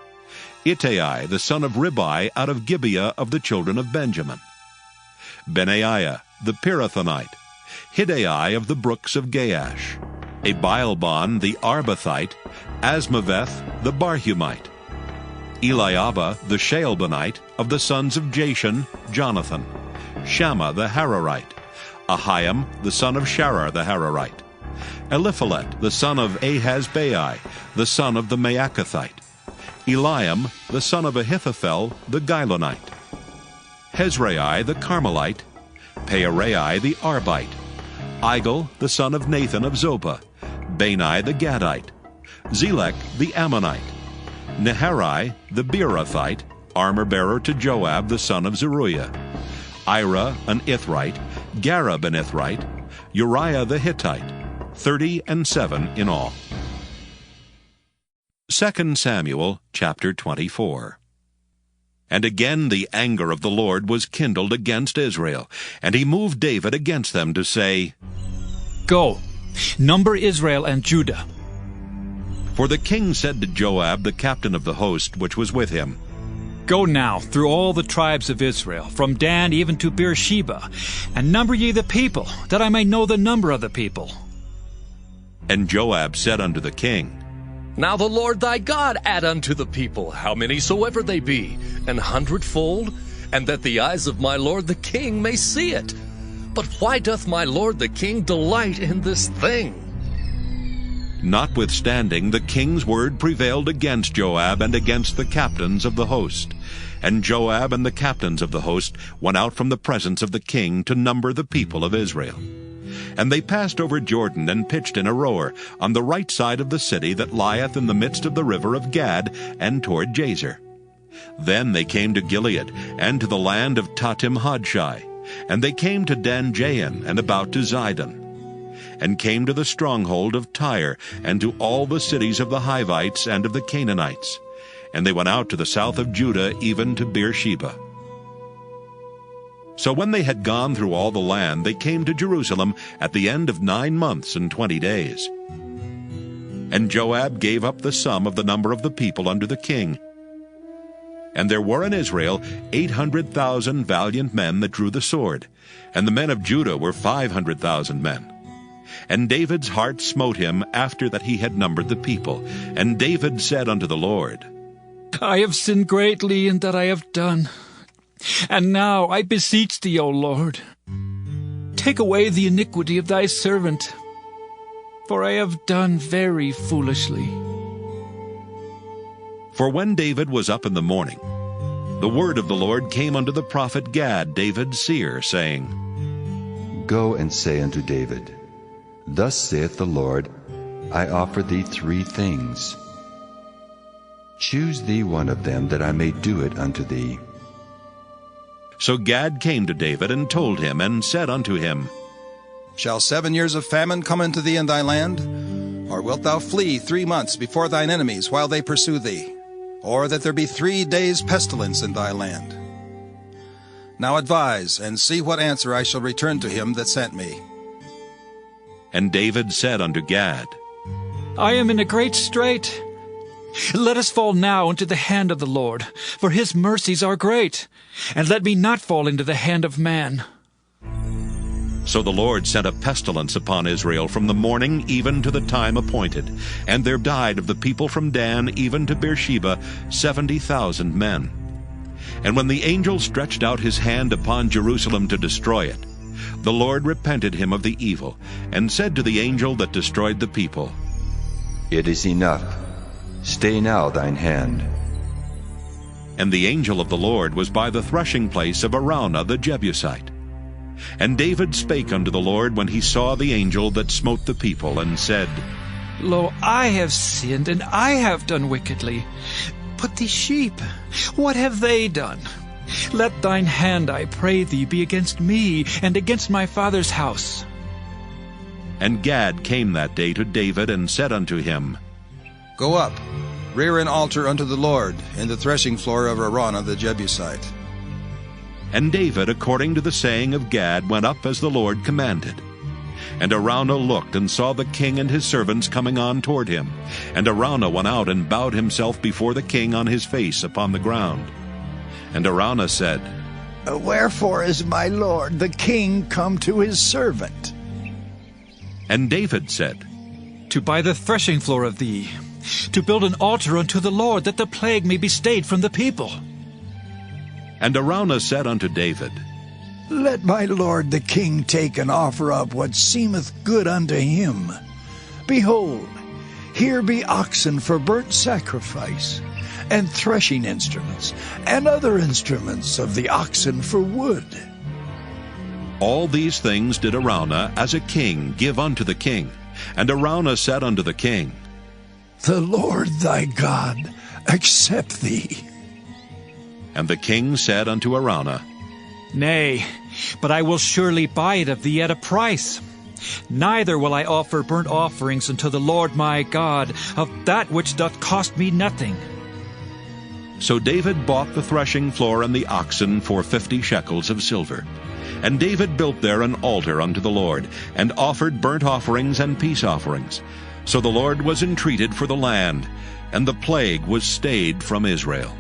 Ittai the son of Ribai out of Gibeah of the children of Benjamin, Benaiah the Pirathonite, Hiddai of the brooks of Gaash, Abialbon the Arbathite, Asmaveth the Barhumite, Eliabah the Shaalbonite of the sons of Jashan, Jonathan, Shammah the Hararite, Ahiam the son of Sharar the Hararite, Eliphalet the son of Ahasbai, the son of the Maacathite, Eliam the son of Ahithophel the Gilonite, Hezrai the Carmelite, Pearai the Arbite, Igel the son of Nathan of Zobah, Bani the Gadite, Zelek the Ammonite, Neharai the Beerothite, armor-bearer to Joab the son of Zeruiah, Ira an Ithrite, Gareb an Ithrite, Uriah the Hittite, 37 in all. 2 Samuel chapter 24. And again the anger of the Lord was kindled against Israel, and he moved David against them to say, Go, number Israel and Judah. For the king said to Joab, the captain of the host which was with him, Go now through all the tribes of Israel, from Dan even to Beersheba, and number ye the people, that I may know the number of the people. And Joab said unto the king, Now the Lord thy God add unto the people, how many soever they be, 100-fold, and that the eyes of my lord the king may see it. But why doth my lord the king delight in this thing? Notwithstanding, the king's word prevailed against Joab and against the captains of the host. And Joab and the captains of the host went out from the presence of the king to number the people of Israel. And they passed over Jordan and pitched in Aroer, on the right side of the city that lieth in the midst of the river of Gad, and toward Jazer. Then they came to Gilead, and to the land of Tatim-Hodshai. And they came to Dan-Jaan, and about to Zidon, and came to the stronghold of Tyre, and to all the cities of the Hivites and of the Canaanites. And they went out to the south of Judah, even to Beersheba. So when they had gone through all the land, they came to Jerusalem at the end of 9 months and 20 days. And Joab gave up the sum of the number of the people unto the king. And there were in Israel 800,000 valiant men that drew the sword, and the men of Judah were 500,000 men. And David's heart smote him after that he had numbered the people. And David said unto the Lord, I have sinned greatly in that I have done. And now I beseech thee, O Lord, take away the iniquity of thy servant, for I have done very foolishly. For when David was up in the morning, the word of the Lord came unto the prophet Gad, David's seer, saying, Go and say unto David, Thus saith the Lord, I offer thee 3 things. Choose thee one of them, that I may do it unto thee. So Gad came to David, and told him, and said unto him, Shall 7 years of famine come into thee in thy land? Or wilt thou flee 3 months before thine enemies, while they pursue thee? Or that there be 3 days' pestilence in thy land? Now advise, and see what answer I shall return to him that sent me. And David said unto Gad, I am in a great strait. Let us fall now into the hand of the Lord, for his mercies are great, and let me not fall into the hand of man. So the Lord sent a pestilence upon Israel from the morning even to the time appointed, and there died of the people from Dan even to Beersheba 70,000 men. And when the angel stretched out his hand upon Jerusalem to destroy it, the Lord repented him of the evil, and said to the angel that destroyed the people, It is enough. Stay now thine hand. And the angel of the Lord was by the threshing place of Araunah the Jebusite. And David spake unto the Lord when he saw the angel that smote the people, and said, Lo, I have sinned, and I have done wickedly. But these sheep, what have they done? Let thine hand, I pray thee, be against me, and against my father's house. And Gad came that day to David, and said unto him, Go up, rear an altar unto the Lord in the threshing floor of Araunah the Jebusite. And David, according to the saying of Gad, went up as the Lord commanded. And Araunah looked, and saw the king and his servants coming on toward him. And Araunah went out, and bowed himself before the king on his face upon the ground. And Araunah said, Wherefore is my lord the king come to his servant? And David said, To buy the threshing floor of thee, to build an altar unto the Lord, that the plague may be stayed from the people. And Araunah said unto David, Let my lord the king take and offer up what seemeth good unto him. Behold, here be oxen for burnt sacrifice, and threshing instruments, and other instruments of the oxen for wood. All these things did Araunah as a king give unto the king. And Araunah said unto the king, The Lord thy God accept thee. And the king said unto Araunah, Nay, but I will surely buy it of thee at a price. Neither will I offer burnt offerings unto the Lord my God of that which doth cost me nothing. So David bought the threshing floor and the oxen for 50 shekels of silver. And David built there an altar unto the Lord, and offered burnt offerings and peace offerings. So the Lord was entreated for the land, and the plague was stayed from Israel.